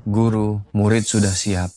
Guru, murid sudah siap.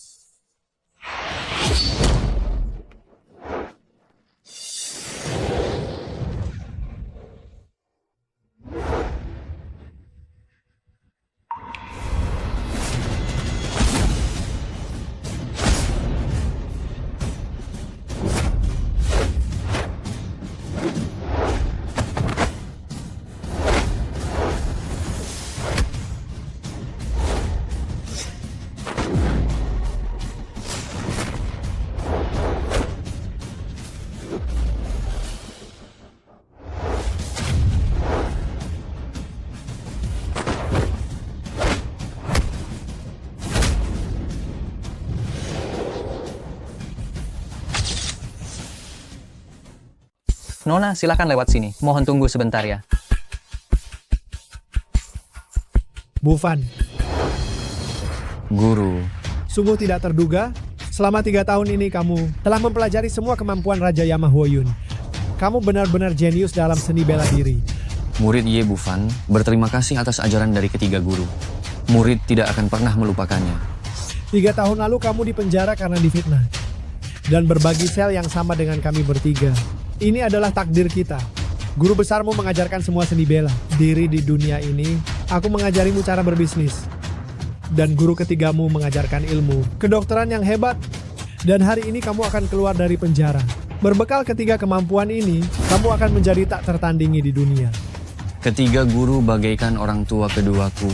Nona, silakan lewat sini. Mohon tunggu sebentar ya. Bufan, Guru, sungguh tidak terduga. Selama 3 tahun ini kamu telah mempelajari semua kemampuan Raja Yamahuoyun. Kamu benar-benar jenius dalam seni bela diri. murid Ye Bufan berterima kasih atas ajaran dari ketiga guru. Murid tidak akan pernah melupakannya. 3 tahun lalu kamu dipenjara karena difitnah. Dan berbagi sel yang sama dengan kami bertiga. Ini adalah takdir kita. Guru besarmu mengajarkan semua seni bela diri di dunia ini. Aku mengajarimu cara berbisnis. Dan guru ketigamu mengajarkan ilmu kedokteran yang hebat. Dan hari ini kamu akan keluar dari penjara. Berbekal ketiga kemampuan ini, kamu akan menjadi tak tertandingi di dunia. Ketiga guru bagaikan orang tua keduaku.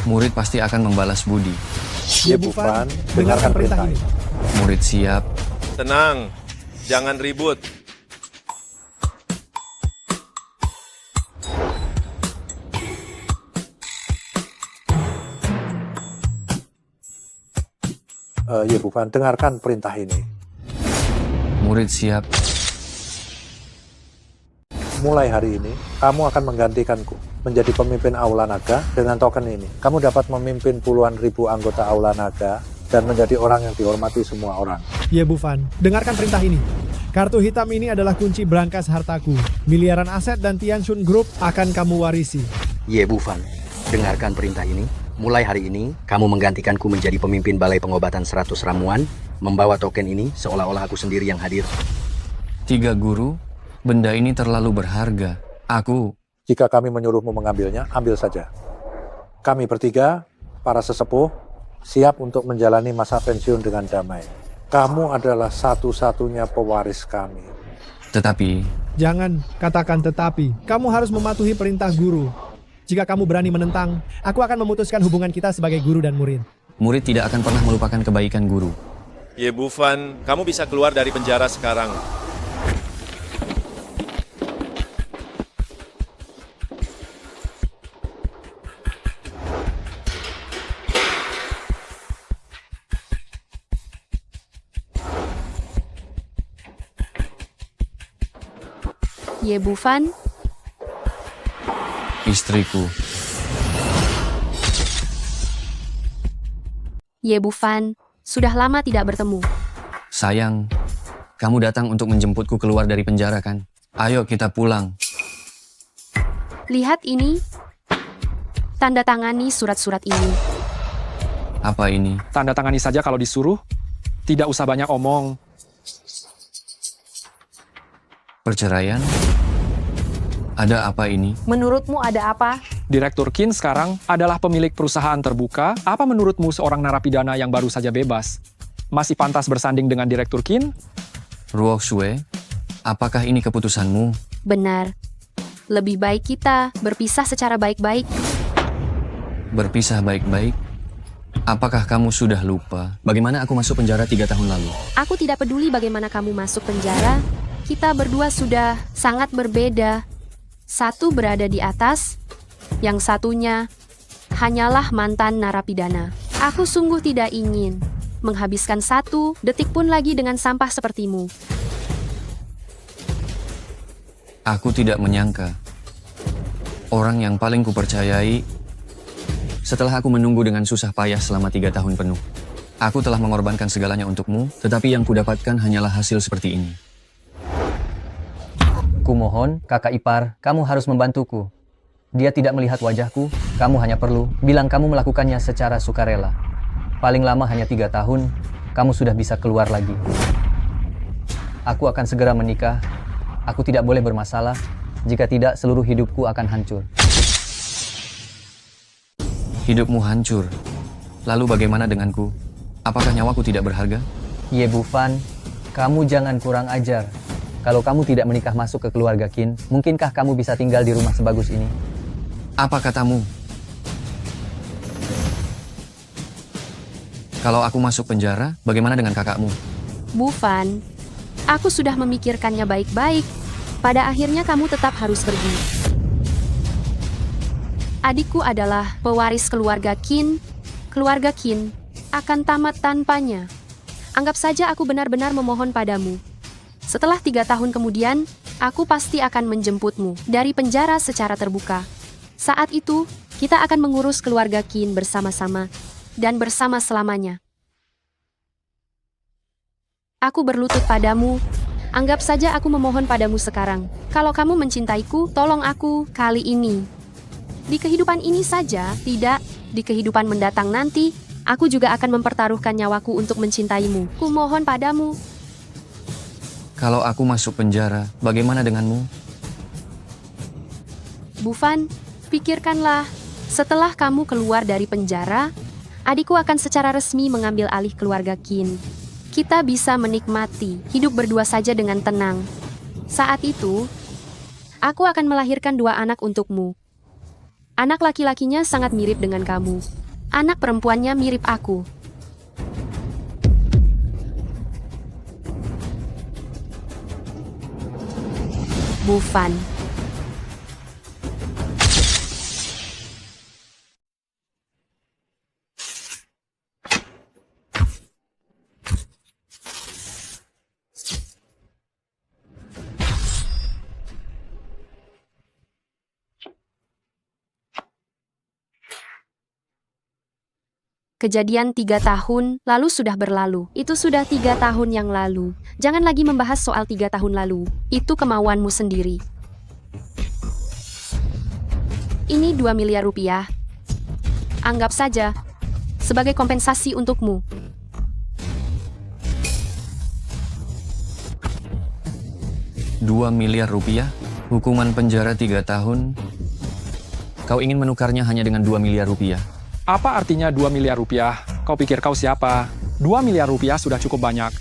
Murid pasti akan membalas budi. Ye Bufan, dengarkan perintah ini. Murid siap. Tenang, jangan ribut. Ye Bufan, dengarkan perintah ini. Murid siap. Mulai hari ini, kamu akan menggantikanku menjadi pemimpin Aula Naga dengan token ini. Kamu dapat memimpin puluhan ribu anggota Aula Naga dan menjadi orang yang dihormati semua orang. Ye Bufan, dengarkan perintah ini. Kartu hitam ini adalah kunci berangkas hartaku. Miliaran aset dan Tianshun Group akan kamu warisi. Ye Bufan, dengarkan perintah ini. Mulai hari ini, kamu menggantikanku menjadi pemimpin Balai Pengobatan 100 Ramuan, membawa token ini seolah-olah aku sendiri yang hadir. Tiga guru, benda ini terlalu berharga. Aku, Jika kami menyuruhmu mengambilnya, ambil saja. Kami bertiga, para sesepuh, siap untuk menjalani masa pensiun dengan damai. Kamu adalah satu-satunya pewaris kami. tetapi Jangan katakan tetapi. Kamu harus mematuhi perintah guru. Jika kamu berani menentang, aku akan memutuskan hubungan kita sebagai guru dan murid. murid tidak akan pernah melupakan kebaikan guru. Ye Bufan, kamu bisa keluar dari penjara sekarang. Ye Bufan, Istriku, Ye Bufan, sudah lama tidak bertemu. sayang, kamu datang untuk menjemputku keluar dari penjara kan? Ayo kita pulang. Lihat ini. Tanda tangani surat-surat ini. Apa ini? Tanda tangani saja kalau disuruh. Tidak usah banyak omong. Perceraian? Ada apa ini? Menurutmu ada apa? Direktur Qin sekarang adalah pemilik perusahaan terbuka. Apa menurutmu seorang narapidana yang baru saja bebas masih pantas bersanding dengan Direktur Qin? Ruo Xue, apakah ini keputusanmu? Benar. Lebih baik kita berpisah secara baik-baik. Berpisah baik-baik? Apakah kamu sudah lupa bagaimana aku masuk penjara 3 tahun lalu? Aku tidak peduli bagaimana kamu masuk penjara. Kita berdua sudah sangat berbeda. Satu berada di atas, yang satunya hanyalah mantan narapidana. Aku sungguh tidak ingin menghabiskan 1 detik pun lagi dengan sampah sepertimu. Aku tidak menyangka orang yang paling kupercayai setelah aku menunggu dengan susah payah selama 3 tahun penuh. Aku telah mengorbankan segalanya untukmu, tetapi yang kudapatkan hanyalah hasil seperti ini. Kumohon, kakak ipar, kamu harus membantuku. Dia tidak melihat wajahku, kamu hanya perlu bilang kamu melakukannya secara sukarela. Paling lama hanya 3 tahun, kamu sudah bisa keluar lagi. Aku akan segera menikah, aku tidak boleh bermasalah, jika tidak seluruh hidupku akan hancur. Hidupmu hancur. Lalu bagaimana denganku? Apakah nyawaku tidak berharga? Ye Bu Fan, kamu jangan kurang ajar. Kalau kamu tidak menikah masuk ke keluarga Qin, mungkinkah kamu bisa tinggal di rumah sebagus ini? Apa katamu? Kalau aku masuk penjara, bagaimana dengan kakakmu? Bu Fan, aku sudah memikirkannya baik-baik. Pada akhirnya kamu tetap harus pergi. Adikku adalah pewaris keluarga Qin. Keluarga Qin akan tamat tanpanya. Anggap saja aku benar-benar memohon padamu. Setelah 3 tahun kemudian, aku pasti akan menjemputmu dari penjara secara terbuka. Saat itu, kita akan mengurus keluarga Qin bersama-sama dan bersama selamanya. Aku berlutut padamu. Anggap saja aku memohon padamu sekarang. Kalau kamu mencintaiku, tolong aku kali ini. Di kehidupan ini saja, tidak. Di kehidupan mendatang nanti, aku juga akan mempertaruhkan nyawaku untuk mencintaimu. Kumohon padamu. Kalau aku masuk penjara, bagaimana denganmu? Bu Fan, pikirkanlah. Setelah kamu keluar dari penjara, adikku akan secara resmi mengambil alih keluarga Qin. Kita bisa menikmati hidup berdua saja dengan tenang. Saat itu, aku akan melahirkan 2 anak untukmu. Anak laki-lakinya sangat mirip dengan kamu. Anak perempuannya mirip aku. Bu Fan. Kejadian 3 tahun lalu sudah berlalu. Itu sudah 3 tahun yang lalu. Jangan lagi membahas soal 3 tahun lalu. Itu kemauanmu sendiri. Ini 2 miliar rupiah. Anggap saja sebagai kompensasi untukmu. Rp2 miliar? Hukuman penjara 3 tahun? Kau ingin menukarnya hanya dengan 2 miliar rupiah? Apa artinya 2 miliar rupiah? Kau pikir kau siapa? 2 miliar rupiah sudah cukup banyak.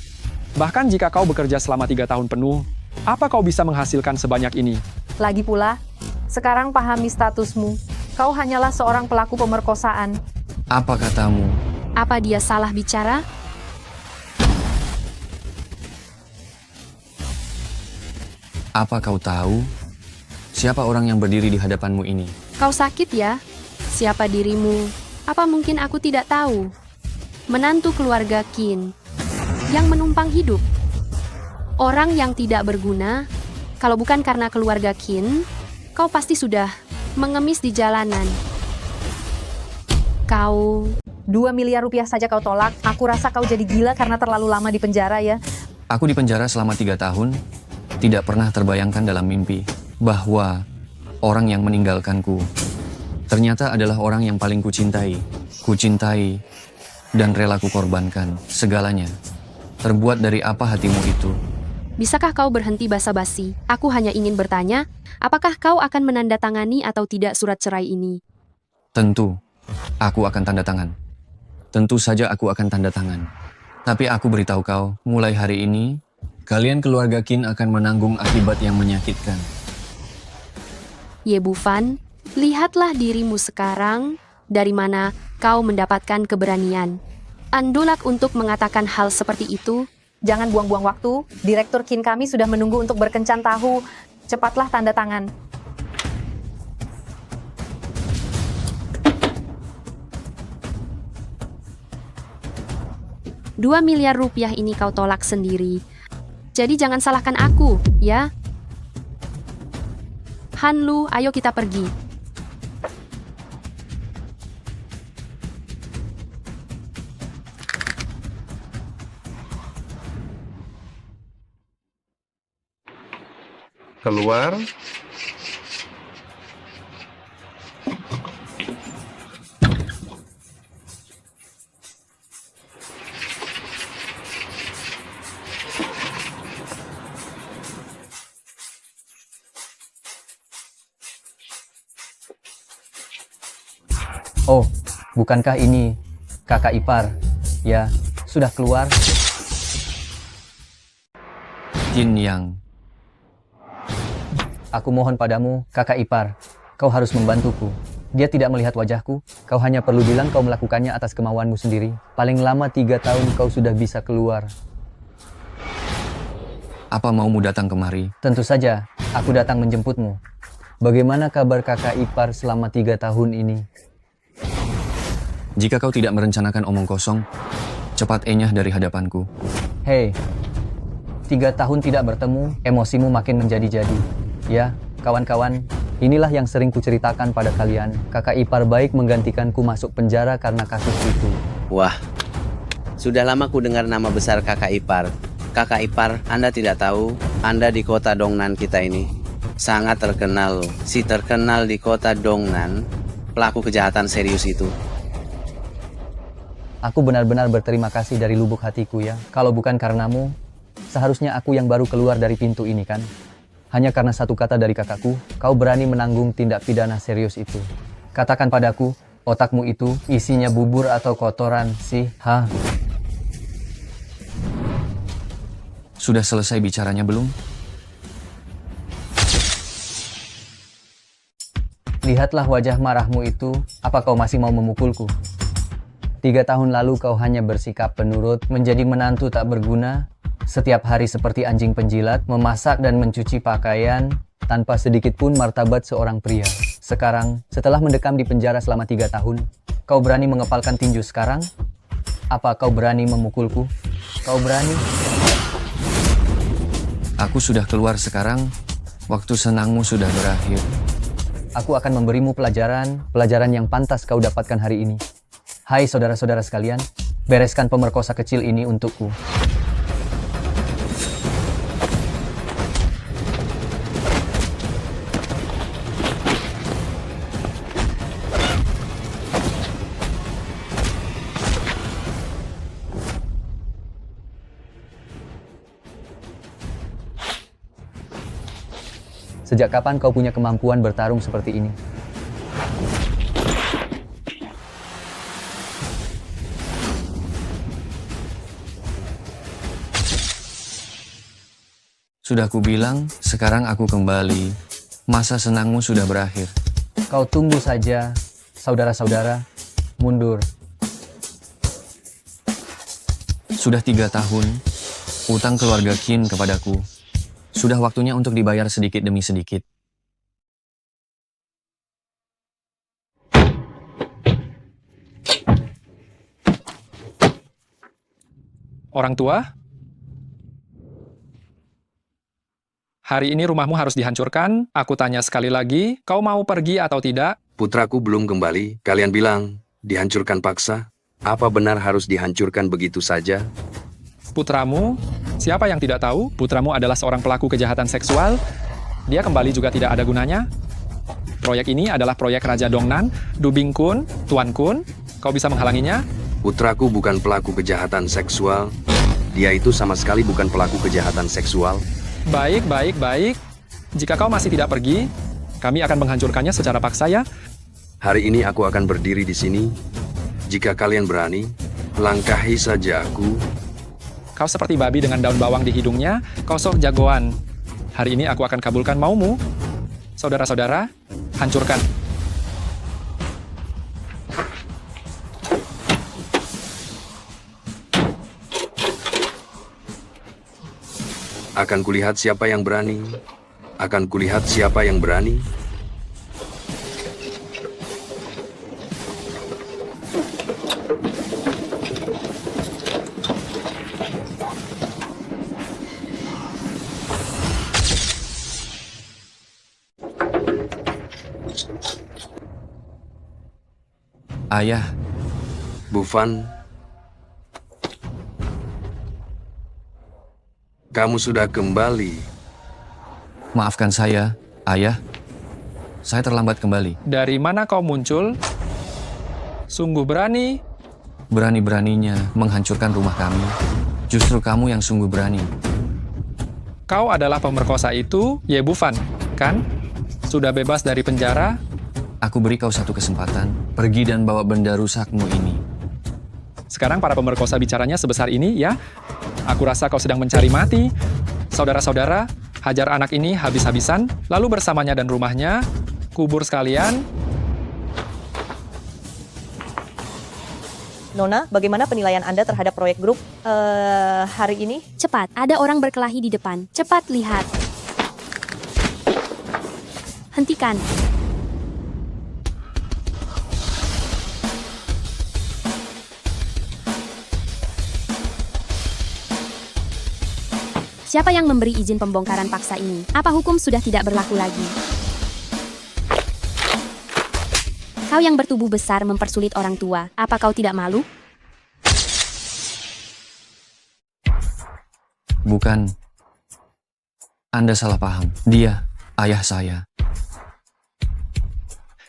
Bahkan jika kau bekerja selama 3 tahun penuh, apa kau bisa menghasilkan sebanyak ini? Lagi pula, sekarang pahami statusmu. Kau hanyalah seorang pelaku pemerkosaan. Apa katamu? Apa dia salah bicara? Apa kau tahu? Siapa orang yang berdiri di hadapanmu ini? Kau sakit ya? Siapa dirimu? Apa mungkin aku tidak tahu? Menantu keluarga Qin yang menumpang hidup. Orang yang tidak berguna. Kalau bukan karena keluarga Qin, kau pasti sudah mengemis di jalanan. Kau... 2 miliar rupiah saja kau tolak. Aku rasa kau jadi gila karena terlalu lama di penjara ya. Aku di penjara selama 3 tahun. Tidak pernah terbayangkan dalam mimpi bahwa orang yang meninggalkanku ternyata adalah orang yang paling kucintai. Kucintai dan rela kukorbankan segalanya. Terbuat dari apa hatimu itu? Bisakah kau berhenti basa-basi? Aku hanya ingin bertanya, apakah kau akan menandatangani atau tidak surat cerai ini? Tentu, aku akan tanda tangan. Tentu saja aku akan tanda tangan. Tapi aku beritahu kau, mulai hari ini, kalian keluarga Qin akan menanggung akibat yang menyakitkan. Ye Bu Fan, lihatlah dirimu sekarang, dari mana kau mendapatkan keberanian. Andolak untuk mengatakan hal seperti itu. Jangan buang-buang waktu. Direktur Qin kami sudah menunggu untuk berkencan tahu. Cepatlah tanda tangan. Rp2 miliar ini kau tolak sendiri. Jadi jangan salahkan aku, ya? Han Lu, ayo kita pergi. Keluar. Oh, bukankah ini kakak ipar? Ya, sudah keluar. Qin Yang. Aku mohon padamu, kakak ipar. Kau harus membantuku. Dia tidak melihat wajahku. Kau hanya perlu bilang kau melakukannya atas kemauanmu sendiri. Paling lama 3 tahun kau sudah bisa keluar. Apa maumu datang kemari? Tentu saja, aku datang menjemputmu. Bagaimana kabar kakak ipar selama 3 tahun ini? Jika kau tidak merencanakan omong kosong, cepat enyah dari hadapanku. Hei, 3 tahun tidak bertemu, emosimu makin menjadi-jadi. Ya, kawan-kawan, inilah yang sering kuceritakan pada kalian. Kakak ipar baik menggantikanku masuk penjara karena kasus itu. Wah, sudah lama ku dengar nama besar kakak ipar. Kakak ipar, Anda tidak tahu, Anda di kota Dongnan kita ini sangat terkenal loh. Si terkenal di kota Dongnan, pelaku kejahatan serius itu. Aku benar-benar berterima kasih dari lubuk hatiku ya. Kalau bukan karenamu, seharusnya aku yang baru keluar dari pintu ini kan. Hanya karena satu kata dari kakakku, kau berani menanggung tindak pidana serius itu. Katakan padaku, otakmu itu isinya bubur atau kotoran sih? Hah? Sudah selesai bicaranya belum? Lihatlah wajah marahmu itu, apa kau masih mau memukulku? 3 tahun lalu kau hanya bersikap penurut, menjadi menantu tak berguna, setiap hari seperti anjing penjilat, memasak dan mencuci pakaian, tanpa sedikit pun martabat seorang pria. Sekarang, setelah mendekam di penjara selama 3 tahun, kau berani mengepalkan tinju sekarang? Apa kau berani memukulku? Kau berani? Aku sudah keluar sekarang, waktu senangmu sudah berakhir. Aku akan memberimu pelajaran yang pantas kau dapatkan hari ini. Hai saudara-saudara sekalian, bereskan pemerkosa kecil ini untukku. Sejak kapan kau punya kemampuan bertarung seperti ini? Sudah kubilang, sekarang aku kembali. Masa senangmu sudah berakhir. Kau tunggu saja, saudara-saudara. Mundur. Sudah 3 tahun, utang keluarga Qin kepadaku. Sudah waktunya untuk dibayar sedikit demi sedikit. Orang tua? Hari ini rumahmu harus dihancurkan. Aku tanya sekali lagi, kau mau pergi atau tidak? Putraku belum kembali. Kalian bilang, dihancurkan paksa? Apa benar harus dihancurkan begitu saja? Putramu? Siapa yang tidak tahu? Putramu adalah seorang pelaku kejahatan seksual. Dia kembali juga tidak ada gunanya. Proyek ini adalah proyek Raja Dongnan, Dubing Kun, Tuan Kun. Kau bisa menghalanginya? Putraku bukan pelaku kejahatan seksual. Dia itu sama sekali bukan pelaku kejahatan seksual. Baik, baik, baik. Jika kau masih tidak pergi, kami akan menghancurkannya secara paksa ya. Hari ini aku akan berdiri di sini. Jika kalian berani, langkahi saja aku. Kau seperti babi dengan daun bawang di hidungnya, kau sok jagoan. Hari ini aku akan kabulkan maumu. Saudara-saudara, hancurkan. Akan kulihat siapa yang berani. Akan kulihat siapa yang berani. Ayah, Bufan, kamu sudah kembali. maafkan saya, Ayah. Saya terlambat kembali. Dari mana kau muncul? Sungguh berani. Berani-beraninya menghancurkan rumah kami. Justru kamu yang sungguh berani. Kau adalah pemerkosa itu, Ye Bufan, kan? Sudah bebas dari penjara? Aku beri kau satu kesempatan, pergi dan bawa benda rusakmu ini. Sekarang para pemerkosa bicaranya sebesar ini, ya? Aku rasa kau sedang mencari mati. Saudara-saudara, hajar anak ini habis-habisan, lalu bersamanya dan rumahnya, kubur sekalian. Nona, bagaimana penilaian Anda terhadap proyek grup hari ini? Cepat, ada orang berkelahi di depan. Cepat lihat. Hentikan. Siapa yang memberi izin pembongkaran paksa ini? Apa hukum sudah tidak berlaku lagi? Kau yang bertubuh besar mempersulit orang tua. Apa kau tidak malu? Bukan. Anda salah paham. Dia ayah saya.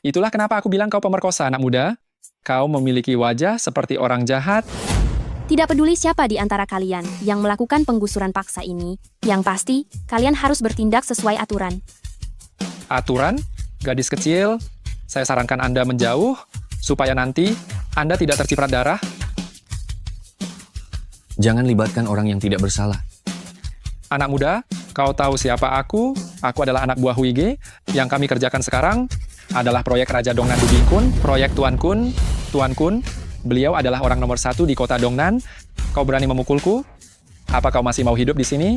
Itulah kenapa aku bilang kau pemerkosa, anak muda. Kau memiliki wajah seperti orang jahat. Tidak peduli siapa di antara kalian yang melakukan penggusuran paksa ini, yang pasti kalian harus bertindak sesuai aturan. Aturan? Gadis kecil, saya sarankan Anda menjauh, supaya nanti Anda tidak terciprat darah. Jangan libatkan orang yang tidak bersalah. Anak muda, kau tahu siapa aku? Aku adalah anak buah Huige. Yang kami kerjakan sekarang adalah proyek Raja Dongnan Dubing Kun, proyek Tuan Kun. Tuan Kun, beliau adalah orang nomor 1 di kota Dongnan. Kau berani memukulku? Apa kau masih mau hidup di sini?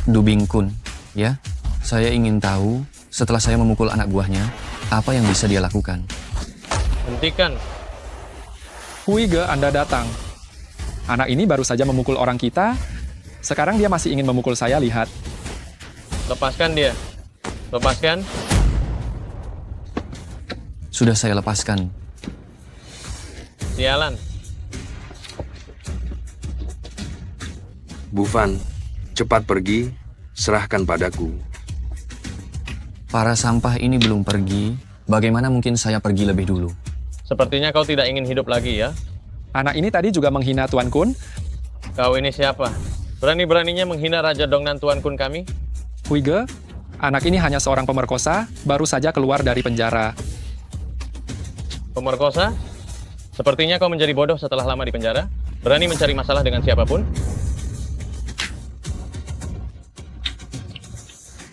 Dubing Kun, ya? Saya ingin tahu, setelah saya memukul anak buahnya, apa yang bisa dia lakukan? Hentikan. Huige, Anda datang. Anak ini baru saja memukul orang kita. Sekarang dia masih ingin memukul saya, lihat. Lepaskan dia. Lepaskan. Sudah saya lepaskan. Sialan. Bufan, cepat pergi, serahkan padaku. Para sampah ini belum pergi, bagaimana mungkin saya pergi lebih dulu? Sepertinya kau tidak ingin hidup lagi, ya? Anak ini tadi juga menghina Tuan Kun. Kau ini siapa? Berani-beraninya menghina Raja Dongnan Tuan Kun kami? Huige, anak ini hanya seorang pemerkosa, baru saja keluar dari penjara. Pemerkosa? Sepertinya kau menjadi bodoh setelah lama di penjara. Berani mencari masalah dengan siapapun.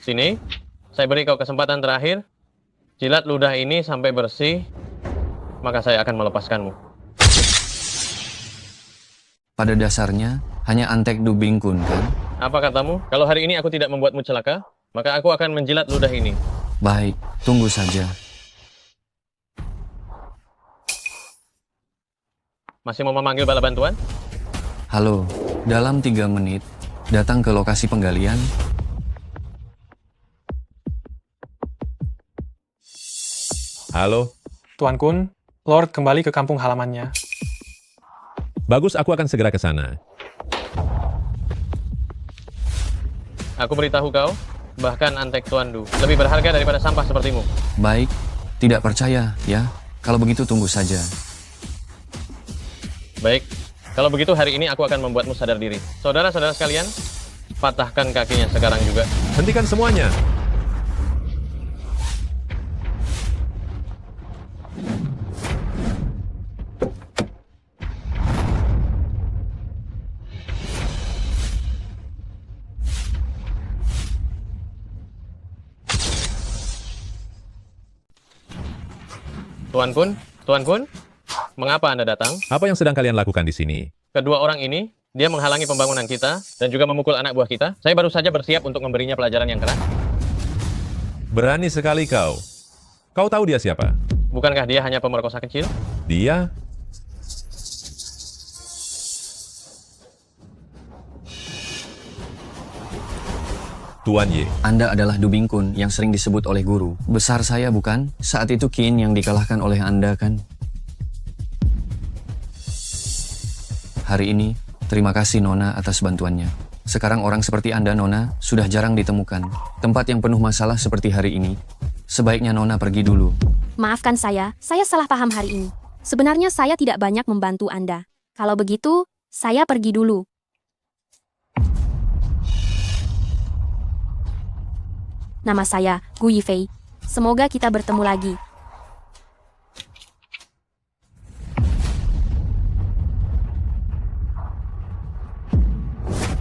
Sini, saya beri kau kesempatan terakhir. Jilat ludah ini sampai bersih, maka saya akan melepaskanmu. Pada dasarnya, hanya Antek Dubing Kun, kan? Apa katamu? Kalau hari ini aku tidak membuatmu celaka, maka aku akan menjilat ludah ini. Baik, tunggu saja. Masih mau memanggil bala bantuan? Halo, dalam 3 menit, datang ke lokasi penggalian. Halo. Tuan Kun, Lord kembali ke kampung halamannya. Bagus, aku akan segera ke sana. Aku beritahu kau, bahkan Antek Tuan Du lebih berharga daripada sampah sepertimu. Baik, tidak percaya, ya? Kalau begitu tunggu saja. Baik, kalau begitu hari ini aku akan membuatmu sadar diri. Saudara-saudara sekalian, patahkan kakinya sekarang juga. Hentikan semuanya. Tuan Kun, mengapa Anda datang? Apa yang sedang kalian lakukan di sini? Kedua orang ini, dia menghalangi pembangunan kita dan juga memukul anak buah kita. Saya baru saja bersiap untuk memberinya pelajaran yang keras. Berani sekali kau. Kau tahu dia siapa? Bukankah dia hanya pemerkosa kecil? Dia? Tuan Ye. Anda adalah Dubing Kun yang sering disebut oleh guru. Besar saya bukan? Saat itu Qin yang dikalahkan oleh Anda kan? Hari ini, terima kasih Nona atas bantuannya. Sekarang orang seperti Anda, Nona, sudah jarang ditemukan. Tempat yang penuh masalah seperti hari ini. Sebaiknya Nona pergi dulu. Maafkan saya salah paham hari ini. Sebenarnya saya tidak banyak membantu Anda. Kalau begitu, saya pergi dulu. Nama saya Gu Yifei. Semoga kita bertemu lagi.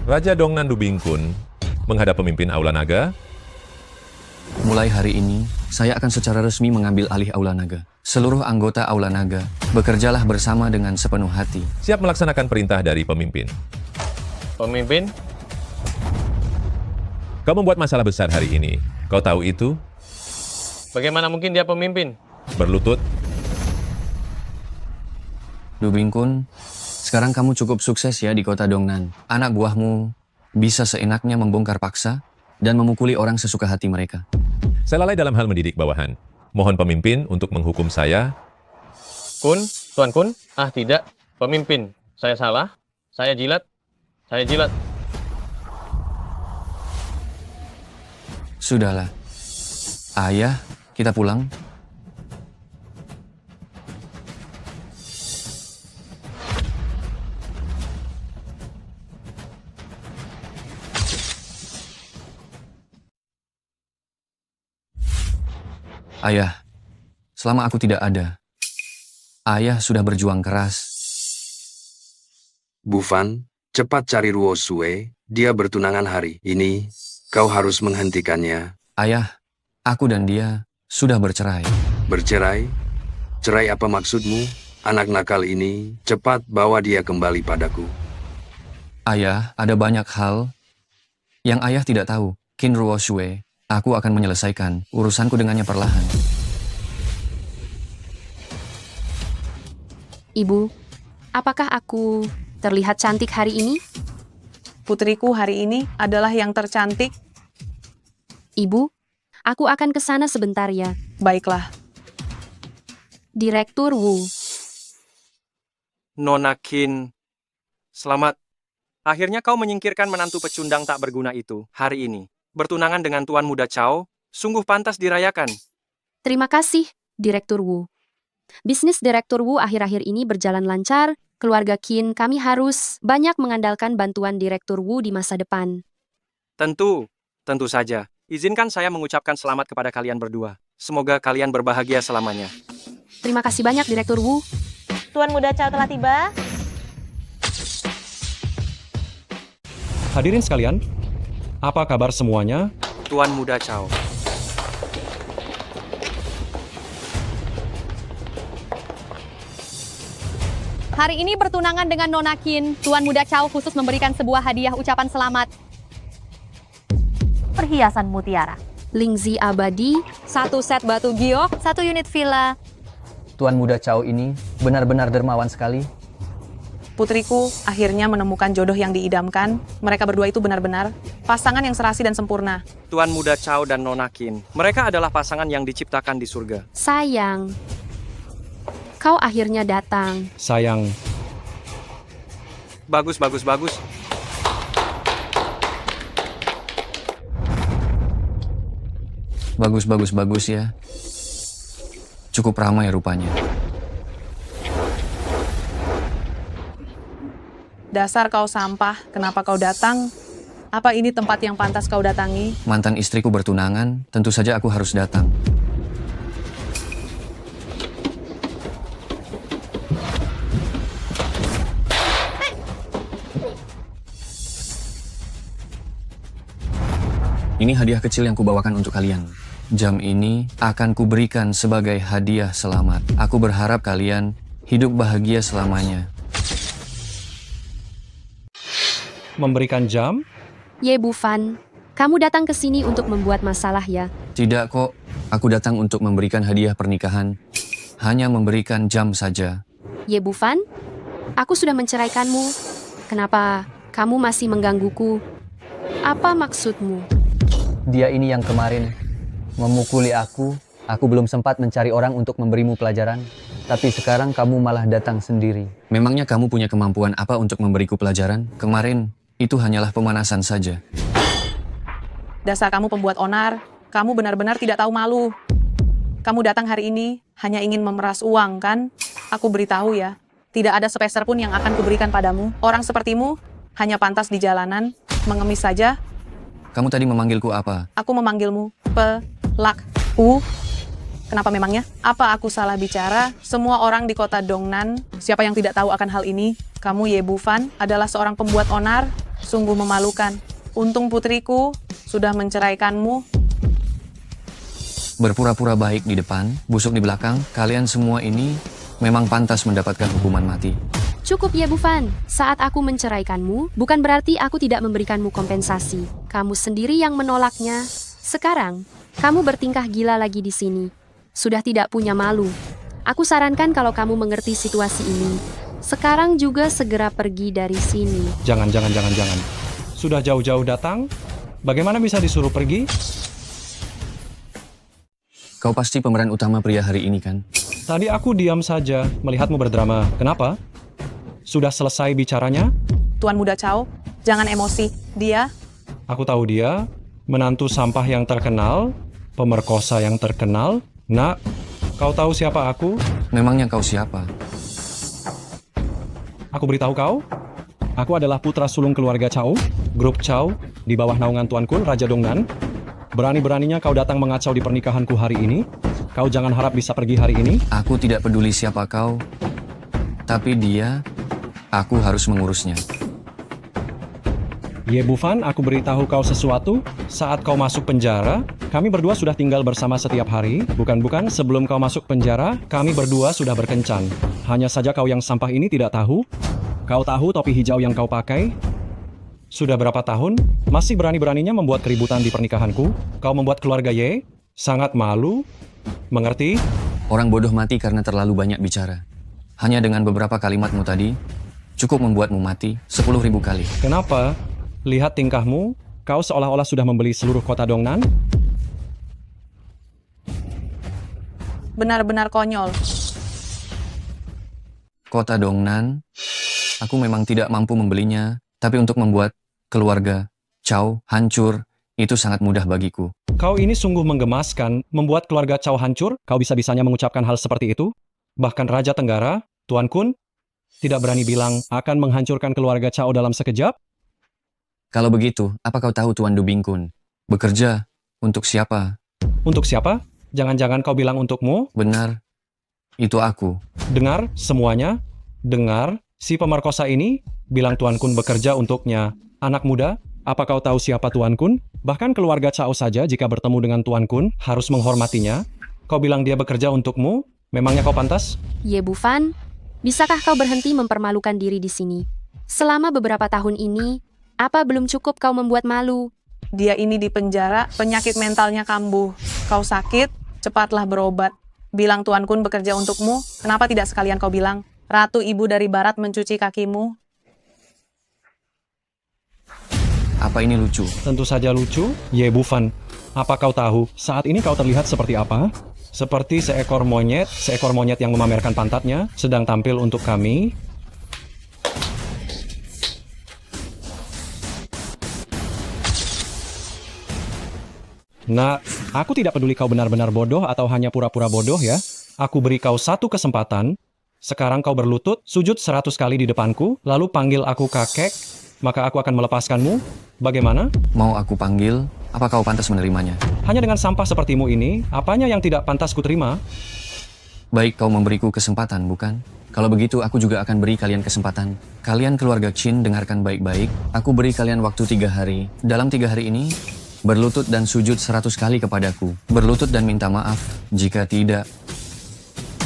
Raja Dongnan Dubingkun menghadap pemimpin Aula Naga. Mulai hari ini, saya akan secara resmi mengambil alih Aula Naga. Seluruh anggota Aula Naga, bekerjalah bersama dengan sepenuh hati. Siap melaksanakan perintah dari pemimpin. Pemimpin, Kau membuat masalah besar hari ini. Kau tahu itu? bagaimana mungkin dia pemimpin? Berlutut. Dubingkun, sekarang kamu cukup sukses ya di kota Dongnan. Anak buahmu bisa seenaknya membongkar paksa dan memukuli orang sesuka hati mereka. Saya lalai dalam hal mendidik bawahan. Mohon pemimpin untuk menghukum saya. Kun, Tuan Kun, tidak, pemimpin. Saya salah, saya jilat. Sudahlah. Ayah, kita pulang. Ayah, selama aku tidak ada, ayah sudah berjuang keras. Bufan, cepat cari Ruo Sue, dia bertunangan hari ini. Kau harus menghentikannya. Ayah, aku dan dia sudah bercerai. Bercerai? Cerai apa maksudmu? Anak nakal ini, cepat bawa dia kembali padaku. Ayah, ada banyak hal yang ayah tidak tahu. Qin Ruo Sue, aku akan menyelesaikan urusanku dengannya perlahan. Ibu, apakah aku terlihat cantik hari ini? Putriku hari ini adalah yang tercantik. Ibu, aku akan ke sana sebentar ya. Baiklah. Direktur Wu. Nona Qin, selamat. Akhirnya kau menyingkirkan menantu pecundang tak berguna itu hari ini. Bertunangan dengan Tuan Muda Cao, sungguh pantas dirayakan. Terima kasih, Direktur Wu. Bisnis Direktur Wu akhir-akhir ini berjalan lancar. Keluarga Qin, kami harus banyak mengandalkan bantuan Direktur Wu di masa depan. Tentu saja. Izinkan saya mengucapkan selamat kepada kalian berdua. Semoga kalian berbahagia selamanya. Terima kasih banyak, Direktur Wu. Tuan Muda Cao telah tiba. Hadirin sekalian, apa kabar semuanya? Tuan Muda Cao. Hari ini bertunangan dengan Nona Qin, Tuan Muda Cao khusus memberikan sebuah hadiah ucapan selamat. Perhiasan mutiara. Lingzi abadi, 1 set batu giok, 1 unit villa. Tuan Muda Cao ini benar-benar dermawan sekali. Putriku akhirnya menemukan jodoh yang diidamkan. Mereka berdua itu benar-benar pasangan yang serasi dan sempurna. Tuan Muda Cao dan Nona Qin, mereka adalah pasangan yang diciptakan di surga. sayang. Kau akhirnya datang. Sayang. Bagus. Bagus ya. Cukup ramai rupanya. Dasar kau sampah, kenapa kau datang? Apa ini tempat yang pantas kau datangi? Mantan istriku bertunangan, tentu saja aku harus datang. Ini hadiah kecil yang kubawakan untuk kalian. Jam ini akan kuberikan sebagai hadiah selamat. Aku berharap kalian hidup bahagia selamanya. Memberikan jam? Ye Bufan, kamu datang ke sini untuk membuat masalah ya? Tidak kok, aku datang untuk memberikan hadiah pernikahan. Hanya memberikan jam saja. Ye Bufan, aku sudah menceraikanmu. Kenapa kamu masih menggangguku? Apa maksudmu? Dia ini yang kemarin memukuli aku. Aku belum sempat mencari orang untuk memberimu pelajaran. Tapi sekarang kamu malah datang sendiri. Memangnya kamu punya kemampuan apa untuk memberiku pelajaran? Kemarin, itu hanyalah pemanasan saja. Dasar kamu pembuat onar, kamu benar-benar tidak tahu malu. Kamu datang hari ini hanya ingin memeras uang, kan? Aku beritahu ya, tidak ada sepeser pun yang akan kuberikan padamu. Orang sepertimu hanya pantas di jalanan, mengemis saja. Kamu tadi memanggilku apa? Aku memanggilmu pelaku. Kenapa memangnya? Apa aku salah bicara? Semua orang di kota Dongnan, siapa yang tidak tahu akan hal ini? Kamu Ye Bufan adalah seorang pembuat onar. Sungguh memalukan. Untung putriku sudah menceraikanmu. Berpura-pura baik di depan, busuk di belakang, kalian semua ini memang pantas mendapatkan hukuman mati. Cukup ya, Bufan. Saat aku menceraikanmu, bukan berarti aku tidak memberikanmu kompensasi. Kamu sendiri yang menolaknya. Sekarang, kamu bertingkah gila lagi di sini. Sudah tidak punya malu. Aku sarankan kalau kamu mengerti situasi ini, sekarang juga segera pergi dari sini. Jangan. Sudah jauh-jauh datang, bagaimana bisa disuruh pergi? Kau pasti pemeran utama pria hari ini kan? Tadi aku diam saja melihatmu berdrama. Kenapa? Sudah selesai bicaranya? Tuan Muda Chow, jangan emosi. Dia Aku tahu dia, menantu sampah yang terkenal, pemerkosa yang terkenal. Nak, kau tahu siapa aku? Memangnya kau siapa? Aku beritahu kau, aku adalah putra sulung keluarga Chow, grup Chow, di bawah naungan Tuan Kun, Raja Dongnan. Berani-beraninya kau datang mengacau di pernikahanku hari ini. Kau jangan harap bisa pergi hari ini. Aku tidak peduli siapa kau, tapi dia, aku harus mengurusnya. Ye Bufan, aku beritahu kau sesuatu. Saat kau masuk penjara, kami berdua sudah tinggal bersama setiap hari. Bukan, sebelum kau masuk penjara, kami berdua sudah berkencan. Hanya saja kau yang sampah ini tidak tahu. Kau tahu topi hijau yang kau pakai? Sudah berapa tahun, masih berani-beraninya membuat keributan di pernikahanku. Kau membuat keluarga Ye sangat malu. Mengerti? Orang bodoh mati karena terlalu banyak bicara. Hanya dengan beberapa kalimatmu tadi, cukup membuatmu mati 10.000 kali. Kenapa? Lihat tingkahmu, kau seolah-olah sudah membeli seluruh kota Dongnan. benar-benar konyol. Kota Dongnan, aku memang tidak mampu membelinya, tapi untuk membuat keluarga Chow hancur, itu sangat mudah bagiku. Kau ini sungguh menggemaskan, membuat keluarga Chow hancur, kau bisa-bisanya mengucapkan hal seperti itu? Bahkan Raja Tenggara, Tuan Kun, tidak berani bilang akan menghancurkan keluarga Chow dalam sekejap? Kalau begitu, apa kau tahu Tuan Du Bingkun? Bekerja untuk siapa? Untuk siapa? Jangan-jangan kau bilang untukmu? Benar, itu aku. Dengar semuanya, dengar, si pemerkosa ini bilang Tuan Kun bekerja untuknya. Anak muda, apa kau tahu siapa Tuan Kun? Bahkan keluarga Chow saja jika bertemu dengan Tuan Kun harus menghormatinya. Kau bilang dia bekerja untukmu? Memangnya kau pantas? Ye Bufan, bisakah kau berhenti mempermalukan diri di sini? Selama beberapa tahun ini, apa belum cukup kau membuat malu? Dia ini di penjara, penyakit mentalnya kambuh. Kau sakit, cepatlah berobat. Bilang Tuan Kun bekerja untukmu, kenapa tidak sekalian kau bilang, Ratu Ibu dari Barat mencuci kakimu? Apa ini lucu? Tentu saja lucu. Ye Bufan, apa kau tahu saat ini kau terlihat seperti apa? Seperti seekor monyet yang memamerkan pantatnya, sedang tampil untuk kami. Nah, aku tidak peduli kau benar-benar bodoh atau hanya pura-pura bodoh ya. Aku beri kau satu kesempatan. Sekarang kau berlutut, sujud 100 kali di depanku, lalu panggil aku kakek, maka aku akan melepaskanmu. Bagaimana? Mau aku panggil, apa kau pantas menerimanya? Hanya dengan sampah sepertimu ini, apanya yang tidak pantas kuterima? Baik, kau memberiku kesempatan, bukan? Kalau begitu, aku juga akan beri kalian kesempatan. Kalian keluarga Qin, dengarkan baik-baik. Aku beri kalian waktu 3 hari. Dalam 3 hari ini, berlutut dan sujud 100 kali kepadaku. Berlutut dan minta maaf. Jika tidak,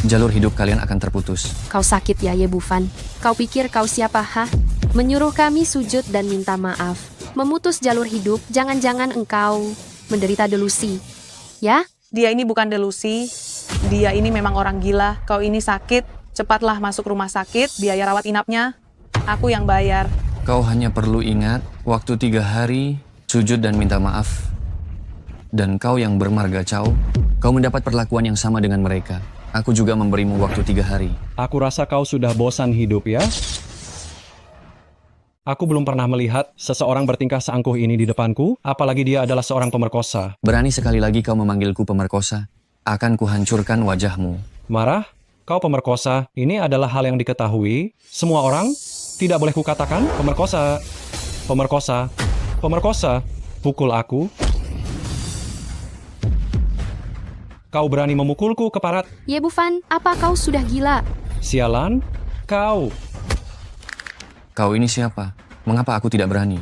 jalur hidup kalian akan terputus. Kau sakit ya, Ye Bufan? Kau pikir kau siapa, hah? Menyuruh kami sujud dan minta maaf. Memutus jalur hidup, jangan-jangan engkau menderita delusi. Ya? Dia ini bukan delusi. Dia ini memang orang gila. Kau ini sakit, cepatlah masuk rumah sakit, biaya rawat inapnya aku yang bayar. Kau hanya perlu ingat, waktu 3 hari, sujud dan minta maaf. Dan kau yang bermarga Chow, kau mendapat perlakuan yang sama dengan mereka. Aku juga memberimu waktu 3 hari. Aku rasa kau sudah bosan hidup ya? Aku belum pernah melihat seseorang bertingkah seangkuh ini di depanku, apalagi dia adalah seorang pemerkosa. Berani sekali lagi kau memanggilku pemerkosa, akan kuhancurkan wajahmu. Marah? Kau pemerkosa? Ini adalah hal yang diketahui. Semua orang tidak boleh kukatakan pemerkosa. Pemerkosa. Pemerkosa. Pukul aku. Kau berani memukulku keparat? Ye Bufan, apa kau sudah gila? Sialan, kau. Kau ini siapa? Mengapa aku tidak berani?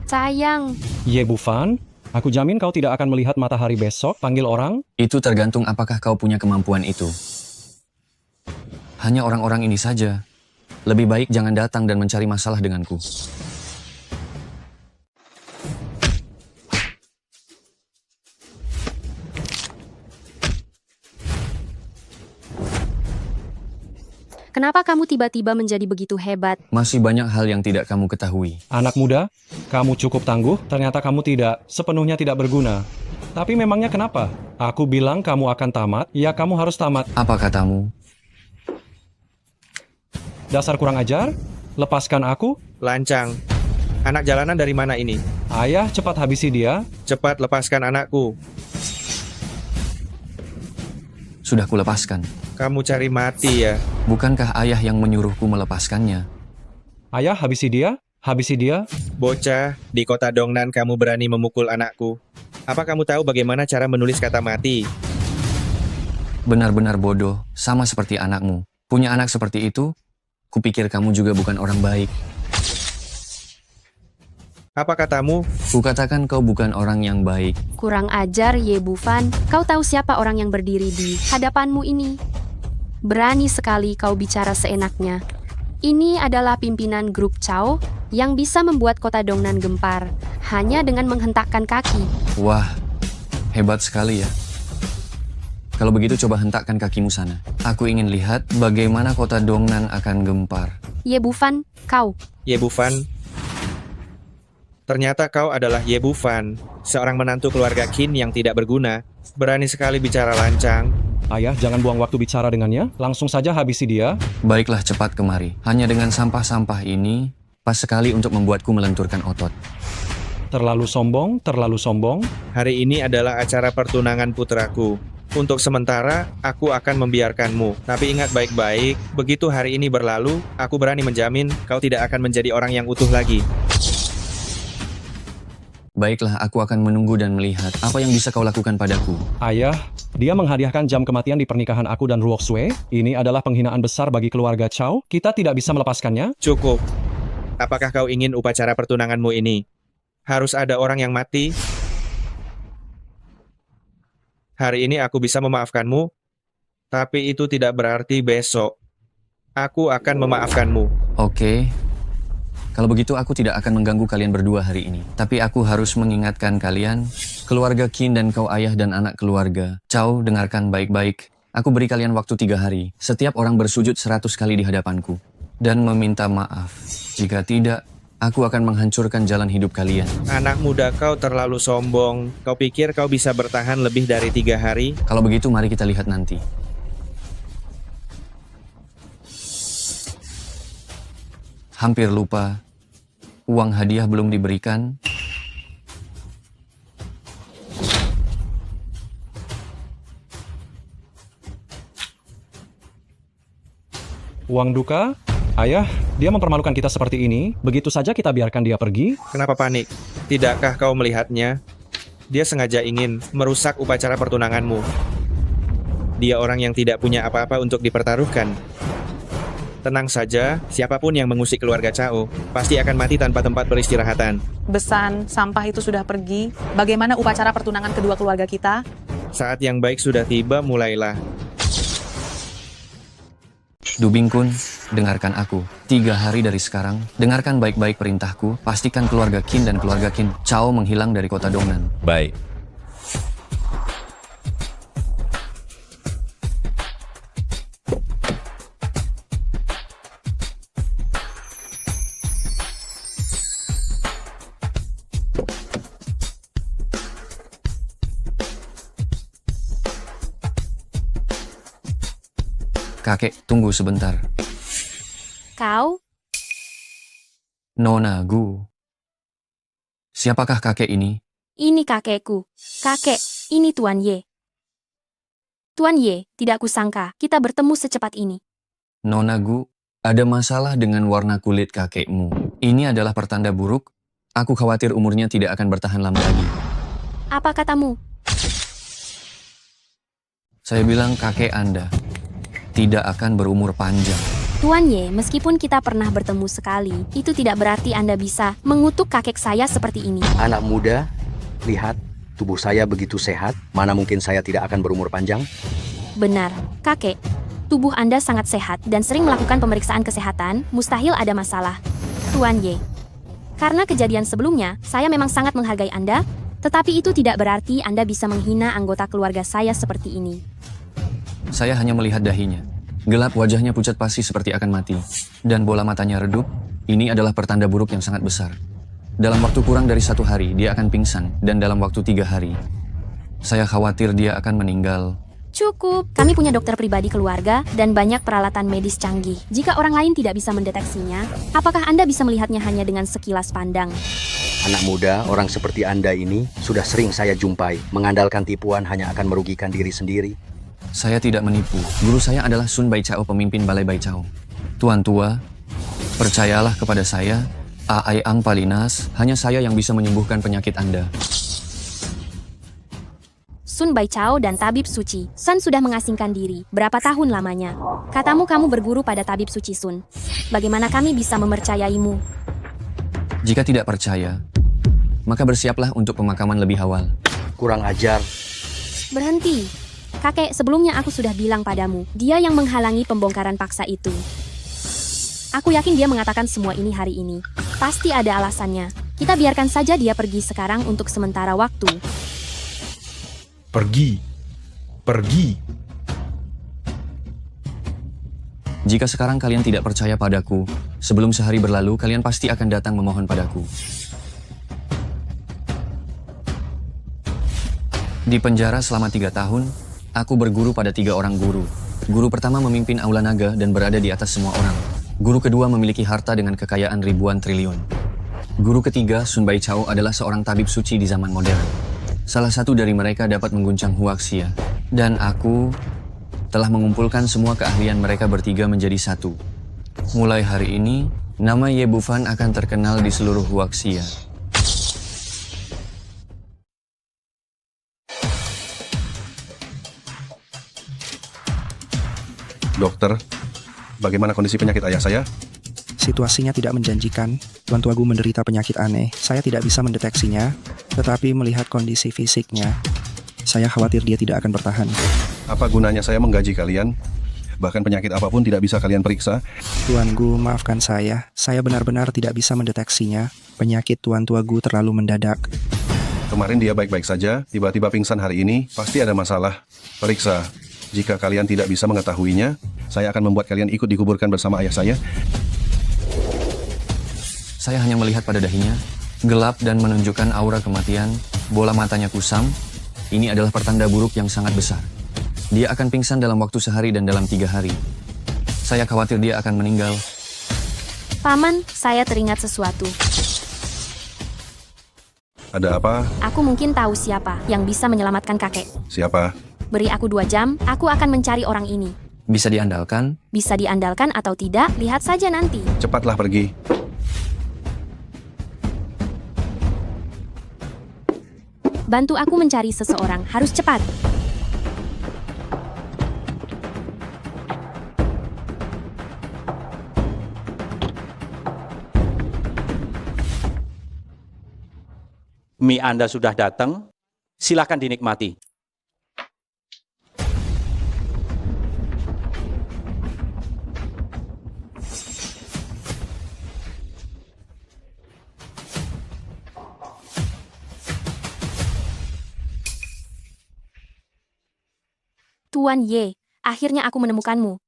Sayang, Ye Bufan, aku jamin kau tidak akan melihat matahari besok. Panggil orang. Itu tergantung apakah kau punya kemampuan itu. Hanya orang-orang ini saja. Lebih baik jangan datang dan mencari masalah denganku. kenapa kamu tiba-tiba menjadi begitu hebat? Masih banyak hal yang tidak kamu ketahui. Anak muda, kamu cukup tangguh, ternyata kamu sepenuhnya tidak berguna. Tapi memangnya kenapa? Aku bilang kamu akan tamat, ya kamu harus tamat. Apa katamu? Dasar kurang ajar, lepaskan aku. Lancang. Anak jalanan dari mana ini? Ayah, cepat habisi dia. Cepat lepaskan anakku. Sudah kulepaskan. Kamu cari mati ya? Bukankah ayah yang menyuruhku melepaskannya? Ayah, habisi dia. Habisi dia. Bocah, di kota Dongnan kamu berani memukul anakku. Apa kamu tahu bagaimana cara menulis kata mati? Benar-benar bodoh, sama seperti anakmu. Punya anak seperti itu, kupikir kamu juga bukan orang baik. Apa katamu? Kukatakan kau bukan orang yang baik. Kurang ajar, Ye Bufan. Kau tahu siapa orang yang berdiri di hadapanmu ini? Berani sekali kau bicara seenaknya. Ini adalah pimpinan grup Chao yang bisa membuat kota Dongnan gempar hanya dengan menghentakkan kaki. Wah, hebat sekali ya. Kalau begitu coba hentakkan kakimu sana. Aku ingin lihat bagaimana kota Dongnan akan gempar. Ye Bufan, kau. Ye Bufan. Ternyata kau adalah Ye Bufan, seorang menantu keluarga Qin yang tidak berguna. Berani sekali bicara lancang. Ayah, jangan buang waktu bicara dengannya. Langsung saja habisi dia. Baiklah, cepat kemari. Hanya dengan sampah-sampah ini, pas sekali untuk membuatku melenturkan otot. Terlalu sombong, terlalu sombong. Hari ini adalah acara pertunangan putraku. Untuk sementara, aku akan membiarkanmu. Tapi ingat baik-baik, begitu hari ini berlalu, aku berani menjamin kau tidak akan menjadi orang yang utuh lagi. Baiklah, aku akan menunggu dan melihat apa yang bisa kau lakukan padaku. Ayah, dia menghadiahkan jam kematian di pernikahan aku dan Ruok Sue. Ini adalah penghinaan besar bagi keluarga Chao. Kita tidak bisa melepaskannya. Cukup. Apakah kau ingin upacara pertunanganmu ini harus ada orang yang mati? Hari ini aku bisa memaafkanmu, tapi itu tidak berarti besok aku akan memaafkanmu. Oke. Kalau begitu aku tidak akan mengganggu kalian berdua hari ini. Tapi aku harus mengingatkan kalian, keluarga Qin dan kau ayah dan anak keluarga Chao, dengarkan baik-baik. Aku beri kalian waktu 3 hari. Setiap orang bersujud 100 kali di hadapanku. Dan meminta maaf. Jika tidak, aku akan menghancurkan jalan hidup kalian. Anak muda, kau terlalu sombong. Kau pikir kau bisa bertahan lebih dari 3 hari? Kalau begitu mari kita lihat nanti. Hampir lupa, uang hadiah belum diberikan. Uang duka? Ayah, dia mempermalukan kita seperti ini. Begitu saja kita biarkan dia pergi. Kenapa panik? Tidakkah kau melihatnya? Dia sengaja ingin merusak upacara pertunanganmu. Dia orang yang tidak punya apa-apa untuk dipertaruhkan. Tenang saja, siapapun yang mengusik keluarga Chao pasti akan mati tanpa tempat peristirahatan. Besan, sampah itu sudah pergi. Bagaimana upacara pertunangan kedua keluarga kita? Saat yang baik sudah tiba, mulailah. Dubing Kun, dengarkan aku. 3 hari dari sekarang, dengarkan baik-baik perintahku. Pastikan keluarga Qin dan keluarga Qin Chao menghilang dari kota Dongnan. Baik. Kakek, tunggu sebentar. Kau? Nona Gu. Siapakah kakek ini? Ini kakekku. Kakek, ini Tuan Ye. Tuan Ye, tidak kusangka kita bertemu secepat ini. Nona Gu, ada masalah dengan warna kulit kakekmu. Ini adalah pertanda buruk. Aku khawatir umurnya tidak akan bertahan lama lagi. Apa katamu? Saya bilang kakek Anda tidak akan berumur panjang. Tuan Ye, meskipun kita pernah bertemu sekali, itu tidak berarti Anda bisa mengutuk kakek saya seperti ini. Anak muda, lihat, tubuh saya begitu sehat, mana mungkin saya tidak akan berumur panjang? Benar, kakek. Tubuh Anda sangat sehat dan sering melakukan pemeriksaan kesehatan, mustahil ada masalah. Tuan Ye, karena kejadian sebelumnya, saya memang sangat menghargai Anda, tetapi itu tidak berarti Anda bisa menghina anggota keluarga saya seperti ini. Saya hanya melihat dahinya. Gelap, wajahnya pucat pasi seperti akan mati. Dan bola matanya redup. Ini adalah pertanda buruk yang sangat besar. Dalam waktu kurang dari 1 hari, dia akan pingsan. Dan dalam waktu 3 hari, saya khawatir dia akan meninggal. Cukup, kami punya dokter pribadi keluarga dan banyak peralatan medis canggih. Jika orang lain tidak bisa mendeteksinya, apakah Anda bisa melihatnya hanya dengan sekilas pandang? Anak muda, orang seperti Anda ini sudah sering saya jumpai. Mengandalkan tipuan hanya akan merugikan diri sendiri. Saya tidak menipu. Guru saya adalah Sun Baichao, pemimpin Balai Baichao. Tuan tua, percayalah kepada saya, Aai Ang Palinas, hanya saya yang bisa menyembuhkan penyakit Anda. Sun Baichao dan Tabib Suci. Sun sudah mengasingkan diri. Berapa tahun lamanya? Katamu kamu berguru pada Tabib Suci Sun. Bagaimana kami bisa mempercayaimu? Jika tidak percaya, maka bersiaplah untuk pemakaman lebih awal. Kurang ajar. Berhenti. Kakek, sebelumnya aku sudah bilang padamu, dia yang menghalangi pembongkaran paksa itu. Aku yakin dia mengatakan semua ini hari ini. Pasti ada alasannya. Kita biarkan saja dia pergi sekarang untuk sementara waktu. Pergi. Jika sekarang kalian tidak percaya padaku, sebelum sehari berlalu, kalian pasti akan datang memohon padaku. Di penjara selama 3 tahun, aku berguru pada 3 orang guru. Guru pertama memimpin aula naga dan berada di atas semua orang. Guru kedua memiliki harta dengan kekayaan ribuan triliun. Guru ketiga, Sun Baichao, adalah seorang tabib suci di zaman modern. Salah satu dari mereka dapat mengguncang Huaxia. Dan aku telah mengumpulkan semua keahlian mereka bertiga menjadi satu. Mulai hari ini, nama Ye Bufan akan terkenal di seluruh Huaxia. Dokter, bagaimana kondisi penyakit ayah saya? Situasinya tidak menjanjikan. Tuan Tua Gu menderita penyakit aneh. Saya tidak bisa mendeteksinya, tetapi melihat kondisi fisiknya, saya khawatir dia tidak akan bertahan. Apa gunanya saya menggaji kalian? Bahkan penyakit apapun tidak bisa kalian periksa. Tuan Gu, maafkan saya. Saya benar-benar tidak bisa mendeteksinya. Penyakit Tuan Tua Gu terlalu mendadak. Kemarin dia baik-baik saja, tiba-tiba pingsan hari ini, pasti ada masalah. Periksa. Jika kalian tidak bisa mengetahuinya, saya akan membuat kalian ikut dikuburkan bersama ayah saya. Saya hanya melihat pada dahinya, gelap dan menunjukkan aura kematian, bola matanya kusam. Ini adalah pertanda buruk yang sangat besar. Dia akan pingsan dalam waktu sehari dan dalam 3 hari. Saya khawatir dia akan meninggal. Paman, saya teringat sesuatu. Ada apa? Aku mungkin tahu siapa yang bisa menyelamatkan kakek. Siapa? Beri aku 2 jam, aku akan mencari orang ini. Bisa diandalkan? Bisa diandalkan atau tidak, lihat saja nanti. Cepatlah pergi. Bantu aku mencari seseorang, harus cepat. Mie Anda sudah datang, silakan dinikmati. Tuan Ye, akhirnya aku menemukanmu.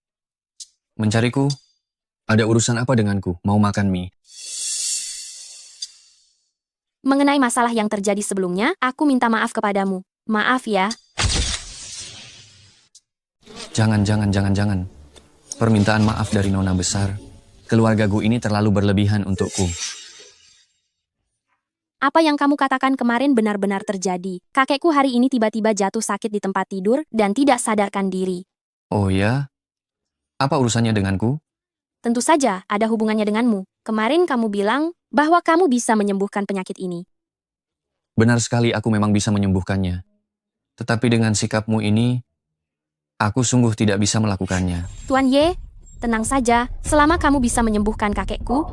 Mencariku? Ada urusan apa denganku? Mau makan mie? Mengenai masalah yang terjadi sebelumnya, aku minta maaf kepadamu. Maaf ya. Jangan. Permintaan maaf dari Nona besar. Keluarga Gu ini terlalu berlebihan untukku. Apa yang kamu katakan kemarin benar-benar terjadi. Kakekku hari ini tiba-tiba jatuh sakit di tempat tidur dan tidak sadarkan diri. Oh ya? Apa urusannya denganku? Tentu saja ada hubungannya denganmu. Kemarin kamu bilang bahwa kamu bisa menyembuhkan penyakit ini. Benar sekali, aku memang bisa menyembuhkannya. Tetapi dengan sikapmu ini, aku sungguh tidak bisa melakukannya. Tuan Ye, Tenang saja, selama kamu bisa menyembuhkan kakekku,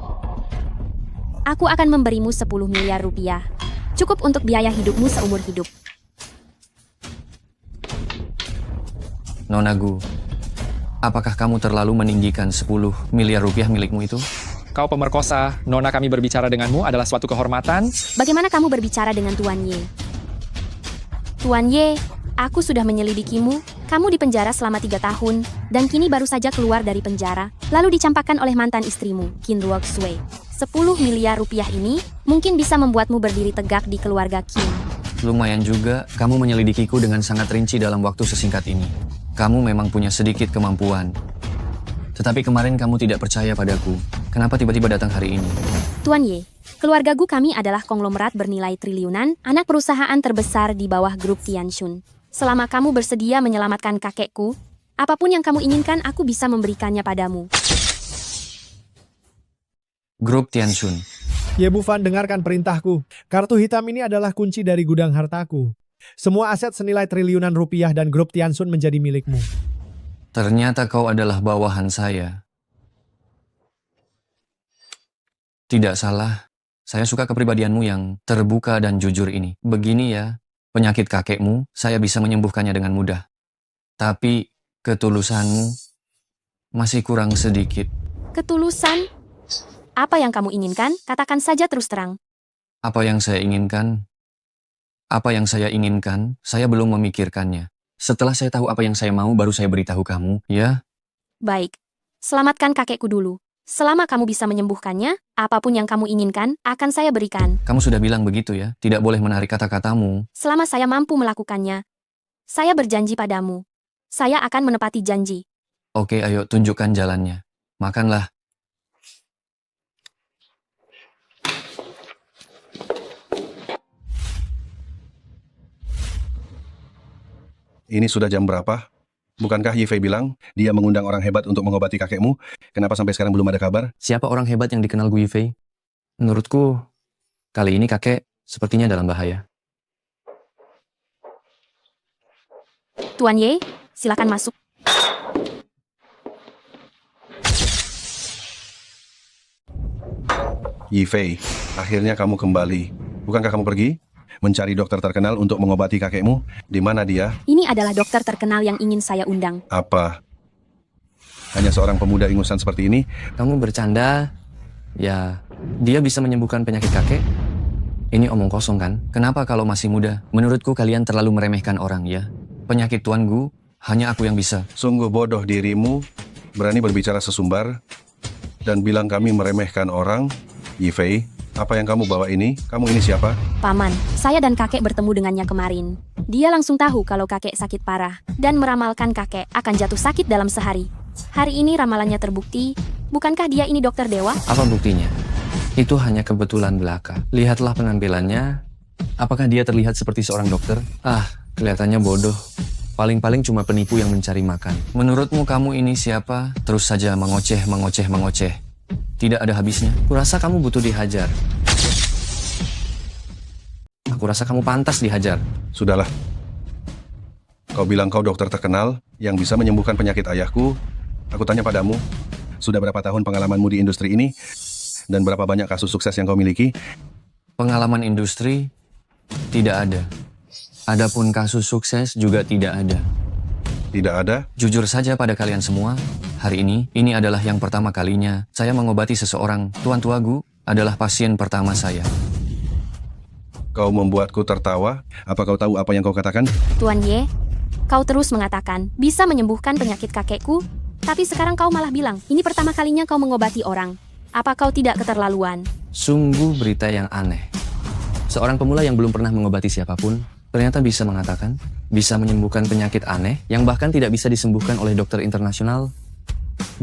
aku akan memberimu 10 miliar rupiah. Cukup untuk biaya hidupmu seumur hidup. Nona Gu, apakah kamu terlalu meninggikan 10 miliar rupiah milikmu itu? Kau pemerkosa, nona kami berbicara denganmu adalah suatu kehormatan. Bagaimana kamu berbicara dengan Tuan Ye? Tuan Ye, aku sudah menyelidikimu. Kamu dipenjara selama 3 tahun, dan kini baru saja keluar dari penjara, lalu dicampakkan oleh mantan istrimu, Qin Ruok Sui. 10 miliar rupiah ini mungkin bisa membuatmu berdiri tegak di keluarga Qin. Lumayan juga, kamu menyelidikiku dengan sangat rinci dalam waktu sesingkat ini. Kamu memang punya sedikit kemampuan. Tetapi kemarin kamu tidak percaya padaku. Kenapa tiba-tiba datang hari ini? Tuan Ye, keluarga Gu kami adalah konglomerat bernilai triliunan, anak perusahaan terbesar di bawah grup Tianxun. Selama kamu bersedia menyelamatkan kakekku, apapun yang kamu inginkan aku bisa memberikannya padamu. Grup Tianxun. Ye Bufan, dengarkan perintahku. Kartu hitam ini adalah kunci dari gudang hartaku. Semua aset senilai triliunan rupiah dan grup Tianxun menjadi milikmu. Ternyata kau adalah bawahan saya. Tidak salah, saya suka kepribadianmu yang terbuka dan jujur ini. Begini ya, penyakit kakekmu, saya bisa menyembuhkannya dengan mudah. Tapi ketulusanmu masih kurang sedikit. Ketulusan? Apa yang kamu inginkan? Katakan saja terus terang. Apa yang saya inginkan? Apa yang saya inginkan, saya belum memikirkannya. Setelah saya tahu apa yang saya mau, baru saya beritahu kamu, ya? Baik, selamatkan kakekku dulu. Selama kamu bisa menyembuhkannya, apapun yang kamu inginkan, akan saya berikan. Kamu sudah bilang begitu ya, tidak boleh menarik kata-katamu. Selama saya mampu melakukannya, saya berjanji padamu. Saya akan menepati janji. Oke, ayo tunjukkan jalannya. Makanlah. Ini sudah jam berapa? Bukankah Yifei bilang dia mengundang orang hebat untuk mengobati kakekmu? Kenapa sampai sekarang belum ada kabar? Siapa orang hebat yang dikenal Gu Yifei? Menurutku, kali ini kakek sepertinya dalam bahaya. Tuan Ye, silakan masuk. Yifei, akhirnya kamu kembali. Bukankah kamu pergi? Mencari dokter terkenal untuk mengobati kakekmu? Di mana dia? Ini adalah dokter terkenal yang ingin saya undang. Apa? Hanya seorang pemuda ingusan seperti ini? Kamu bercanda? Ya, dia bisa menyembuhkan penyakit kakek? Ini omong kosong kan? Kenapa kalau masih muda? Menurutku kalian terlalu meremehkan orang ya. Penyakit Tuan Gu, hanya aku yang bisa. Sungguh bodoh dirimu, berani berbicara sesumbar, dan bilang kami meremehkan orang. Yifei, apa yang kamu bawa ini? Kamu ini siapa? Paman, saya dan kakek bertemu dengannya kemarin. Dia langsung tahu kalau kakek sakit parah, dan meramalkan kakek akan jatuh sakit dalam sehari. Hari ini ramalannya terbukti. Bukankah dia ini dokter dewa? Apa buktinya? Itu hanya kebetulan belaka. Lihatlah penampilannya. Apakah dia terlihat seperti seorang dokter? Ah, kelihatannya bodoh. Paling-paling cuma penipu yang mencari makan. Menurutmu kamu ini siapa? Terus saja mengoceh. Tidak ada habisnya. Kurasa kamu butuh dihajar. Aku rasa kamu pantas dihajar. Sudahlah. Kau bilang kau dokter terkenal yang bisa menyembuhkan penyakit ayahku. Aku tanya padamu, sudah berapa tahun pengalamanmu di industri ini? Dan berapa banyak kasus sukses yang kau miliki? Pengalaman industri tidak ada. Adapun kasus sukses juga tidak ada. Tidak ada? Jujur saja pada kalian semua, hari ini adalah yang pertama kalinya saya mengobati seseorang. Tuan Tua Gu adalah pasien pertama saya. Kau membuatku tertawa. Apa kau tahu apa yang kau katakan? Tuan Ye, kau terus mengatakan bisa menyembuhkan penyakit kakekku, tapi sekarang kau malah bilang, ini pertama kalinya kau mengobati orang. Apa kau tidak keterlaluan? Sungguh berita yang aneh. Seorang pemula yang belum pernah mengobati siapapun, ternyata bisa mengatakan, bisa menyembuhkan penyakit aneh yang bahkan tidak bisa disembuhkan oleh dokter internasional.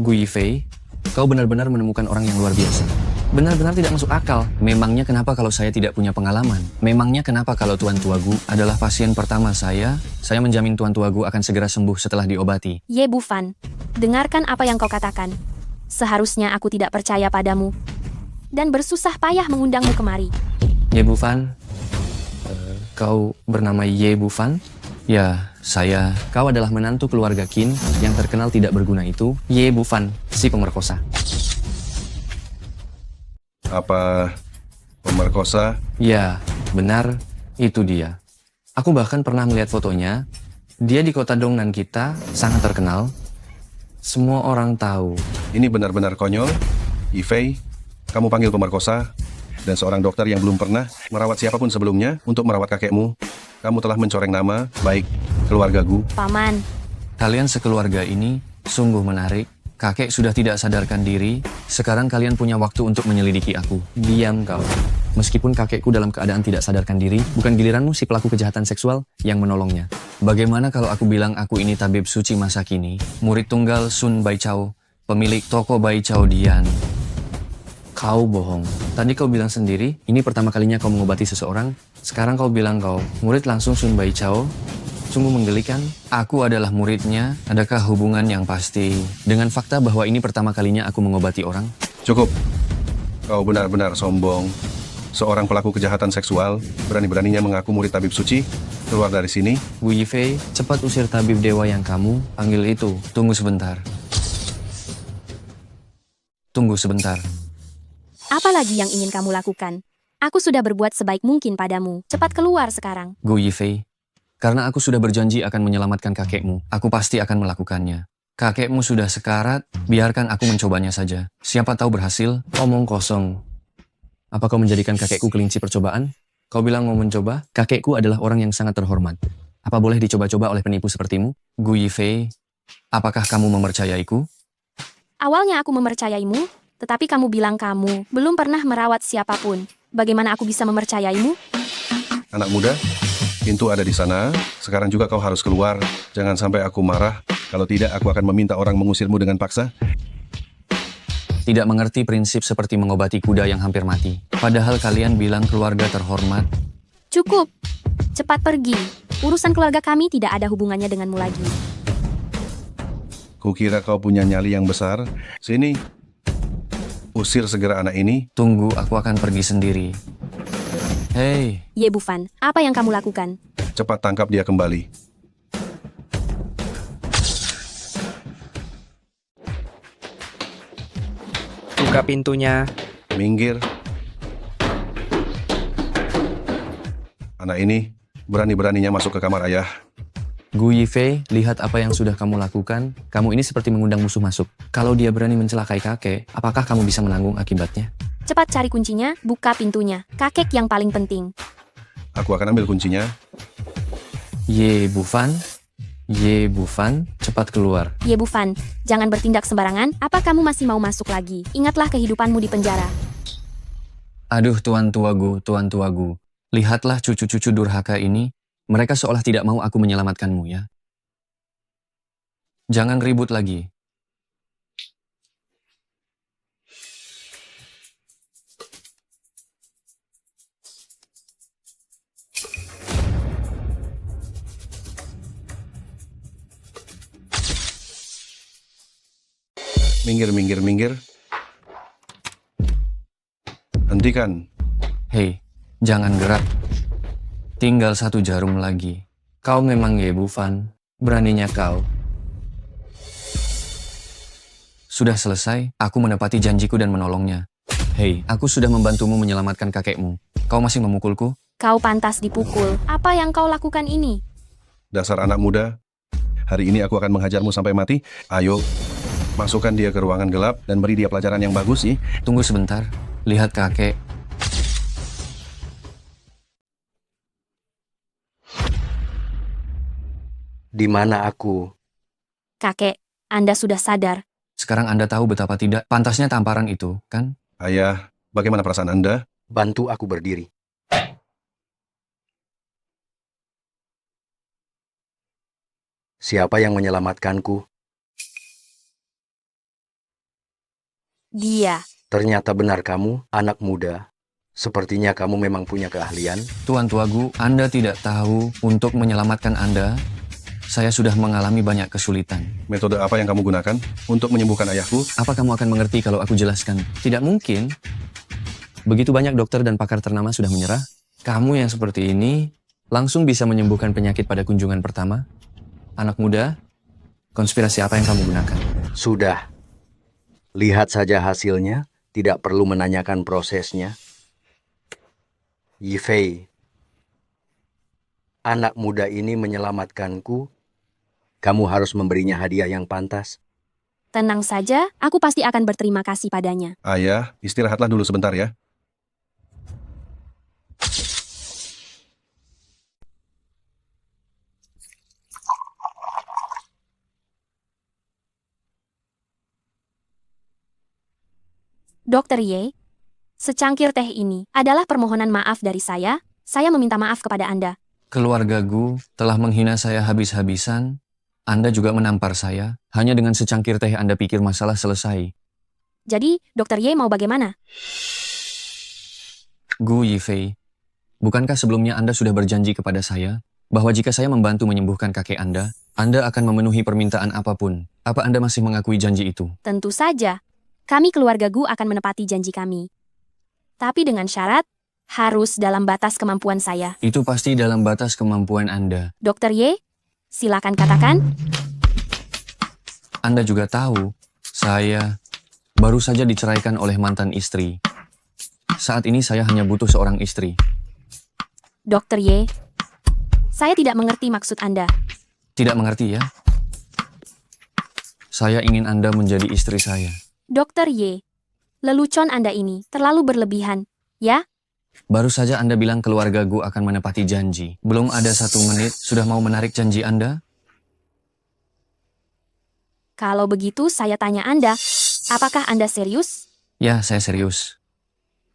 Gu Yifei, kau benar-benar menemukan orang yang luar biasa. Benar-benar tidak masuk akal. Memangnya kenapa kalau saya tidak punya pengalaman? Memangnya kenapa kalau Tuan Tua Gu adalah pasien pertama saya menjamin Tuan Tua Gu akan segera sembuh setelah diobati. Ye Bufan, dengarkan apa yang kau katakan. Seharusnya aku tidak percaya padamu dan bersusah payah mengundangmu kemari. Ye Bufan, kau bernama Ye Bufan? Ya, Kau adalah menantu keluarga Qin yang terkenal tidak berguna itu, Ye Bufan, si pemerkosa. Apa pemerkosa? Ya, benar, itu dia. Aku bahkan pernah melihat fotonya. Dia di kota Dongnan kita, sangat terkenal. Semua orang tahu. Ini benar-benar konyol. Yifei, kamu panggil pemerkosa dan seorang dokter yang belum pernah merawat siapapun sebelumnya untuk merawat kakekmu. Kamu telah mencoreng nama baik keluarga Gu. Paman, Kalian sekeluarga ini sungguh menarik. Kakek sudah tidak sadarkan diri. Sekarang kalian punya waktu untuk menyelidiki aku. Diam kau. Meskipun kakekku dalam keadaan tidak sadarkan diri, bukan giliranmu si pelaku kejahatan seksual yang menolongnya. Bagaimana kalau aku bilang aku ini tabib suci masa kini, murid tunggal Sun Baichao, pemilik toko Baichao Dian. Kau bohong. Tadi kau bilang sendiri, ini pertama kalinya kau mengobati seseorang. Sekarang kau bilang kau murid langsung Sun Baichao. Sungguh menggelikan. Aku adalah muridnya. Adakah hubungan yang pasti dengan fakta bahwa ini pertama kalinya aku mengobati orang? Cukup. Kau benar-benar sombong. Seorang pelaku kejahatan seksual berani-beraninya mengaku murid tabib suci. Keluar dari sini. Wu Yifei, cepat usir tabib dewa yang kamu panggil itu. Tunggu sebentar. Tunggu sebentar. apa lagi yang ingin kamu lakukan? Aku sudah berbuat sebaik mungkin padamu. Cepat keluar sekarang. Gu Yifei, karena aku sudah berjanji akan menyelamatkan kakekmu, aku pasti akan melakukannya. Kakekmu sudah sekarat, biarkan aku mencobanya saja. Siapa tahu berhasil, omong kosong. Apa kau menjadikan kakekku kelinci percobaan? Kau bilang mau mencoba? Kakekku adalah orang yang sangat terhormat. Apa boleh dicoba-coba oleh penipu sepertimu? Gu Yifei, apakah kamu mempercayaiku? Awalnya aku mempercayaimu, tetapi kamu bilang kamu belum pernah merawat siapapun. Bagaimana aku bisa mempercayaimu? Anak muda, pintu ada di sana. Sekarang juga kau harus keluar. Jangan sampai aku marah. Kalau tidak, aku akan meminta orang mengusirmu dengan paksa. Tidak mengerti prinsip seperti mengobati kuda yang hampir mati. Padahal kalian bilang keluarga terhormat. Cukup. Cepat pergi. Urusan keluarga kami tidak ada hubungannya denganmu lagi. Kukira kau punya nyali yang besar. Sini. Usir segera anak ini. Tunggu, aku akan pergi sendiri. Hei. Ye Bufan, apa yang kamu lakukan? Cepat tangkap dia kembali. Buka pintunya. Minggir. Anak ini berani-beraninya masuk ke kamar ayah. Gu Yifei, lihat apa yang sudah kamu lakukan. Kamu ini seperti mengundang musuh masuk. Kalau dia berani mencelakai kakek, apakah kamu bisa menanggung akibatnya? Cepat cari kuncinya, buka pintunya. Kakek yang paling penting. Aku akan ambil kuncinya. Ye Bufan, Ye Bufan, cepat keluar. Ye Bufan, jangan bertindak sembarangan. Apa kamu masih mau masuk lagi? Ingatlah kehidupanmu di penjara. Aduh tuan tuagu. Lihatlah cucu-cucu durhaka ini. Mereka seolah tidak mau aku menyelamatkanmu ya. Jangan ribut lagi. Minggir. Hentikan. Hei, jangan gerak. Tinggal 1 jarum lagi. Kau memang Ye Bufan. Beraninya kau. Sudah selesai, aku menepati janjiku dan menolongnya. Hei, aku sudah membantumu menyelamatkan kakekmu. Kau masih memukulku? Kau pantas dipukul. Apa yang kau lakukan ini? Dasar anak muda. Hari ini aku akan menghajarmu sampai mati. Ayo, masukkan dia ke ruangan gelap dan beri dia pelajaran yang bagus sih. Tunggu sebentar. Lihat kakek. Di mana aku? Kakek, Anda sudah sadar. Sekarang Anda tahu betapa tidak pantasnya tamparan itu, kan? Ayah, bagaimana perasaan Anda? Bantu aku berdiri. Siapa yang menyelamatkanku? Dia. Ternyata benar kamu, anak muda. Sepertinya kamu memang punya keahlian. Tuan Tuagu, Anda tidak tahu untuk menyelamatkan Anda. Saya sudah mengalami banyak kesulitan. Metode apa yang kamu gunakan untuk menyembuhkan ayahku? Apa kamu akan mengerti kalau aku jelaskan? Tidak mungkin. Begitu banyak dokter dan pakar ternama sudah menyerah. Kamu yang seperti ini langsung bisa menyembuhkan penyakit pada kunjungan pertama. Anak muda, konspirasi apa yang kamu gunakan? Sudah. Lihat saja hasilnya, tidak perlu menanyakan prosesnya. Yifei, anak muda ini menyelamatkanku. Kamu harus memberinya hadiah yang pantas. Tenang saja, aku pasti akan berterima kasih padanya. Ayah, istirahatlah dulu sebentar ya. Dokter Ye, secangkir teh ini adalah permohonan maaf dari saya. Saya meminta maaf kepada Anda. Keluarga Gu telah menghina saya habis-habisan. Anda juga menampar saya. Hanya dengan secangkir teh Anda pikir masalah selesai. Jadi, Dokter Ye mau bagaimana? Gu Yifei, bukankah sebelumnya Anda sudah berjanji kepada saya bahwa jika saya membantu menyembuhkan kakek Anda akan memenuhi permintaan apapun? Apa Anda masih mengakui janji itu? Tentu saja. Kami keluarga Gu akan menepati janji kami. Tapi dengan syarat, harus dalam batas kemampuan saya. Itu pasti dalam batas kemampuan Anda. Dokter Ye, silakan katakan. Anda juga tahu, saya baru saja diceraikan oleh mantan istri. Saat ini saya hanya butuh seorang istri. Dokter Ye, saya tidak mengerti maksud Anda. Tidak mengerti ya? Saya ingin Anda menjadi istri saya. Dokter Ye, lelucon Anda ini terlalu berlebihan, ya? Baru saja Anda bilang keluarga Gu akan menepati janji. Belum ada 1 menit, sudah mau menarik janji Anda? Kalau begitu saya tanya Anda, apakah Anda serius? Ya, saya serius.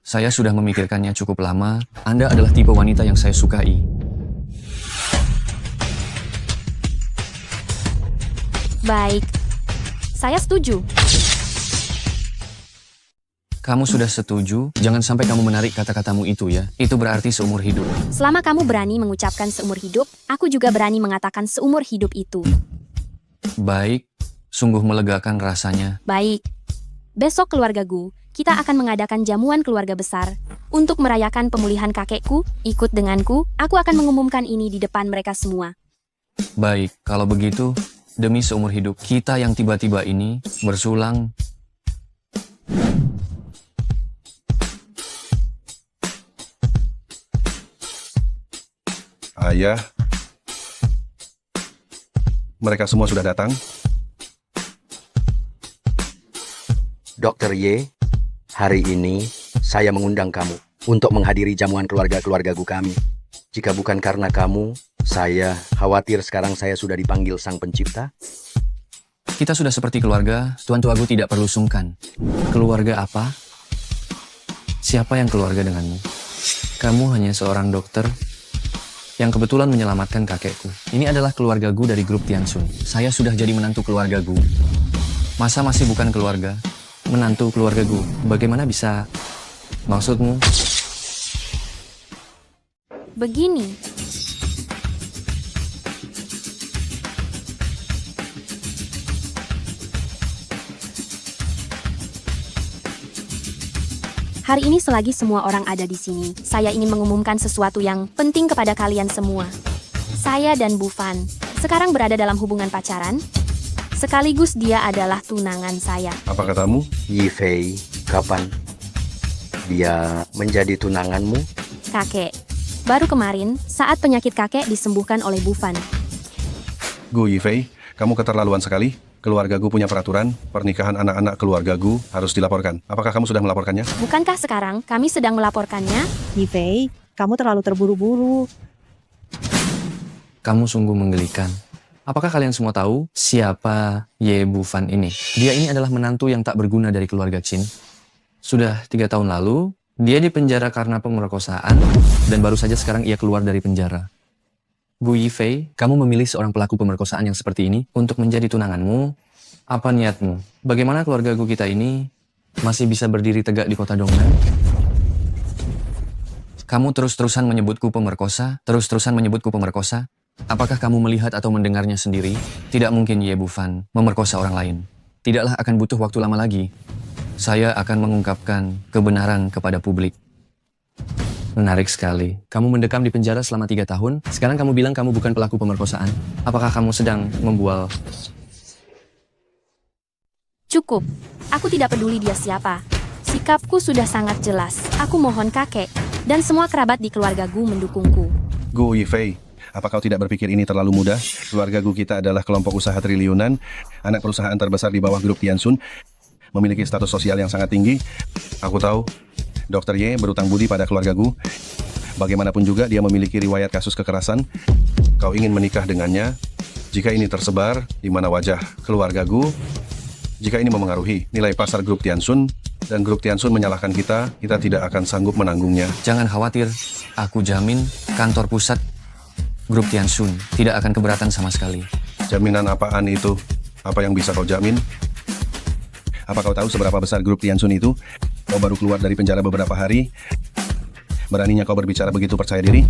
Saya sudah memikirkannya cukup lama. Anda adalah tipe wanita yang saya sukai. Baik, saya setuju. Kamu sudah setuju? Jangan sampai kamu menarik kata-katamu itu ya. Itu berarti seumur hidup. Selama kamu berani mengucapkan seumur hidup, aku juga berani mengatakan seumur hidup itu. Baik, sungguh melegakan rasanya. Baik, besok keluarga Gu, kita akan mengadakan jamuan keluarga besar. Untuk merayakan pemulihan kakekku, ikut denganku, aku akan mengumumkan ini di depan mereka semua. Baik, kalau begitu, demi seumur hidup kita yang tiba-tiba ini bersulang. Ayah, mereka semua sudah datang. Dokter Ye, hari ini saya mengundang kamu untuk menghadiri jamuan keluarga-keluarga Gu kami. Jika bukan karena kamu, saya khawatir sekarang saya sudah dipanggil Sang Pencipta. Kita sudah seperti keluarga, Tuan Tuagu tidak perlu sungkan. Keluarga apa? Siapa yang keluarga denganmu? Kamu hanya seorang dokter yang kebetulan menyelamatkan kakekku. Ini adalah keluarga Gu dari grup Tianxun. Saya sudah jadi menantu keluarga Gu. Masa masih bukan keluarga? Menantu keluarga Gu. Bagaimana bisa? Maksudmu? Begini. Hari ini selagi semua orang ada di sini, saya ingin mengumumkan sesuatu yang penting kepada kalian semua. Saya dan Bu Fan sekarang berada dalam hubungan pacaran, sekaligus dia adalah tunangan saya. Apa katamu? Yifei, kapan dia menjadi tunanganmu? Kakek, baru kemarin saat penyakit kakek disembuhkan oleh Bu Fan. Gu Yifei, kamu keterlaluan sekali. Keluarga Gu punya peraturan, pernikahan anak-anak keluarga Gu harus dilaporkan. Apakah kamu sudah melaporkannya? Bukankah sekarang kami sedang melaporkannya? Yifei, kamu terlalu terburu-buru. Kamu sungguh menggelikan. Apakah kalian semua tahu siapa Ye Bufan ini? Dia ini adalah menantu yang tak berguna dari keluarga Qin. Sudah 3 tahun lalu, dia dipenjara karena pemerkosaan, dan baru saja sekarang ia keluar dari penjara. Gu Yifei, kamu memilih seorang pelaku pemerkosaan yang seperti ini untuk menjadi tunanganmu. Apa niatmu? Bagaimana keluarga Gu kita ini masih bisa berdiri tegak di kota Dongnan? Kamu terus-terusan menyebutku pemerkosa? Apakah kamu melihat atau mendengarnya sendiri? Tidak mungkin Ye Bufan memerkosa orang lain. Tidaklah akan butuh waktu lama lagi. Saya akan mengungkapkan kebenaran kepada publik. Menarik sekali. Kamu mendekam di penjara selama 3 tahun, sekarang kamu bilang kamu bukan pelaku pemerkosaan. Apakah kamu sedang membual? Cukup. Aku tidak peduli dia siapa. Sikapku sudah sangat jelas. Aku mohon kakek dan semua kerabat di keluarga Gu mendukungku. Gu Yifei, apa kau tidak berpikir ini terlalu mudah? Keluarga Gu kita adalah kelompok usaha triliunan, anak perusahaan terbesar di bawah grup Tiansun, memiliki status sosial yang sangat tinggi. Aku tahu, Dr. Ye berutang budi pada keluarga Gu. Bagaimanapun juga dia memiliki riwayat kasus kekerasan. Kau ingin menikah dengannya? Jika ini tersebar di mana wajah keluarga Gu, jika ini memengaruhi nilai pasar grup Tiansun, dan grup Tiansun menyalahkan kita tidak akan sanggup menanggungnya. Jangan khawatir, aku jamin kantor pusat grup Tiansun tidak akan keberatan sama sekali. Jaminan apaan itu? Apa yang bisa kau jamin? Apa kau tahu seberapa besar grup Tiansun itu? Kau baru keluar dari penjara beberapa hari. Beraninya kau berbicara begitu percaya diri?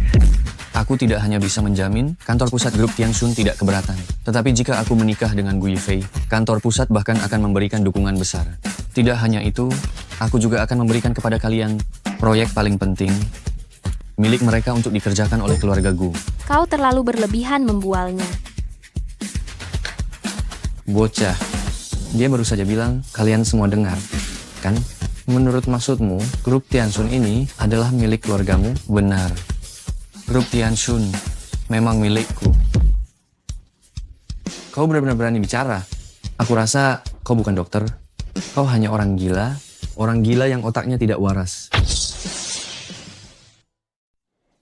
Aku tidak hanya bisa menjamin kantor pusat grup Tiansun tidak keberatan. Tetapi jika aku menikah dengan Gu Yifei, kantor pusat bahkan akan memberikan dukungan besar. Tidak hanya itu, aku juga akan memberikan kepada kalian proyek paling penting milik mereka untuk dikerjakan oleh keluarga Gu. Kau terlalu berlebihan membualnya. Bocah, dia baru saja bilang kalian semua dengar, kan? Menurut maksudmu, grup Tiansun ini adalah milik keluargamu? Benar. Grup Tiansun memang milikku. Kau benar-benar berani bicara. Aku rasa kau bukan dokter. Kau hanya orang gila yang otaknya tidak waras.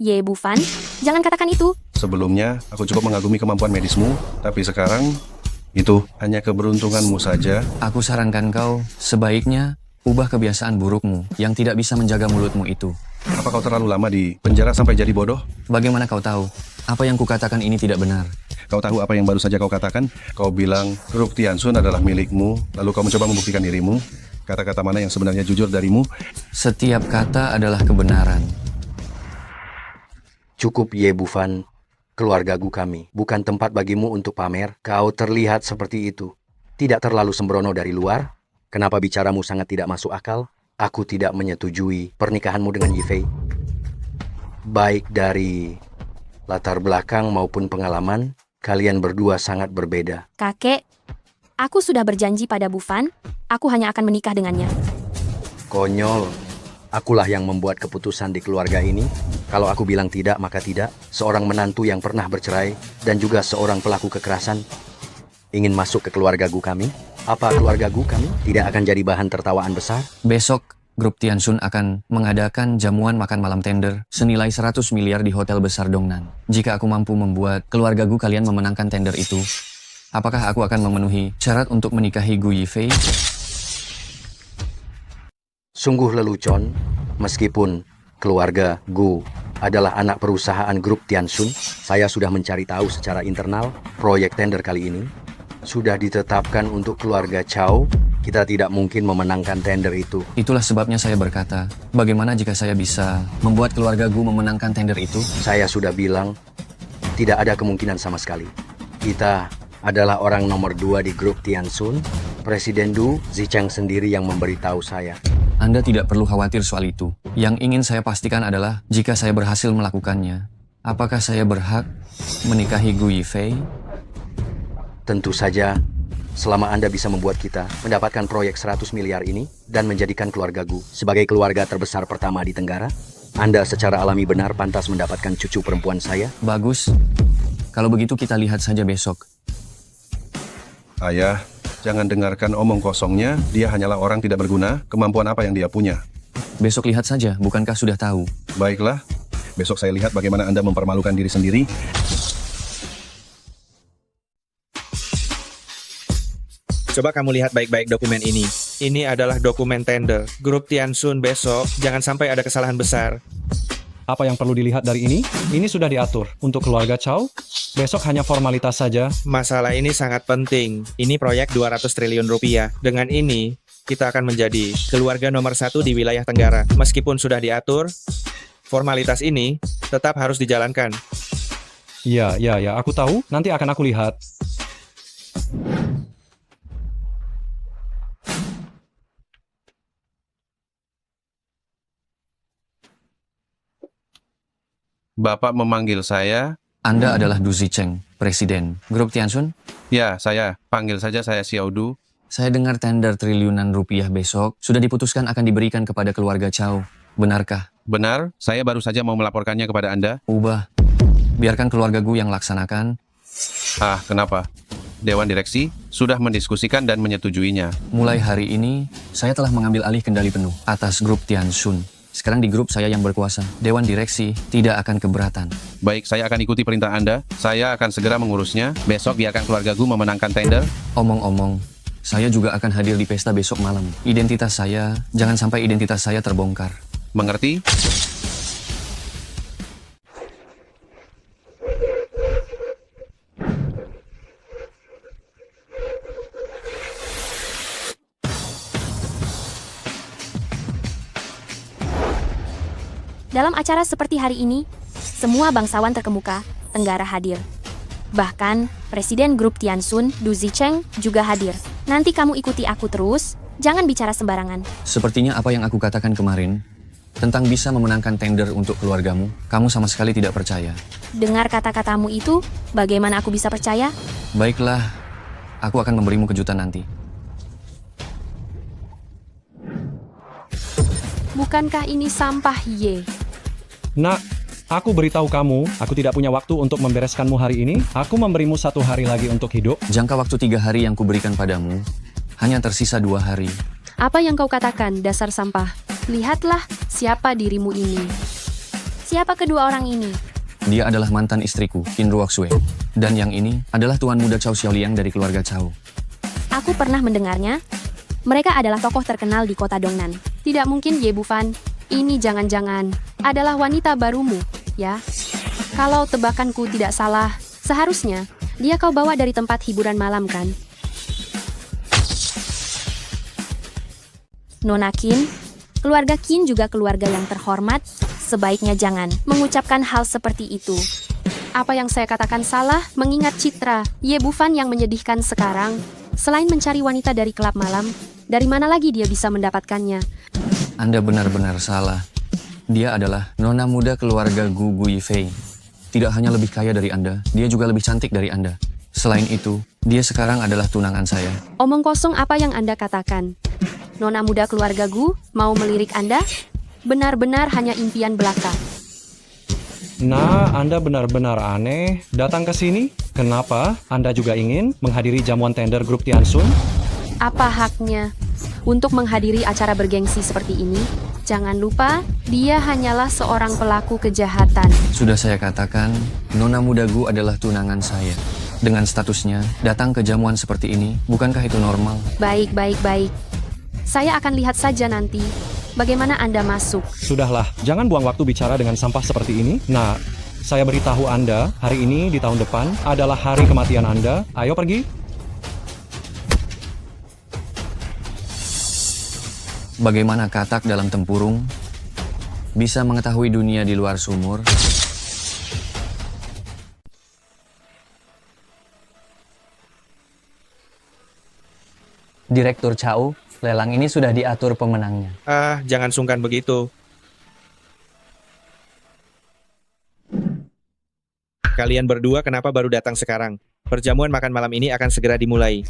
Ye Bufan, jangan katakan itu. Sebelumnya, aku cukup mengagumi kemampuan medismu, tapi sekarang, itu hanya keberuntunganmu saja. Aku sarankan kau, sebaiknya ubah kebiasaan burukmu yang tidak bisa menjaga mulutmu itu. Apa kau terlalu lama di penjara sampai jadi bodoh? Bagaimana kau tahu? Apa yang kukatakan ini tidak benar? Kau tahu apa yang baru saja kau katakan? Kau bilang grup Tiansun adalah milikmu, lalu kau mencoba membuktikan dirimu. Kata-kata mana yang sebenarnya jujur darimu? Setiap kata adalah kebenaran. Cukup Ye Bufan, keluarga Gu kami bukan tempat bagimu untuk pamer. Kau terlihat seperti itu. Tidak terlalu sembrono dari luar. Kenapa bicaramu sangat tidak masuk akal? Aku tidak menyetujui pernikahanmu dengan Yifei. Baik dari latar belakang maupun pengalaman, kalian berdua sangat berbeda. Kakek, aku sudah berjanji pada Bufan, aku hanya akan menikah dengannya. Konyol. Akulah yang membuat keputusan di keluarga ini. Kalau aku bilang tidak, maka tidak. Seorang menantu yang pernah bercerai dan juga seorang pelaku kekerasan ingin masuk ke keluarga Gu kami. Apa keluarga Gu kami tidak akan jadi bahan tertawaan besar? Besok, grup Tiansun akan mengadakan jamuan makan malam tender senilai 100 miliar di hotel besar Dongnan. Jika aku mampu membuat keluarga Gu kalian memenangkan tender itu, apakah aku akan memenuhi syarat untuk menikahi Gu Yifei? Sungguh lelucon, meskipun keluarga Gu adalah anak perusahaan grup Tiansun, saya sudah mencari tahu secara internal proyek tender kali ini sudah ditetapkan untuk keluarga Chow. Kita tidak mungkin memenangkan tender itu. Itulah sebabnya saya berkata, bagaimana jika saya bisa membuat keluarga Gu memenangkan tender itu? Saya sudah bilang, tidak ada kemungkinan sama sekali. Kita adalah orang nomor 2 di grup Tiansun. Presiden Du Zicheng sendiri yang memberitahu saya. Anda tidak perlu khawatir soal itu. Yang ingin saya pastikan adalah, jika saya berhasil melakukannya, apakah saya berhak menikahi Gu Yifei? Tentu saja, selama Anda bisa membuat kita mendapatkan proyek 100 miliar ini dan menjadikan keluarga Gu sebagai keluarga terbesar pertama di Tenggara, Anda secara alami benar pantas mendapatkan cucu perempuan saya. Bagus. Kalau begitu kita lihat saja besok. Ayah, jangan dengarkan omong kosongnya. Dia hanyalah orang tidak berguna. Kemampuan apa yang dia punya? Besok lihat saja, bukankah sudah tahu? Baiklah, besok saya lihat bagaimana Anda mempermalukan diri sendiri. Coba kamu lihat baik-baik dokumen ini. Ini adalah dokumen tender. Grup Tiansun besok, jangan sampai ada kesalahan besar. Apa yang perlu dilihat dari ini? Ini sudah diatur. Untuk keluarga Chow, besok hanya formalitas saja. Masalah ini sangat penting. Ini proyek 200 triliun rupiah. Dengan ini, kita akan menjadi keluarga nomor 1 di wilayah Tenggara. Meskipun sudah diatur, formalitas ini tetap harus dijalankan. Ya, aku tahu. Nanti akan aku lihat. Bapak memanggil saya? Anda adalah Du Zicheng, Presiden Grup Tiansun? Ya, saya. Panggil saja saya Xiao Du. Saya dengar tender triliunan rupiah besok sudah diputuskan akan diberikan kepada keluarga Chow. Benarkah? Benar, saya baru saja mau melaporkannya kepada Anda. Ubah. Biarkan keluarga Gu yang laksanakan. Ah, kenapa? Dewan Direksi sudah mendiskusikan dan menyetujuinya. Mulai hari ini, saya telah mengambil alih kendali penuh atas Grup Tiansun. Sekarang di grup saya yang berkuasa. Dewan Direksi tidak akan keberatan. Baik, saya akan ikuti perintah Anda. Saya akan segera mengurusnya. Besok biarkan keluarga Gu memenangkan tender. Omong-omong, saya juga akan hadir di pesta besok malam. Identitas saya, jangan sampai identitas saya terbongkar. Mengerti? Dalam acara seperti hari ini, semua bangsawan terkemuka Tenggara hadir. Bahkan, Presiden Grup Tiansun, Du Zicheng, juga hadir. Nanti kamu ikuti aku terus, jangan bicara sembarangan. Sepertinya apa yang aku katakan kemarin, tentang bisa memenangkan tender untuk keluargamu, kamu sama sekali tidak percaya. Dengar kata-katamu itu, bagaimana aku bisa percaya? Baiklah, aku akan memberimu kejutan nanti. Bukankah ini sampah, Ye? Nak, aku beritahu kamu, aku tidak punya waktu untuk membereskanmu hari ini. Aku memberimu 1 hari lagi untuk hidup. Jangka waktu 3 hari yang kuberikan padamu, hanya tersisa 2 hari. Apa yang kau katakan, dasar sampah? Lihatlah siapa dirimu ini. Siapa kedua orang ini? Dia adalah mantan istriku, Qin Ruoxue. Dan yang ini adalah tuan muda Chow Xiaoliang dari keluarga Chow. Aku pernah mendengarnya. Mereka adalah tokoh terkenal di kota Dongnan. Tidak mungkin Ye Bufan, ini jangan-jangan adalah wanita barumu, ya? Kalau tebakanku tidak salah, seharusnya dia kau bawa dari tempat hiburan malam, kan? Nona Qin, keluarga Qin juga keluarga yang terhormat, sebaiknya jangan mengucapkan hal seperti itu. Apa yang saya katakan salah, mengingat citra Ye Bufan yang menyedihkan sekarang. Selain mencari wanita dari klub malam, dari mana lagi dia bisa mendapatkannya? Anda benar-benar salah. Dia adalah nona muda keluarga Gu Guifei. Tidak hanya lebih kaya dari Anda, dia juga lebih cantik dari Anda. Selain itu, dia sekarang adalah tunangan saya. Omong kosong apa yang Anda katakan? Nona muda keluarga Gu mau melirik Anda? Benar-benar hanya impian belaka. Nah, Anda benar-benar aneh. Datang ke sini? Kenapa? Anda juga ingin menghadiri jamuan tender Grup Tiansun? Apa haknya untuk menghadiri acara bergengsi seperti ini? Jangan lupa, dia hanyalah seorang pelaku kejahatan. Sudah saya katakan, nona muda Gu adalah tunangan saya. Dengan statusnya, datang ke jamuan seperti ini, bukankah itu normal? Baik. Saya akan lihat saja nanti bagaimana Anda masuk. Sudahlah, jangan buang waktu bicara dengan sampah seperti ini. Nah, saya beritahu Anda, hari ini di tahun depan adalah hari kematian Anda. Ayo pergi. Bagaimana katak dalam tempurung bisa mengetahui dunia di luar sumur? Direktur Chow, lelang ini sudah diatur pemenangnya. Ah, jangan sungkan begitu. Kalian berdua kenapa baru datang sekarang? Perjamuan makan malam ini akan segera dimulai.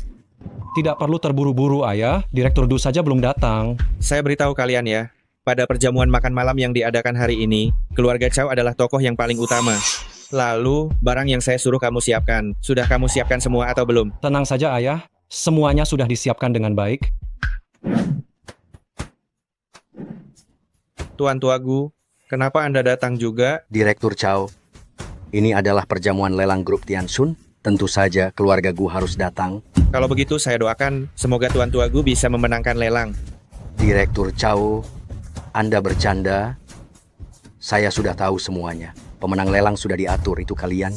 Tidak perlu terburu-buru, Ayah. Direktur Du saja belum datang. Saya beritahu kalian ya, pada perjamuan makan malam yang diadakan hari ini, keluarga Chow adalah tokoh yang paling utama. Lalu, barang yang saya suruh kamu siapkan, sudah kamu siapkan semua atau belum? Tenang saja, Ayah. Semuanya sudah disiapkan dengan baik. Tuan Tuagu, kenapa Anda datang juga? Direktur Chow, ini adalah perjamuan lelang Grup Tiansun. Tentu saja keluarga Gu harus datang. Kalau begitu saya doakan semoga Tuan Tuagu bisa memenangkan lelang. Direktur Chow, Anda bercanda. Saya sudah tahu semuanya. Pemenang lelang sudah diatur, itu kalian.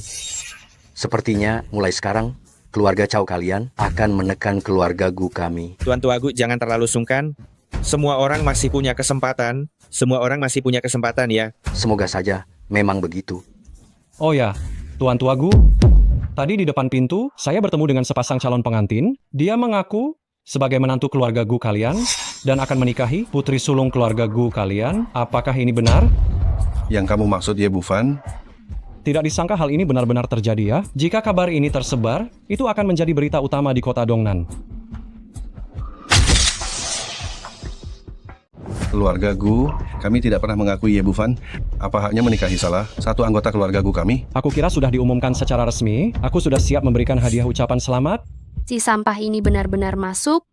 Sepertinya mulai sekarang keluarga Chow kalian akan menekan keluarga Gu kami. Tuan Tuagu jangan terlalu sungkan. Semua orang masih punya kesempatan. Semua orang masih punya kesempatan ya. Semoga saja memang begitu. Oh ya, Tuan Tuagu. Tadi di depan pintu, saya bertemu dengan sepasang calon pengantin. Dia mengaku sebagai menantu keluarga Gu kalian dan akan menikahi putri sulung keluarga Gu kalian. Apakah ini benar? Yang kamu maksud Ye Bufan, Tidak disangka hal ini benar-benar terjadi ya. Jika kabar ini tersebar, itu akan menjadi berita utama di kota Dongnan. Keluarga Gu, kami tidak pernah mengakui Ye Bufan. Apa haknya menikahi salah satu anggota keluarga Gu kami? Aku kira sudah diumumkan secara resmi. Aku sudah siap memberikan hadiah ucapan selamat. Si sampah ini benar-benar masuk.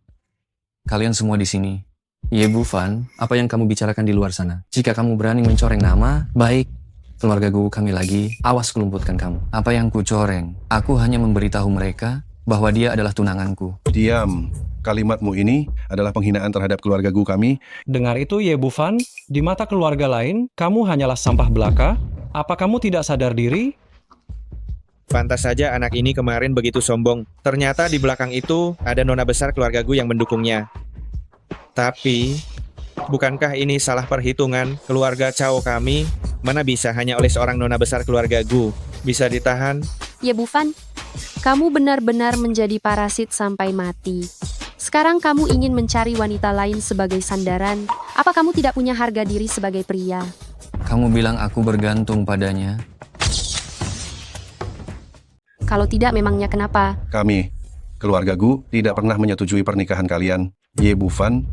Kalian semua di sini. Ye Bufan, apa yang kamu bicarakan di luar sana? Jika kamu berani mencoreng nama, baik. Keluarga Gu kami lagi, awas kelumputkan kamu. Apa yang ku coreng? Aku hanya memberitahu mereka bahwa dia adalah tunanganku. Diam. Kalimatmu ini adalah penghinaan terhadap keluarga Gu kami. Dengar itu Ye Bufan, di mata keluarga lain, kamu hanyalah sampah belaka. Apa kamu tidak sadar diri? Pantas saja anak ini kemarin begitu sombong. Ternyata di belakang itu ada nona besar keluarga Gu yang mendukungnya. Tapi, bukankah ini salah perhitungan? Keluarga Cao kami, mana bisa hanya oleh seorang nona besar keluarga Gu bisa ditahan? Ye Bufan, kamu benar-benar menjadi parasit sampai mati. Sekarang kamu ingin mencari wanita lain sebagai sandaran. Apa kamu tidak punya harga diri sebagai pria? Kamu bilang aku bergantung padanya. Kalau tidak, memangnya kenapa? Kami, keluarga Gu, tidak pernah menyetujui pernikahan kalian. Ye Bufan,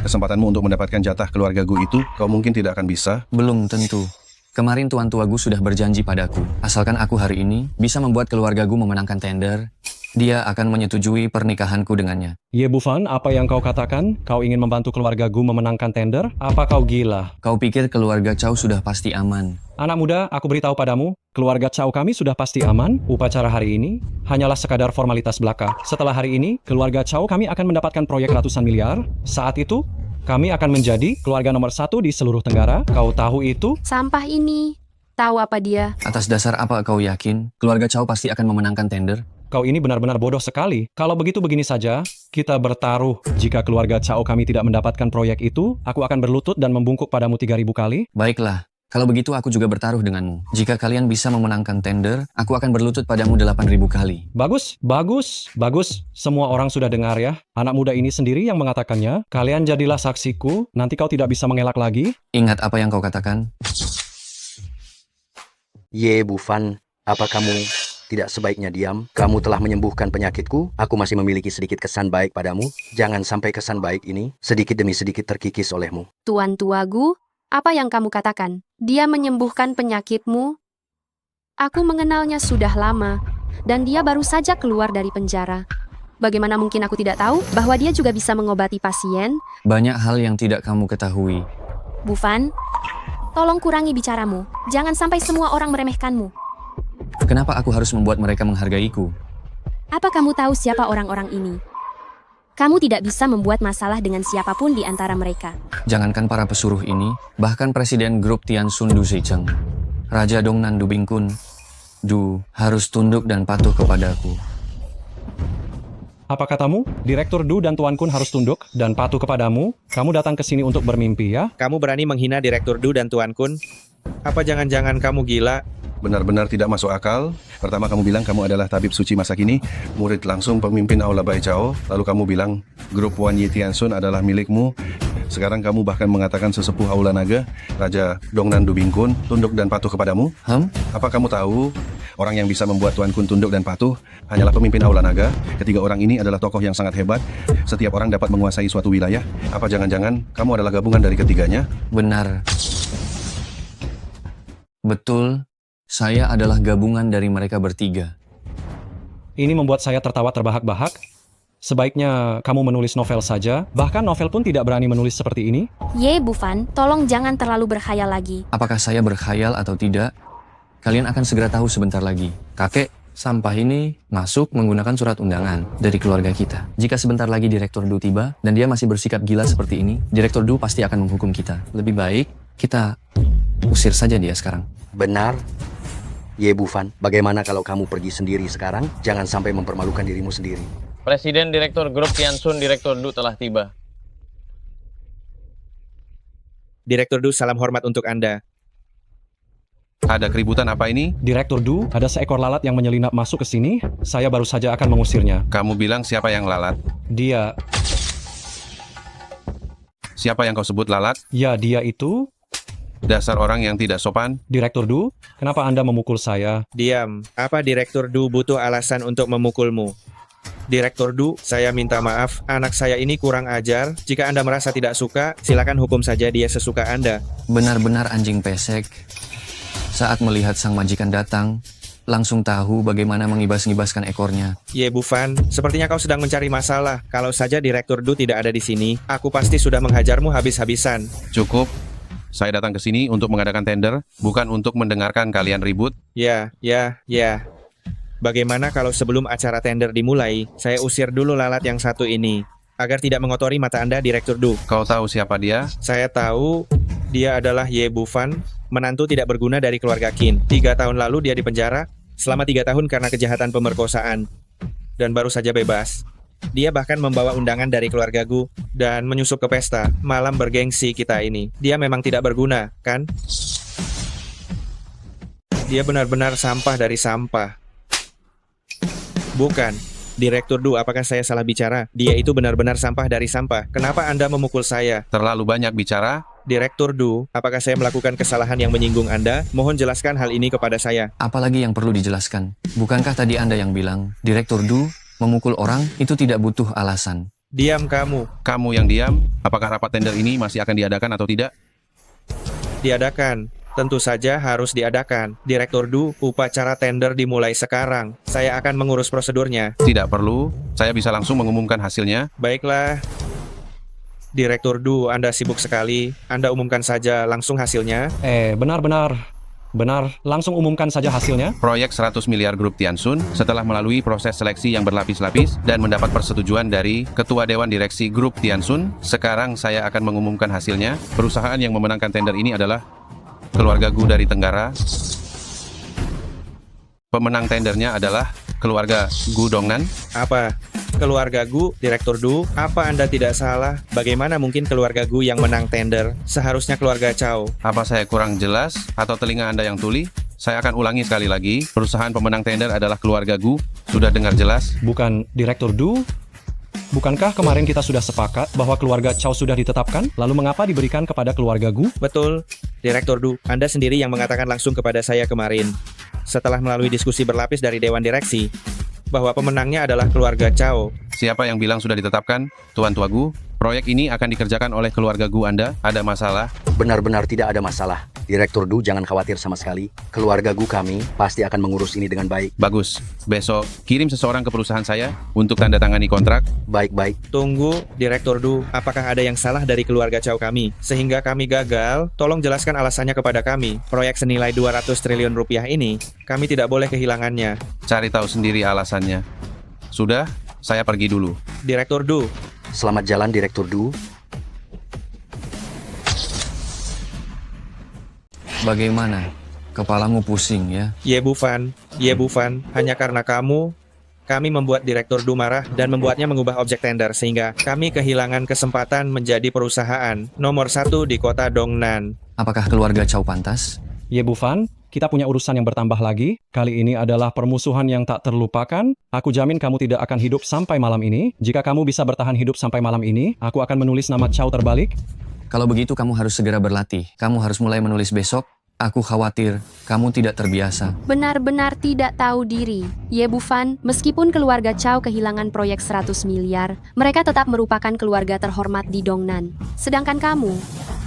kesempatanmu untuk mendapatkan jatah keluarga Gu itu, kau mungkin tidak akan bisa. Belum tentu. Kemarin Tuan Tua Gu sudah berjanji padaku, asalkan aku hari ini bisa membuat keluarga Gu memenangkan tender, dia akan menyetujui pernikahanku dengannya. Ye Bufan, apa yang kau katakan? Kau ingin membantu keluarga Gu memenangkan tender? Apa kau gila? Kau pikir keluarga Cao sudah pasti aman? Anak muda, aku beritahu padamu, keluarga Cao kami sudah pasti aman. Upacara hari ini hanyalah sekadar formalitas belaka. Setelah hari ini, keluarga Cao kami akan mendapatkan proyek ratusan miliar. Saat itu, kami akan menjadi keluarga nomor 1 di seluruh Tenggara. Kau tahu itu? Sampah ini. Tahu apa dia? Atas dasar apa kau yakin keluarga Cao pasti akan memenangkan tender? Kau ini benar-benar bodoh sekali. Kalau begitu begini saja, kita bertaruh. Jika keluarga Cao kami tidak mendapatkan proyek itu, aku akan berlutut dan membungkuk padamu 3.000 kali. Baiklah, kalau begitu aku juga bertaruh denganmu. Jika kalian bisa memenangkan tender, aku akan berlutut padamu 8.000 kali. Bagus, bagus, bagus. Semua orang sudah dengar ya. Anak muda ini sendiri yang mengatakannya. Kalian jadilah saksiku, nanti kau tidak bisa mengelak lagi. Ingat apa yang kau katakan? Ye Bufan, apa kamu tidak sebaiknya diam? Kamu telah menyembuhkan penyakitku. Aku masih memiliki sedikit kesan baik padamu. Jangan sampai kesan baik ini sedikit demi sedikit terkikis olehmu. Tuan Tua Gu, apa yang kamu katakan? Dia menyembuhkan penyakitmu? Aku mengenalnya sudah lama, dan dia baru saja keluar dari penjara. Bagaimana mungkin aku tidak tahu bahwa dia juga bisa mengobati pasien? Banyak hal yang tidak kamu ketahui. Bufan, tolong kurangi bicaramu. Jangan sampai semua orang meremehkanmu. Kenapa aku harus membuat mereka menghargaiku? Apa kamu tahu siapa orang-orang ini? Kamu tidak bisa membuat masalah dengan siapapun di antara mereka. Jangankan para pesuruh ini, bahkan Presiden Grup Tiansun Du Seicheng, Raja Dongnan Du Bingkun, Du harus tunduk dan patuh kepadaku. Apa katamu? Direktur Du dan Tuan Kun harus tunduk dan patuh kepadamu. Kamu datang ke sini untuk bermimpi ya? Kamu berani menghina Direktur Du dan Tuan Kun? Apa jangan-jangan kamu gila? Benar-benar tidak masuk akal. Pertama kamu bilang kamu adalah tabib suci masa kini, murid langsung pemimpin Aula Bai Chao. Lalu kamu bilang grup Wan Yi Tiansun adalah milikmu. Sekarang kamu bahkan mengatakan sesepuh Aula Naga, Raja Dongnan Du Bingkun, tunduk dan patuh kepadamu. Apa kamu tahu orang yang bisa membuat Tuan Kun tunduk dan patuh hanyalah pemimpin Aula Naga? Ketiga orang ini adalah tokoh yang sangat hebat. Setiap orang dapat menguasai suatu wilayah. Apa jangan-jangan kamu adalah gabungan dari ketiganya? Benar. Betul. Saya adalah gabungan dari mereka bertiga. Ini membuat saya tertawa terbahak-bahak. Sebaiknya kamu menulis novel saja. Bahkan novel pun tidak berani menulis seperti ini. Ye Bufan, tolong jangan terlalu berkhayal lagi. Apakah saya berkhayal atau tidak? Kalian akan segera tahu sebentar lagi. Kakek, sampah ini masuk menggunakan surat undangan dari keluarga kita. Jika sebentar lagi Direktur Du tiba dan dia masih bersikap gila seperti ini, Direktur Du pasti akan menghukum kita. Lebih baik kita usir saja dia sekarang. Benar. Ye Bufan, bagaimana kalau kamu pergi sendiri sekarang? Jangan sampai mempermalukan dirimu sendiri. Presiden Direktur Grup Tiansun Direktur Du telah tiba. Direktur Du, salam hormat untuk Anda. Ada keributan apa ini? Direktur Du, ada seekor lalat yang menyelinap masuk ke sini. Saya baru saja akan mengusirnya. Kamu bilang siapa yang lalat? Dia. Siapa yang kau sebut lalat? Ya, dia itu. Dasar orang yang tidak sopan. Direktur Du, kenapa Anda memukul saya? Diam. Apa Direktur Du butuh alasan untuk memukulmu? Direktur Du, saya minta maaf, anak saya ini kurang ajar. Jika Anda merasa tidak suka, silakan hukum saja dia sesuka Anda. Benar-benar anjing pesek. Saat melihat sang majikan datang, langsung tahu bagaimana mengibas-ngibaskan ekornya. Ye Bufan, sepertinya kau sedang mencari masalah. Kalau saja Direktur Du tidak ada di sini, aku pasti sudah menghajarmu habis-habisan. Cukup. Saya datang ke sini untuk mengadakan tender, bukan untuk mendengarkan kalian ribut. Ya. Bagaimana kalau sebelum acara tender dimulai, saya usir dulu lalat yang satu ini, agar tidak mengotori mata Anda, Direktur Du. Kau tahu siapa dia? Saya tahu, dia adalah Ye Bufan, menantu tidak berguna dari keluarga Qin. 3 tahun lalu dia dipenjara, selama 3 tahun karena kejahatan pemerkosaan. Dan baru saja bebas. Dia bahkan membawa undangan dari keluarga Gu dan menyusup ke pesta malam bergengsi kita ini. Dia memang tidak berguna, kan? Dia benar-benar sampah dari sampah. Bukan. Direktur Du, apakah saya salah bicara? Dia itu benar-benar sampah dari sampah. Kenapa Anda memukul saya? Terlalu banyak bicara. Direktur Du, apakah saya melakukan kesalahan yang menyinggung Anda? Mohon jelaskan hal ini kepada saya. Apalagi yang perlu dijelaskan? Bukankah tadi Anda yang bilang, Direktur Du, memukul orang itu tidak butuh alasan? Diam kamu. Kamu yang diam. Apakah rapat tender ini masih akan diadakan atau tidak? Diadakan. Tentu saja harus diadakan. Direktur Du, upacara tender dimulai sekarang. Saya akan mengurus prosedurnya. Tidak perlu. Saya bisa langsung mengumumkan hasilnya. Baiklah. Direktur Du, Anda sibuk sekali. Anda umumkan saja langsung hasilnya. Benar, langsung umumkan saja hasilnya. Proyek 100 miliar Grup Tiansun setelah melalui proses seleksi yang berlapis-lapis dan mendapat persetujuan dari Ketua Dewan Direksi Grup Tiansun. Sekarang saya akan mengumumkan hasilnya. Perusahaan yang memenangkan tender ini adalah keluarga Gu dari Tenggara. Pemenang tendernya adalah keluarga Gu Dongnan. Apa? Keluarga Gu, Direktur Du, apa Anda tidak salah? Bagaimana mungkin keluarga Gu yang menang tender? Seharusnya keluarga Chow. Apa saya kurang jelas? Atau telinga Anda yang tuli? Saya akan ulangi sekali lagi. Perusahaan pemenang tender adalah keluarga Gu. Sudah dengar jelas? Bukan Direktur Du? Bukankah kemarin kita sudah sepakat bahwa keluarga Chow sudah ditetapkan? Lalu mengapa diberikan kepada keluarga Gu? Betul. Direktur Du, Anda sendiri yang mengatakan langsung kepada saya kemarin. Setelah melalui diskusi berlapis dari Dewan Direksi, bahwa pemenangnya adalah keluarga Chow. Siapa yang bilang sudah ditetapkan? Tuan Tua Gu, proyek ini akan dikerjakan oleh keluarga Gu Anda. Ada masalah? Benar-benar tidak ada masalah. Direktur Du, jangan khawatir sama sekali. Keluarga Gu kami pasti akan mengurus ini dengan baik. Bagus. Besok, kirim seseorang ke perusahaan saya untuk tanda tangani kontrak. Baik-baik. Tunggu, Direktur Du, apakah ada yang salah dari keluarga Chow kami? Sehingga kami gagal, tolong jelaskan alasannya kepada kami. Proyek senilai 200 triliun rupiah ini, kami tidak boleh kehilangannya. Cari tahu sendiri alasannya. Sudah, saya pergi dulu. Direktur Du. Selamat jalan, Direktur Du. Bagaimana? Kepalamu pusing ya? Ye Bufan, hanya karena kamu, kami membuat Direktur Du marah dan membuatnya mengubah objek tender sehingga kami kehilangan kesempatan menjadi perusahaan nomor 1 di kota Dongnan. Apakah keluarga Chow pantas? Ye Bufan, kita punya urusan yang bertambah lagi. Kali ini adalah permusuhan yang tak terlupakan. Aku jamin kamu tidak akan hidup sampai malam ini. Jika kamu bisa bertahan hidup sampai malam ini, aku akan menulis nama Chow terbalik. Kalau begitu kamu harus segera berlatih. Kamu harus mulai menulis besok. Aku khawatir kamu tidak terbiasa. Benar-benar tidak tahu diri. Ye Bufan, meskipun keluarga Chow kehilangan proyek 100 miliar, mereka tetap merupakan keluarga terhormat di Dongnan. Sedangkan kamu,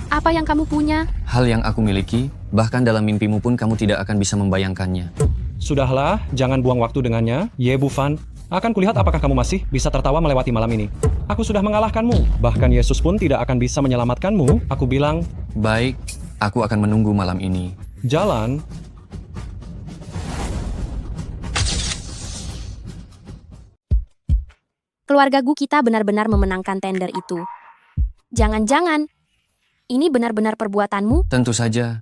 apa yang kamu punya? Hal yang aku miliki, bahkan dalam mimpimu pun kamu tidak akan bisa membayangkannya. Sudahlah, jangan buang waktu dengannya. Ye Bufan, akan kulihat apakah kamu masih bisa tertawa melewati malam ini. Aku sudah mengalahkanmu. Bahkan Yesus pun tidak akan bisa menyelamatkanmu. Aku bilang, baik, aku akan menunggu malam ini. Jalan. Keluarga Gu kita benar-benar memenangkan tender itu. Jangan-jangan, ini benar-benar perbuatanmu? Tentu saja.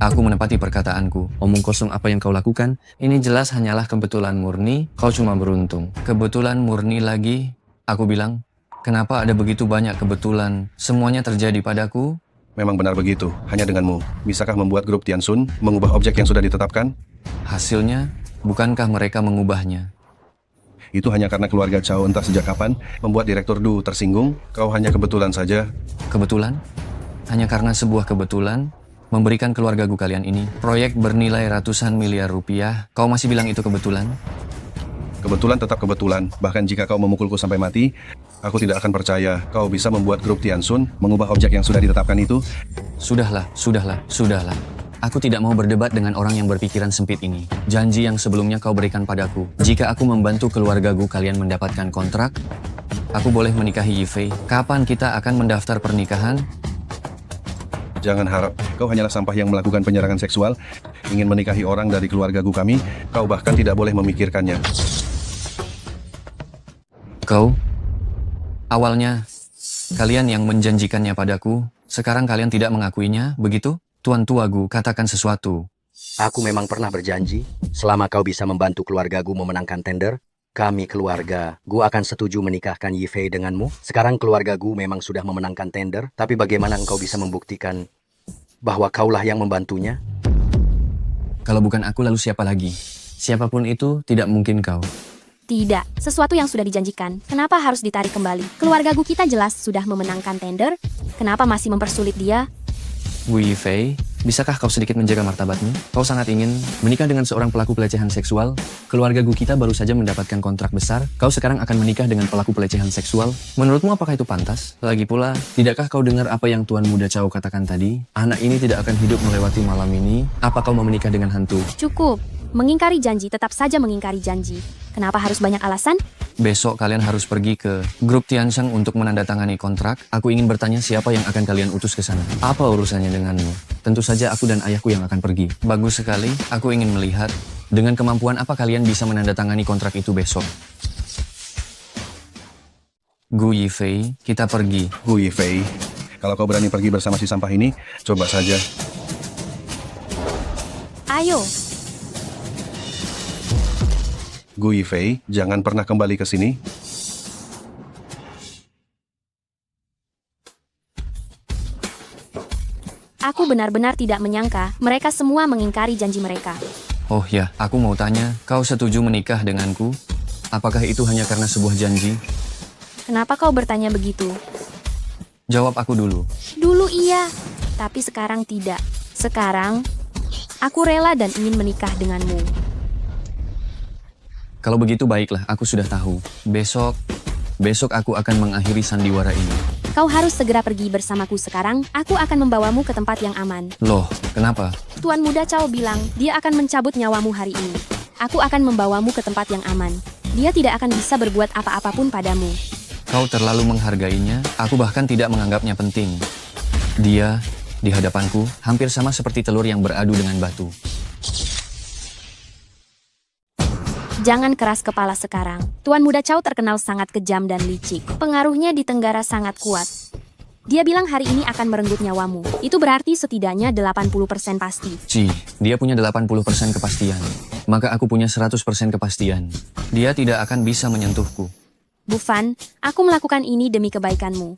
Aku menepati perkataanku. Omong kosong apa yang kau lakukan, ini jelas hanyalah kebetulan murni, kau cuma beruntung. Kebetulan murni lagi, aku bilang, kenapa ada begitu banyak kebetulan? Semuanya terjadi padaku? Memang benar begitu, hanya denganmu. Bisakah membuat grup Tiansun mengubah objek yang sudah ditetapkan? Hasilnya, bukankah mereka mengubahnya? Itu hanya karena keluarga Chow entah sejak kapan membuat Direktur Du tersinggung. Kau hanya kebetulan saja. Kebetulan? Hanya karena sebuah kebetulan? memberikan keluargaku kalian ini proyek bernilai ratusan miliar rupiah. Kau masih bilang itu kebetulan? Kebetulan tetap kebetulan. Bahkan jika kau memukulku sampai mati, aku tidak akan percaya kau bisa membuat grup Tiansun mengubah objek yang sudah ditetapkan itu. Sudahlah. Aku tidak mau berdebat dengan orang yang berpikiran sempit ini. Janji yang sebelumnya kau berikan padaku. Jika aku membantu keluargaku kalian mendapatkan kontrak, aku boleh menikahi Yifei. Kapan kita akan mendaftar pernikahan? Jangan harap kau hanyalah sampah yang melakukan penyerangan seksual, ingin menikahi orang dari keluargaku kami, kau bahkan tidak boleh memikirkannya. Kau? Awalnya, kalian yang menjanjikannya padaku, sekarang kalian tidak mengakuinya, begitu? Tuan Tuagu, katakan sesuatu. Aku memang pernah berjanji, selama kau bisa membantu keluargaku memenangkan tender, kami keluarga, gua akan setuju menikahkan Yifei denganmu. Sekarang keluargaku memang sudah memenangkan tender, tapi bagaimana engkau bisa membuktikan bahwa kaulah yang membantunya? Kalau bukan aku, lalu siapa lagi? Siapapun itu, tidak mungkin kau. Tidak, sesuatu yang sudah dijanjikan, kenapa harus ditarik kembali? Keluargaku kita jelas sudah memenangkan tender, kenapa masih mempersulit dia? Wu Yifei, bisakah kau sedikit menjaga martabatmu? Kau sangat ingin menikah dengan seorang pelaku pelecehan seksual? Keluargaku kita baru saja mendapatkan kontrak besar, kau sekarang akan menikah dengan pelaku pelecehan seksual? Menurutmu apakah itu pantas? Lagi pula, tidakkah kau dengar apa yang Tuan Muda Chow katakan tadi? Anak ini tidak akan hidup melewati malam ini. Apa kau mau menikah dengan hantu? Cukup, mengingkari janji tetap saja mengingkari janji. Kenapa harus banyak alasan? Besok kalian harus pergi ke grup Tiansheng untuk menandatangani kontrak. Aku ingin bertanya siapa yang akan kalian utus ke sana. Apa urusannya denganmu? Tentu saja aku dan ayahku yang akan pergi. Bagus sekali, aku ingin melihat dengan kemampuan apa kalian bisa menandatangani kontrak itu besok. Gu Yifei, kita pergi. Gu Yifei, kalau kau berani pergi bersama si sampah ini, coba saja. Ayo. Gu Yifei, jangan pernah kembali ke sini. Aku benar-benar tidak menyangka mereka semua mengingkari janji mereka. Oh ya, aku mau tanya, kau setuju menikah denganku? Apakah itu hanya karena sebuah janji? Kenapa kau bertanya begitu? Jawab aku dulu. Dulu iya, tapi sekarang tidak. Sekarang, aku rela dan ingin menikah denganmu. Kalau begitu baiklah, aku sudah tahu. Besok aku akan mengakhiri sandiwara ini. Kau harus segera pergi bersamaku sekarang, aku akan membawamu ke tempat yang aman. Loh, kenapa? Tuan Muda Chow bilang, dia akan mencabut nyawamu hari ini. Aku akan membawamu ke tempat yang aman. Dia tidak akan bisa berbuat apa-apapun padamu. Kau terlalu menghargainya, aku bahkan tidak menganggapnya penting. Dia, di hadapanku, hampir sama seperti telur yang beradu dengan batu. Jangan keras kepala sekarang. Tuan Muda Chow terkenal sangat kejam dan licik. Pengaruhnya di Tenggara sangat kuat. Dia bilang hari ini akan merenggut nyawamu. Itu berarti setidaknya 80% pasti. Dia punya 80% kepastian. Maka aku punya 100% kepastian. Dia tidak akan bisa menyentuhku. Bu Fan, aku melakukan ini demi kebaikanmu.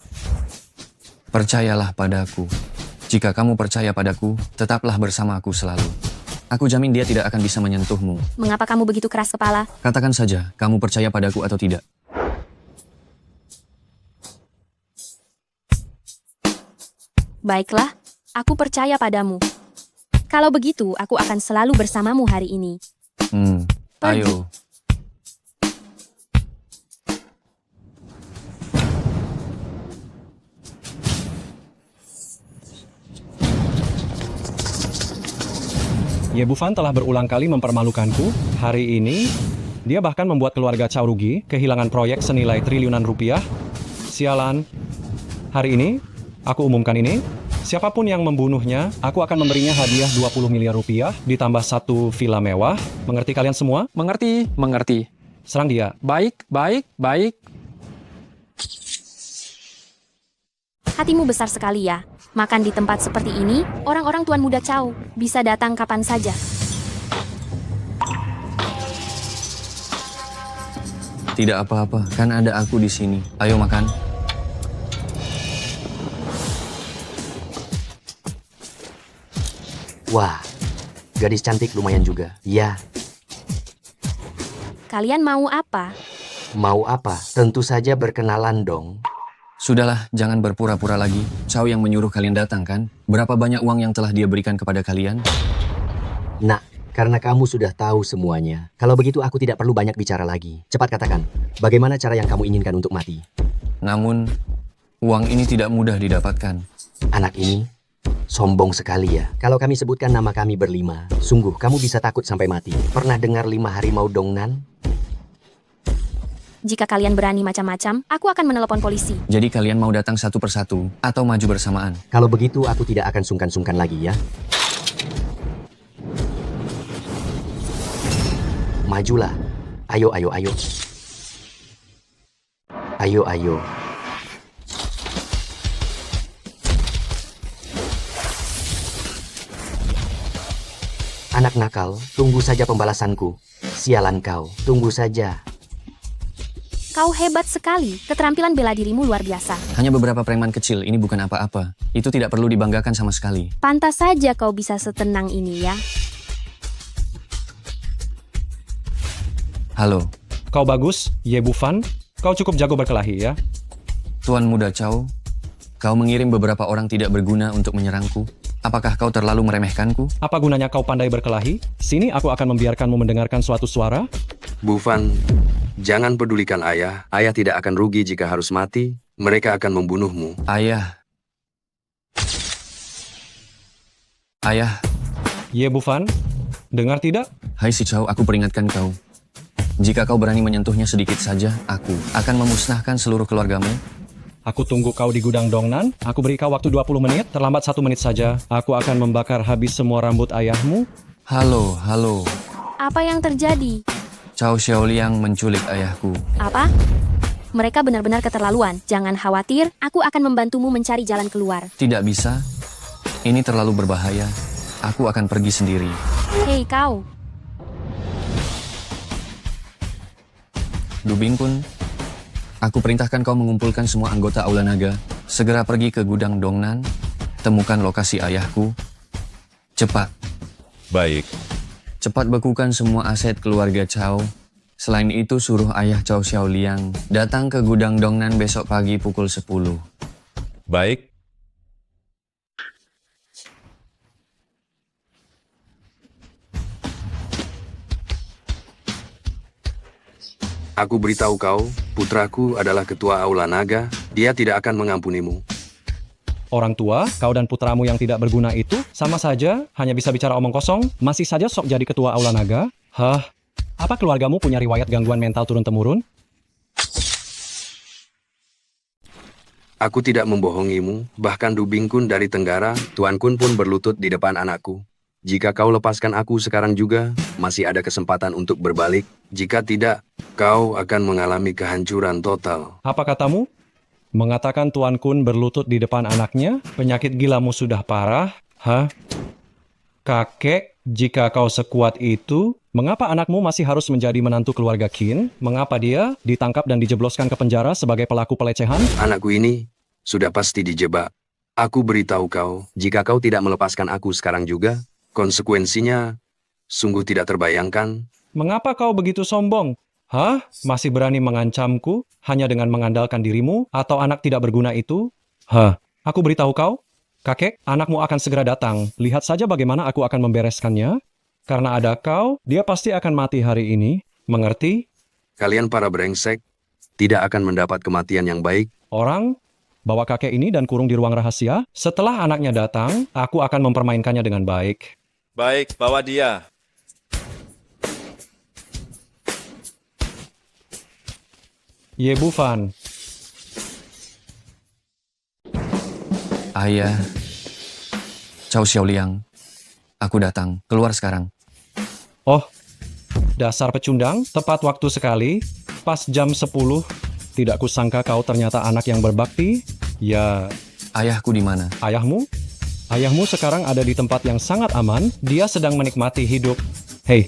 Percayalah padaku. Jika kamu percaya padaku, tetaplah bersama aku selalu. Aku jamin dia tidak akan bisa menyentuhmu. Mengapa kamu begitu keras kepala? Katakan saja, kamu percaya padaku atau tidak. Baiklah, aku percaya padamu. Kalau begitu, aku akan selalu bersamamu hari ini. Ayo. Ye Bufan telah berulang kali mempermalukanku. Hari ini, dia bahkan membuat keluarga Chow rugi, kehilangan proyek senilai triliunan rupiah. Sialan. Hari ini, aku umumkan ini. Siapapun yang membunuhnya, aku akan memberinya hadiah 20 miliar rupiah, ditambah 1 villa mewah. Mengerti kalian semua? Mengerti. Serang dia. Baik. Hatimu besar sekali ya. Makan di tempat seperti ini, orang-orang Tuan Muda Chow bisa datang kapan saja. Tidak apa-apa, kan ada aku di sini. Ayo makan. Wah, gadis cantik lumayan juga. Ya. Kalian mau apa? Mau apa? Tentu saja berkenalan dong. Sudahlah, jangan berpura-pura lagi. Chow yang menyuruh kalian datang kan? Berapa banyak uang yang telah dia berikan kepada kalian? Nak, karena kamu sudah tahu semuanya. Kalau begitu aku tidak perlu banyak bicara lagi. Cepat katakan, bagaimana cara yang kamu inginkan untuk mati? Namun, uang ini tidak mudah didapatkan. Anak ini sombong sekali ya. Kalau kami sebutkan nama kami berlima, sungguh kamu bisa takut sampai mati. Pernah dengar 5 harimau Dongnan? Jika kalian berani macam-macam, aku akan menelepon polisi. Jadi kalian mau datang satu persatu atau maju bersamaan? Kalau begitu aku tidak akan sungkan-sungkan lagi ya. Majulah. Ayo, ayo, ayo. Ayo, ayo. Anak nakal, tunggu saja pembalasanku. Sialan kau, tunggu saja. Kau hebat sekali. Keterampilan bela dirimu luar biasa. Hanya beberapa preman kecil, ini bukan apa-apa. Itu tidak perlu dibanggakan sama sekali. Pantas saja kau bisa setenang ini ya. Halo. Kau bagus, Ye Bufan. Kau cukup jago berkelahi ya. Tuan Muda Chow, kau mengirim beberapa orang tidak berguna untuk menyerangku. Apakah kau terlalu meremehkanku? Apa gunanya kau pandai berkelahi? Sini aku akan membiarkanmu mendengarkan suatu suara. Bufan, jangan pedulikan ayah. Ayah tidak akan rugi jika harus mati. Mereka akan membunuhmu. Ayah. Ayah. Ye Bufan, dengar tidak? Hai si Chow, aku peringatkan kau. Jika kau berani menyentuhnya sedikit saja, aku akan memusnahkan seluruh keluargamu. Aku tunggu kau di gudang Dongnan. Aku beri kau waktu 20 menit, terlambat 1 menit saja. Aku akan membakar habis semua rambut ayahmu. Halo, halo. Apa yang terjadi? Chow Xiaoliang menculik ayahku. Apa? Mereka benar-benar keterlaluan. Jangan khawatir, aku akan membantumu mencari jalan keluar. Tidak bisa. Ini terlalu berbahaya. Aku akan pergi sendiri. Hei kau. Dubingkun, aku perintahkan kau mengumpulkan semua anggota Aula Naga. Segera pergi ke gudang Dongnan. Temukan lokasi ayahku. Cepat. Baik. Cepat bekukan semua aset keluarga Chow. Selain itu, suruh ayah Chow Xiaoliang datang ke gudang Dongnan besok pagi pukul 10. Baik. Aku beritahu kau, putraku adalah ketua Aula Naga. Dia tidak akan mengampunimu. Orang tua, kau dan putramu yang tidak berguna itu sama saja, hanya bisa bicara omong kosong, masih saja sok jadi ketua Aula Naga. Hah? Apa keluargamu punya riwayat gangguan mental turun-temurun? Aku tidak membohongimu, bahkan Dubingkun dari Tenggara, Tuan Kun pun berlutut di depan anakku. Jika kau lepaskan aku sekarang juga, masih ada kesempatan untuk berbalik. Jika tidak, kau akan mengalami kehancuran total. Apa katamu? Mengatakan Tuan Kun berlutut di depan anaknya? Penyakit gilamu sudah parah? Hah? Kakek, jika kau sekuat itu, mengapa anakmu masih harus menjadi menantu keluarga Qin? Mengapa dia ditangkap dan dijebloskan ke penjara sebagai pelaku pelecehan? Anakku ini sudah pasti dijebak. Aku beritahu kau, jika kau tidak melepaskan aku sekarang juga, konsekuensinya sungguh tidak terbayangkan. Mengapa kau begitu sombong? Hah? Masih berani mengancamku hanya dengan mengandalkan dirimu atau anak tidak berguna itu? Hah? Aku beritahu kau, kakek, anakmu akan segera datang. Lihat saja bagaimana aku akan membereskannya. Karena ada kau, dia pasti akan mati hari ini. Mengerti? Kalian para brengsek tidak akan mendapat kematian yang baik. Orang, bawa kakek ini dan kurung di ruang rahasia. Setelah anaknya datang, aku akan mempermainkannya dengan baik. Baik, bawa dia. Ye Bufan. Ayah, Chow Xiaoliang, aku datang. Keluar sekarang. Oh, dasar pecundang, tepat waktu sekali. Pas jam 10, tidak kusangka kau ternyata anak yang berbakti. Ya, ayahku di mana? Ayahmu? Ayahmu sekarang ada di tempat yang sangat aman. Dia sedang menikmati hidup. Hei,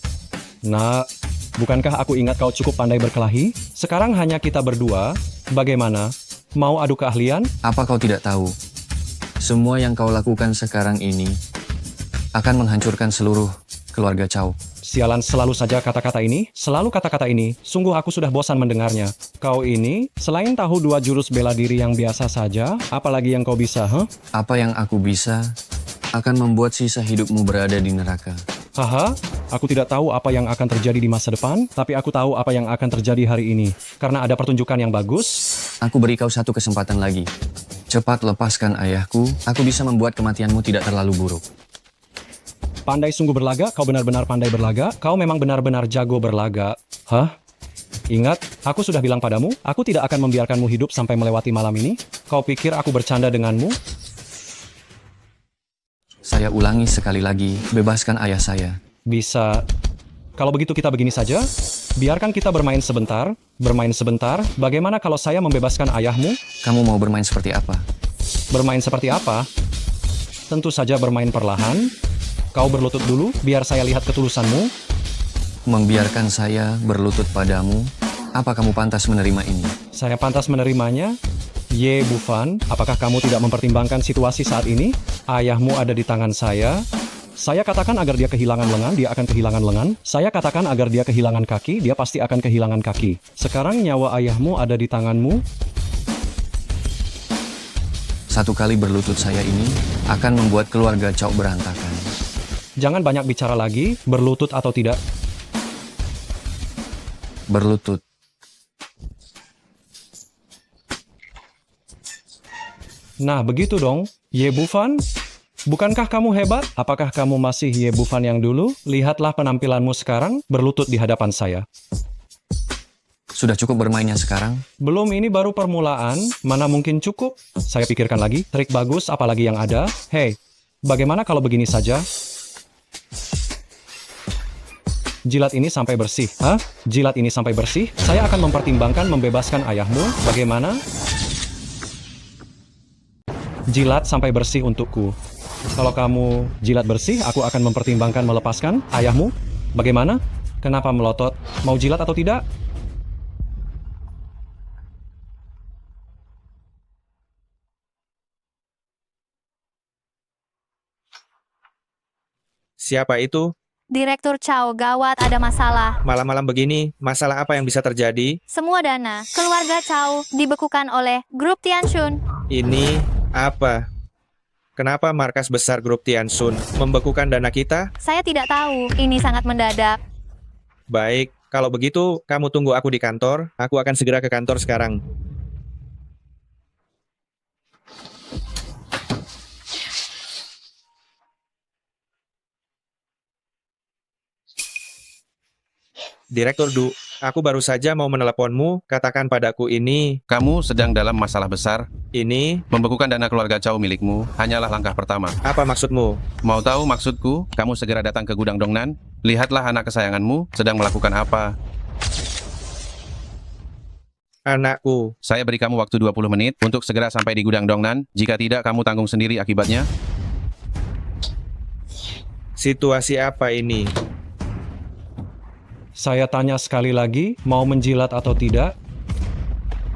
nak, bukankah aku ingat kau cukup pandai berkelahi? Sekarang hanya kita berdua. Bagaimana? Mau adu keahlian? Apa kau tidak tahu? Semua yang kau lakukan sekarang ini akan menghancurkan seluruh keluarga Chow. Sialan, selalu saja kata-kata ini. Selalu kata-kata ini. Sungguh aku sudah bosan mendengarnya. Kau ini, selain tahu 2 jurus bela diri yang biasa saja, apalagi yang kau bisa, Apa yang aku bisa akan membuat sisa hidupmu berada di neraka. Haha, aku tidak tahu apa yang akan terjadi di masa depan, tapi aku tahu apa yang akan terjadi hari ini. Karena ada pertunjukan yang bagus. Aku beri kau satu kesempatan lagi. Cepat lepaskan ayahku, aku bisa membuat kematianmu tidak terlalu buruk. Pandai sungguh berlaga, kau benar-benar pandai berlaga, kau memang benar-benar jago berlaga. Ingat, aku sudah bilang padamu, aku tidak akan membiarkanmu hidup sampai melewati malam ini. Kau pikir aku bercanda denganmu? Saya ulangi sekali lagi, bebaskan ayah saya. Bisa. Kalau begitu kita begini saja, biarkan kita bermain sebentar. Bermain sebentar, bagaimana kalau saya membebaskan ayahmu? Kamu mau bermain seperti apa? Bermain seperti apa? Tentu saja bermain perlahan. Kau berlutut dulu, biar saya lihat ketulusanmu. Membiarkan saya berlutut padamu, apa kamu pantas menerima ini? Saya pantas menerimanya. Ye Bufan, apakah kamu tidak mempertimbangkan situasi saat ini? Ayahmu ada di tangan saya. Saya katakan agar dia kehilangan lengan, dia akan kehilangan lengan. Saya katakan agar dia kehilangan kaki, dia pasti akan kehilangan kaki. Sekarang nyawa ayahmu ada di tanganmu. Satu kali berlutut saya ini akan membuat keluarga Chow berantakan. Jangan banyak bicara lagi, berlutut atau tidak. Berlutut. Nah, begitu dong. Ye Bufan, bukankah kamu hebat? Apakah kamu masih Ye Bufan yang dulu? Lihatlah penampilanmu sekarang, berlutut di hadapan saya. Sudah cukup bermainnya sekarang? Belum, ini baru permulaan. Mana mungkin cukup? Saya pikirkan lagi. Trik bagus, apalagi yang ada. Hei, bagaimana kalau begini saja? Jilat ini sampai bersih. Jilat ini sampai bersih? Saya akan mempertimbangkan membebaskan ayahmu. Bagaimana? Jilat sampai bersih untukku. Kalau kamu jilat bersih, aku akan mempertimbangkan melepaskan ayahmu. Bagaimana? Kenapa melotot? Mau jilat atau tidak? Siapa itu? Direktur Chow, gawat, ada masalah. Malam-malam begini, masalah apa yang bisa terjadi? Semua dana keluarga Chow dibekukan oleh grup Tianshun. Ini apa? Kenapa markas besar grup Tianshun membekukan dana kita? Saya tidak tahu, ini sangat mendadak. Baik, kalau begitu kamu tunggu aku di kantor. Aku akan segera ke kantor sekarang. Direktur Du, aku baru saja mau meneleponmu, katakan padaku ini. Kamu sedang dalam masalah besar. Ini? Membekukan dana keluarga Chow milikmu hanyalah langkah pertama. Apa maksudmu? Mau tahu maksudku? Kamu segera datang ke gudang Dongnan. Lihatlah anak kesayanganmu sedang melakukan apa. Anakku. Saya beri kamu waktu 20 menit untuk segera sampai di gudang Dongnan. Jika tidak, kamu tanggung sendiri akibatnya. Situasi apa ini? Saya tanya sekali lagi, mau menjilat atau tidak?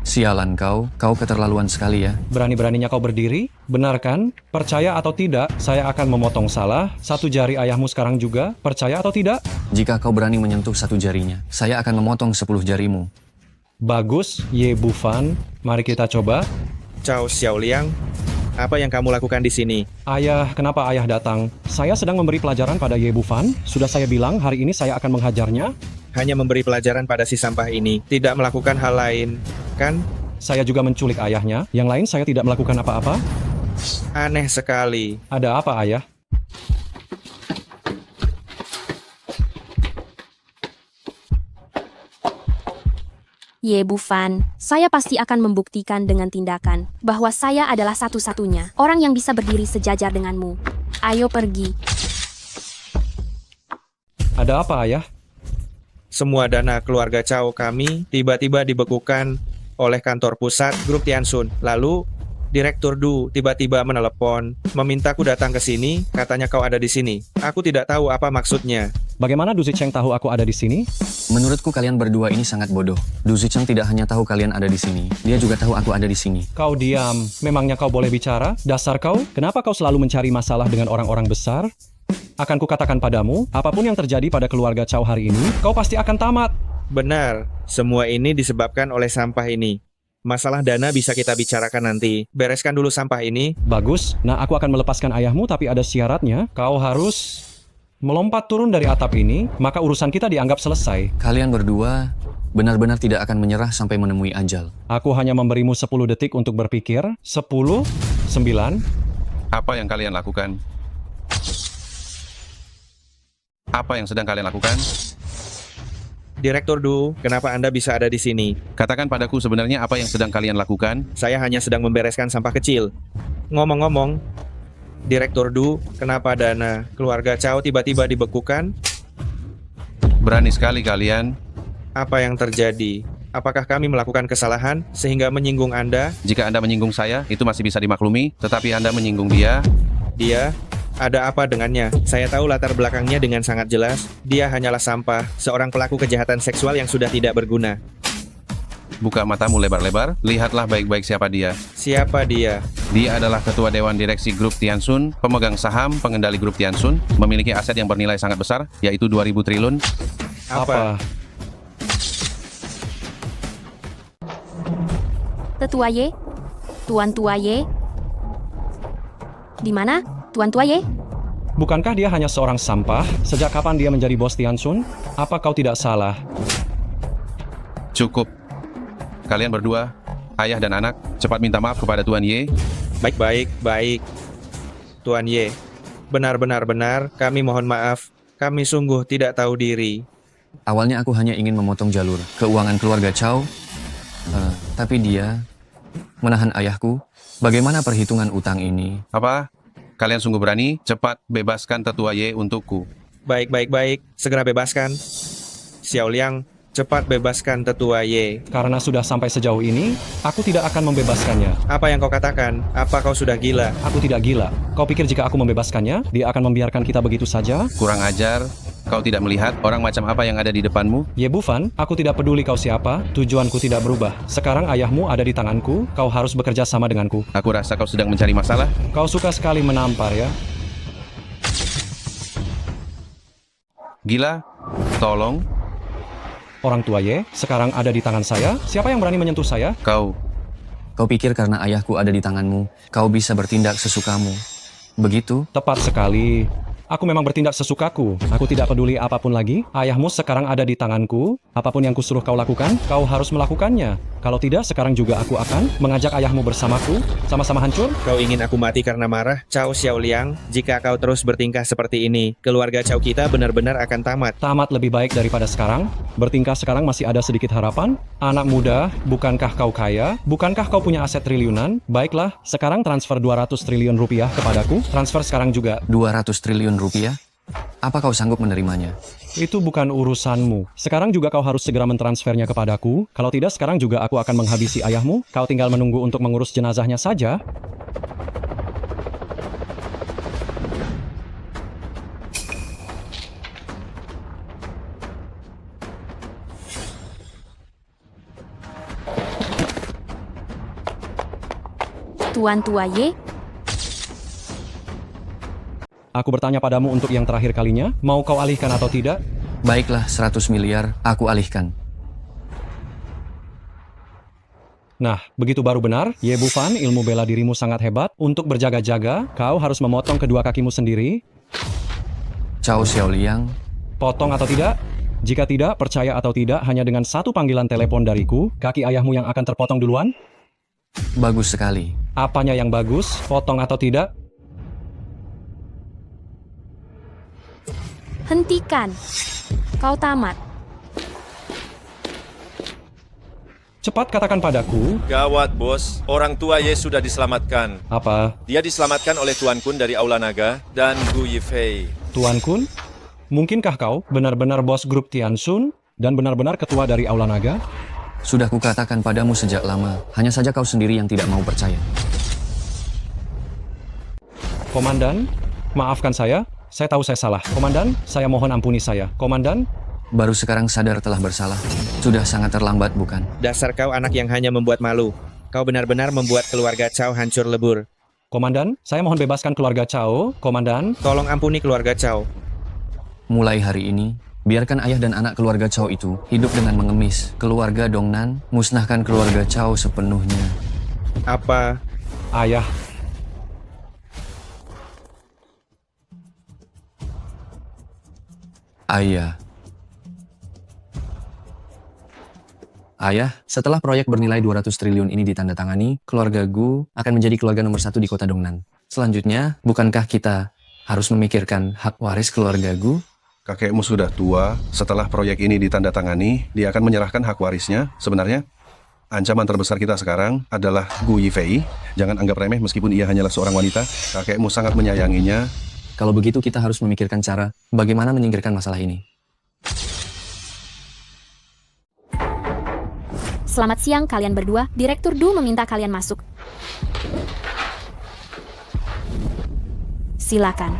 Sialan kau keterlaluan sekali ya. Berani-beraninya kau berdiri? Benar kan? Percaya atau tidak, saya akan memotong salah. 1 jari ayahmu sekarang juga, percaya atau tidak? Jika kau berani menyentuh 1 jarinya, saya akan memotong 10 jarimu. Bagus, Ye Bufan. Mari kita coba. Chow Xiaoliang, apa yang kamu lakukan di sini? Ayah, kenapa ayah datang? Saya sedang memberi pelajaran pada Ye Bufan. Sudah saya bilang hari ini saya akan menghajarnya. Hanya memberi pelajaran pada si sampah ini, tidak melakukan hal lain, kan? Saya juga menculik ayahnya. Yang lain saya tidak melakukan apa-apa. Aneh sekali. Ada apa, ayah? Ye Bufan, saya pasti akan membuktikan dengan tindakan bahwa saya adalah satu-satunya orang yang bisa berdiri sejajar denganmu. Ayo pergi. Ada apa, ayah? Semua dana keluarga Chow kami tiba-tiba dibekukan oleh kantor pusat grup Tianshun. Lalu, Direktur Du tiba-tiba menelepon, memintaku datang ke sini, katanya kau ada di sini. Aku tidak tahu apa maksudnya. Bagaimana Du Zicheng tahu aku ada di sini? Menurutku kalian berdua ini sangat bodoh. Du Zicheng tidak hanya tahu kalian ada di sini, dia juga tahu aku ada di sini. Kau diam. Memangnya kau boleh bicara? Dasar kau, kenapa kau selalu mencari masalah dengan orang-orang besar? Akan kukatakan padamu, apapun yang terjadi pada keluarga Chow hari ini, kau pasti akan tamat. Benar, Semua ini disebabkan oleh sampah ini. Masalah dana bisa kita bicarakan nanti. Bereskan dulu sampah ini. Bagus. Nah, aku akan melepaskan ayahmu, tapi ada syaratnya. Kau harus melompat turun dari atap ini, maka urusan kita dianggap selesai. Kalian berdua benar-benar tidak akan menyerah sampai menemui ajal. Aku hanya memberimu 10 detik untuk berpikir. 10, 9. Apa yang kalian lakukan? Apa yang sedang kalian lakukan? Direktur Du, kenapa Anda bisa ada di sini? Katakan padaku sebenarnya apa yang sedang kalian lakukan? Saya hanya sedang membereskan sampah kecil. Ngomong-ngomong, Direktur Du, kenapa dana keluarga Chow tiba-tiba dibekukan? Berani sekali kalian. Apa yang terjadi? Apakah kami melakukan kesalahan sehingga menyinggung Anda? Jika Anda menyinggung saya, itu masih bisa dimaklumi. Tetapi Anda menyinggung dia. Dia? Ada apa dengannya? Saya tahu latar belakangnya dengan sangat jelas. Dia hanyalah sampah, seorang pelaku kejahatan seksual yang sudah tidak berguna. Buka matamu lebar-lebar, lihatlah baik-baik siapa dia. Siapa dia? Dia adalah ketua Dewan Direksi Grup Tiansun, pemegang saham, pengendali Grup Tiansun, memiliki aset yang bernilai sangat besar, yaitu 2.000 triliun. Apa? Tetua Ye? Tuan Tua Ye? Di mana? Tuan Tua Ye? Bukankah dia hanya seorang sampah? Sejak kapan dia menjadi bos Tiansun? Apa kau tidak salah? Cukup. Kalian berdua, ayah dan anak, cepat minta maaf kepada Tuan Ye. Baik. Tuan Ye, benar, kami mohon maaf. Kami sungguh tidak tahu diri. Awalnya aku hanya ingin memotong jalur keuangan keluarga Chow, tapi dia menahan ayahku. Bagaimana perhitungan utang ini? Apa? Kalian sungguh berani? Cepat bebaskan Tetua Ye untukku. Baik. Segera bebaskan. Xiao Liang, cepat bebaskan Tetua Ye. Karena sudah sampai sejauh ini, aku tidak akan membebaskannya. Apa yang kau katakan? Apa kau sudah gila? Aku tidak gila. Kau pikir jika aku membebaskannya, dia akan membiarkan kita begitu saja? Kurang ajar. Kau tidak melihat orang macam apa yang ada di depanmu? Ye Bufan, aku tidak peduli kau siapa, tujuanku tidak berubah. Sekarang ayahmu ada di tanganku, kau harus bekerja sama denganku. Aku rasa kau sedang mencari masalah. Kau suka sekali menampar ya? Gila, tolong. Orang tua Ye, sekarang ada di tangan saya. Siapa yang berani menyentuh saya? Kau pikir karena ayahku ada di tanganmu, kau bisa bertindak sesukamu. Begitu? Tepat sekali. Aku memang bertindak sesukaku. Aku tidak peduli apapun lagi. Ayahmu sekarang ada di tanganku. Apapun yang kusuruh kau lakukan, kau harus melakukannya. Kalau tidak, sekarang juga aku akan mengajak ayahmu bersamaku. Sama-sama hancur. Kau ingin aku mati karena marah? Chow Xiao Liang, jika kau terus bertingkah seperti ini, keluarga Chow kita benar-benar akan tamat. Tamat lebih baik daripada sekarang. Bertingkah sekarang masih ada sedikit harapan. Anak muda, bukankah kau kaya? Bukankah kau punya aset triliunan? Baiklah, sekarang transfer 200 triliun rupiah kepadaku. Transfer sekarang juga. 200 triliun rupiah? Apa kau sanggup menerimanya? Itu bukan urusanmu. Sekarang juga kau harus segera mentransfernya kepadaku. Kalau tidak, sekarang juga aku akan menghabisi ayahmu. Kau tinggal menunggu untuk mengurus jenazahnya saja. Tuan Tua Ye? Aku bertanya padamu untuk yang terakhir kalinya, mau kau alihkan atau tidak? Baiklah, 100 miliar, aku alihkan. Nah, begitu baru benar. Ye Bufan, ilmu bela dirimu sangat hebat. Untuk berjaga-jaga, kau harus memotong kedua kakimu sendiri. Chow Xiao Liang. Potong atau tidak? Jika tidak, percaya atau tidak, hanya dengan satu panggilan telepon dariku, kaki ayahmu yang akan terpotong duluan? Bagus sekali. Apanya yang bagus? Potong atau tidak? Hentikan. Kau tamat. Cepat katakan padaku. Gawat, bos. Orang tua Ye sudah diselamatkan. Apa? Dia diselamatkan oleh Tuan Kun dari Aula Naga dan Gu Yifei. Tuan Kun? Mungkinkah kau benar-benar bos grup Tiansun dan benar-benar ketua dari Aula Naga? Sudah kukatakan padamu sejak lama. Hanya saja kau sendiri yang tidak mau percaya. Komandan, maafkan saya. Saya tahu saya salah. Komandan, saya mohon ampuni saya. Komandan? Baru sekarang sadar telah bersalah. Sudah sangat terlambat, bukan? Dasar kau anak yang hanya membuat malu. Kau benar-benar membuat keluarga Chow hancur lebur. Komandan, saya mohon bebaskan keluarga Chow. Komandan? Tolong ampuni keluarga Chow. Mulai hari ini, Biarkan ayah dan anak keluarga Chow itu hidup dengan mengemis. Keluarga Dongnan musnahkan keluarga Chow sepenuhnya. Apa? Ayah, Ayah. Ayah, setelah proyek bernilai 200 triliun ini ditandatangani, keluarga Gu akan menjadi keluarga nomor 1 di kota Dongnan. Selanjutnya, bukankah kita harus memikirkan hak waris keluarga Gu? Kakekmu sudah tua, setelah proyek ini ditandatangani, dia akan menyerahkan hak warisnya. Sebenarnya, ancaman terbesar kita sekarang adalah Gu Yifei. Jangan anggap remeh meskipun ia hanyalah seorang wanita. Kakekmu sangat menyayanginya. Kalau begitu kita harus memikirkan cara bagaimana menyingkirkan masalah ini. Selamat siang kalian berdua, Direktur Du meminta kalian masuk. Silakan.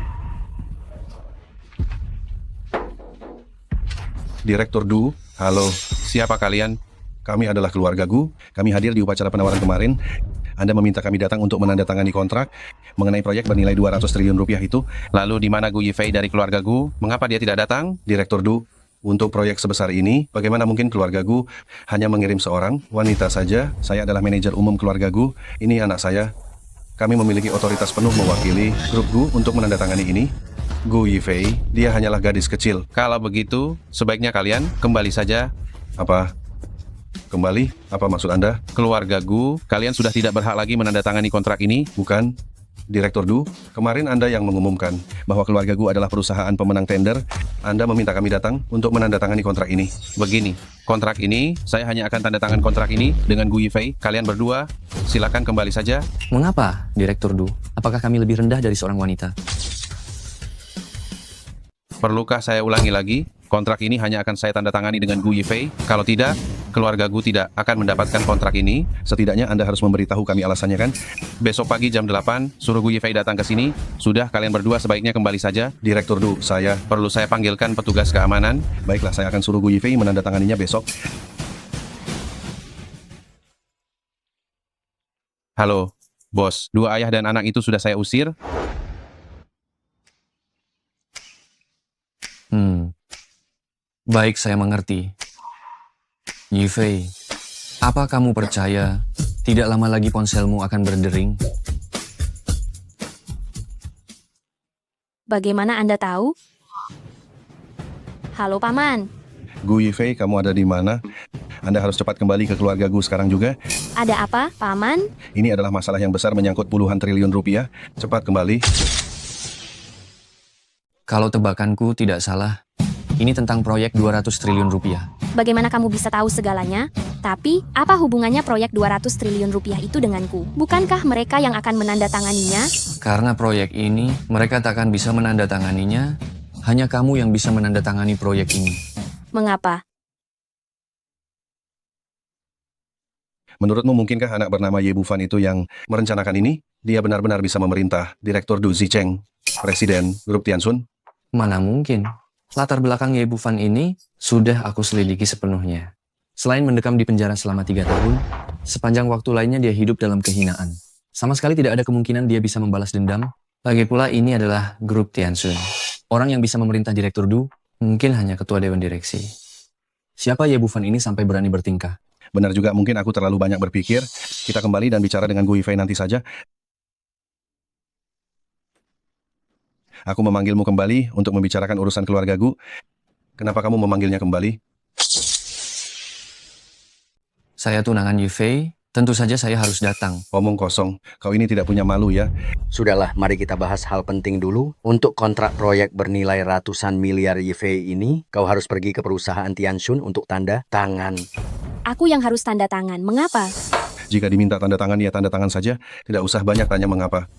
Direktur Du, halo, siapa kalian? Kami adalah keluarga Gu, kami hadir di upacara penawaran kemarin. Anda meminta kami datang untuk menandatangani kontrak mengenai proyek bernilai 200 triliun rupiah itu. Lalu di mana Gu Yifei dari keluarga Gu? Mengapa dia tidak datang? Direktur Du, untuk proyek sebesar ini, bagaimana mungkin keluarga Gu hanya mengirim seorang wanita saja? Saya adalah manajer umum keluarga Gu, ini anak saya. Kami memiliki otoritas penuh mewakili grup Gu untuk menandatangani ini. Gu Yifei, dia hanyalah gadis kecil. Kalau begitu, sebaiknya kalian kembali saja. Apa? Kembali? Apa maksud Anda? Keluarga Gu, kalian sudah tidak berhak lagi menandatangani kontrak ini. Bukan. Direktur Du, kemarin Anda yang mengumumkan bahwa keluarga Gu adalah perusahaan pemenang tender. Anda meminta kami datang untuk menandatangani kontrak ini. Begini, kontrak ini, saya hanya akan tanda tangan kontrak ini dengan Gu Yifei. Kalian berdua, silakan kembali saja. Mengapa, Direktur Du? Apakah kami lebih rendah dari seorang wanita? Perlukah saya ulangi lagi? Kontrak ini hanya akan saya tanda tangani dengan Gu Yifei. Kalau tidak, keluarga Gu tidak akan mendapatkan kontrak ini. Setidaknya Anda harus memberitahu kami alasannya kan? Besok pagi jam 8, suruh Gu Yifei datang ke sini. Sudah, kalian berdua sebaiknya kembali saja. Direktur Du, saya... Perlu saya panggilkan petugas keamanan? Baiklah, saya akan suruh Gu Yifei menandatanganinya besok. Halo, bos. Dua ayah dan anak itu sudah saya usir. Baik, saya mengerti. Yifei, apa kamu percaya tidak lama lagi ponselmu akan berdering? Bagaimana Anda tahu? Halo Paman. Gu Yifei, kamu ada di mana? Anda harus cepat kembali ke keluarga Gu sekarang juga. Ada apa, Paman? Ini adalah masalah yang besar menyangkut puluhan triliun rupiah. Cepat kembali. Kalau tebakanku tidak salah, ini tentang proyek 200 triliun rupiah. Bagaimana kamu bisa tahu segalanya? Tapi, apa hubungannya proyek 200 triliun rupiah itu denganku? Bukankah mereka yang akan menandatanganinya? Karena proyek ini, mereka tak akan bisa menandatanganinya. Hanya kamu yang bisa menandatangani proyek ini. Mengapa? Menurutmu mungkinkah anak bernama Ye Bufan itu yang merencanakan ini? Dia benar-benar bisa memerintah. Direktur Du Zicheng, Presiden Grup Tiansun. Mana mungkin? Latar belakang Ye Bufan ini sudah aku selidiki sepenuhnya. Selain mendekam di penjara selama 3 tahun, sepanjang waktu lainnya dia hidup dalam kehinaan. Sama sekali tidak ada kemungkinan dia bisa membalas dendam. Lagi pula ini adalah Grup Tiansun. Orang yang bisa memerintah Direktur Du mungkin hanya ketua dewan direksi. Siapa Ye Bufan ini sampai berani bertingkah? Benar juga, mungkin aku terlalu banyak berpikir. Kita kembali dan bicara dengan Gu Yifei nanti saja. Aku memanggilmu kembali untuk membicarakan urusan keluarga Gu. Kenapa kamu memanggilnya kembali? Saya tunangan Yifei, tentu saja saya harus datang. Omong kosong, kau ini tidak punya malu ya? Sudahlah, mari kita bahas hal penting dulu. Untuk kontrak proyek bernilai ratusan miliar Yifei ini, kau harus pergi ke perusahaan Tiansun untuk tanda tangan. Aku yang harus tanda tangan. Mengapa? Jika diminta tanda tangan, ya tanda tangan saja. Tidak usah banyak tanya mengapa.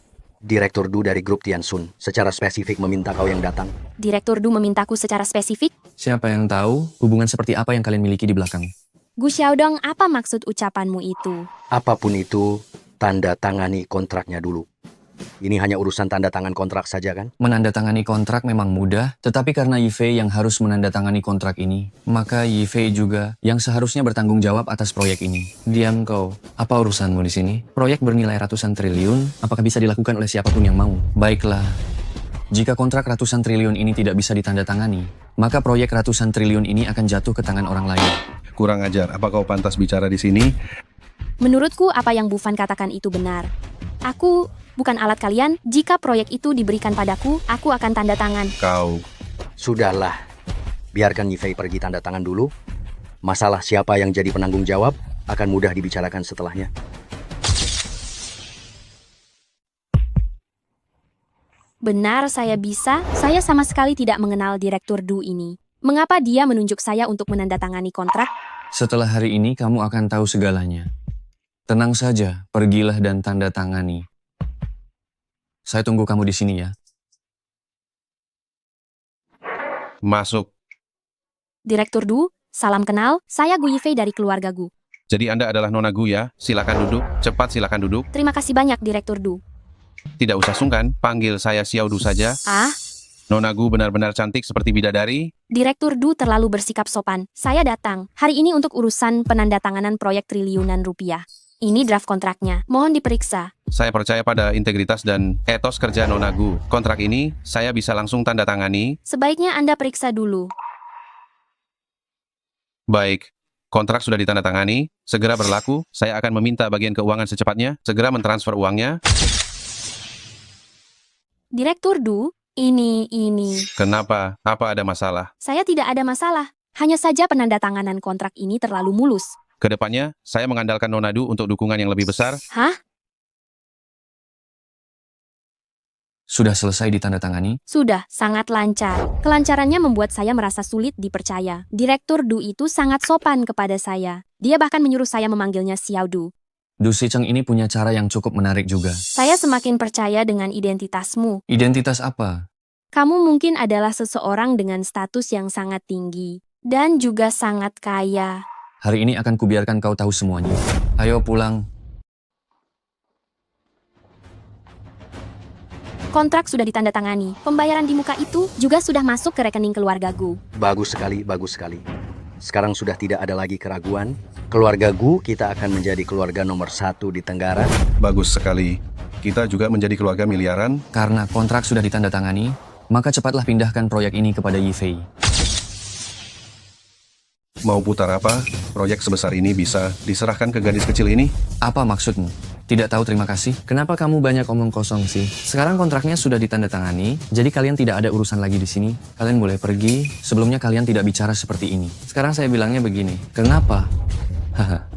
Direktur Du dari Grup Tiansun secara spesifik meminta kau yang datang. Direktur Du memintaku secara spesifik? Siapa yang tahu hubungan seperti apa yang kalian miliki di belakang? Gu Xiaodong, apa maksud ucapanmu itu? Apapun itu, tanda tangani kontraknya dulu. Ini hanya urusan tanda tangan kontrak saja kan? Menandatangani kontrak memang mudah, tetapi karena Yifei yang harus menandatangani kontrak ini, maka Yifei juga yang seharusnya bertanggung jawab atas proyek ini. Diam kau, apa urusanmu di sini? Proyek bernilai ratusan triliun, apakah bisa dilakukan oleh siapapun yang mau? Baiklah, jika kontrak ratusan triliun ini tidak bisa ditandatangani, maka proyek ratusan triliun ini akan jatuh ke tangan orang lain. Kurang ajar, apa kau pantas bicara di sini? Menurutku apa yang Bu Fan katakan itu benar. Aku bukan alat kalian. Jika proyek itu diberikan padaku, aku akan tanda tangan. Kau. Sudahlah, biarkan Yifei pergi tanda tangan dulu. Masalah siapa yang jadi penanggung jawab akan mudah dibicarakan setelahnya. Benar saya bisa. Saya sama sekali tidak mengenal Direktur Du ini. Mengapa dia menunjuk saya untuk menandatangani kontrak? Setelah hari ini kamu akan tahu segalanya. Tenang saja, pergilah dan tanda tangani. Saya tunggu kamu di sini ya. Masuk. Direktur Du, salam kenal. Saya Gu Yifei dari keluarga Gu. Jadi Anda adalah Nona Gu ya? Silakan duduk. Cepat silakan duduk. Terima kasih banyak Direktur Du. Tidak usah sungkan, panggil saya Xiao Du saja. Ah, Nona Gu benar-benar cantik seperti bidadari. Direktur Du terlalu bersikap sopan. Saya datang hari ini untuk urusan penandatanganan proyek triliunan rupiah. Ini draft kontraknya. Mohon diperiksa. Saya percaya pada integritas dan etos kerja Nona Gu. Kontrak ini, saya bisa langsung tanda tangani. Sebaiknya Anda periksa dulu. Baik, kontrak sudah ditandatangani. Segera berlaku, saya akan meminta bagian keuangan secepatnya. Segera mentransfer uangnya. Direktur Du, ini. Kenapa? Apa ada masalah? Saya tidak ada masalah. Hanya saja penandatanganan kontrak ini terlalu mulus. Kedepannya, saya mengandalkan Nona Du untuk dukungan yang lebih besar. Hah? Sudah selesai ditandatangani? Sudah, sangat lancar. Kelancarannya membuat saya merasa sulit dipercaya. Direktur Du itu sangat sopan kepada saya. Dia bahkan menyuruh saya memanggilnya Xiao Du. Du Sicheng ini punya cara yang cukup menarik juga. Saya semakin percaya dengan identitasmu. Identitas apa? Kamu mungkin adalah seseorang dengan status yang sangat tinggi. Dan juga sangat kaya. Hari ini akan kubiarkan kau tahu semuanya. Ayo pulang. Kontrak sudah ditandatangani. Pembayaran di muka itu juga sudah masuk ke rekening keluarga Gu. Bagus sekali, bagus sekali. Sekarang sudah tidak ada lagi keraguan. Keluarga Gu, kita akan menjadi keluarga nomor 1 di Tenggara. Bagus sekali. Kita juga menjadi keluarga miliaran. Karena kontrak sudah ditandatangani, maka cepatlah pindahkan proyek ini kepada Yifei. Mau putar apa? Proyek sebesar ini bisa diserahkan ke gadis kecil ini? Apa maksudmu? Tidak tahu terima kasih? Kenapa kamu banyak omong kosong sih? Sekarang kontraknya sudah ditandatangani, jadi kalian tidak ada urusan lagi di sini. Kalian boleh pergi, sebelumnya kalian tidak bicara seperti ini. Sekarang saya bilangnya begini, kenapa? Haha,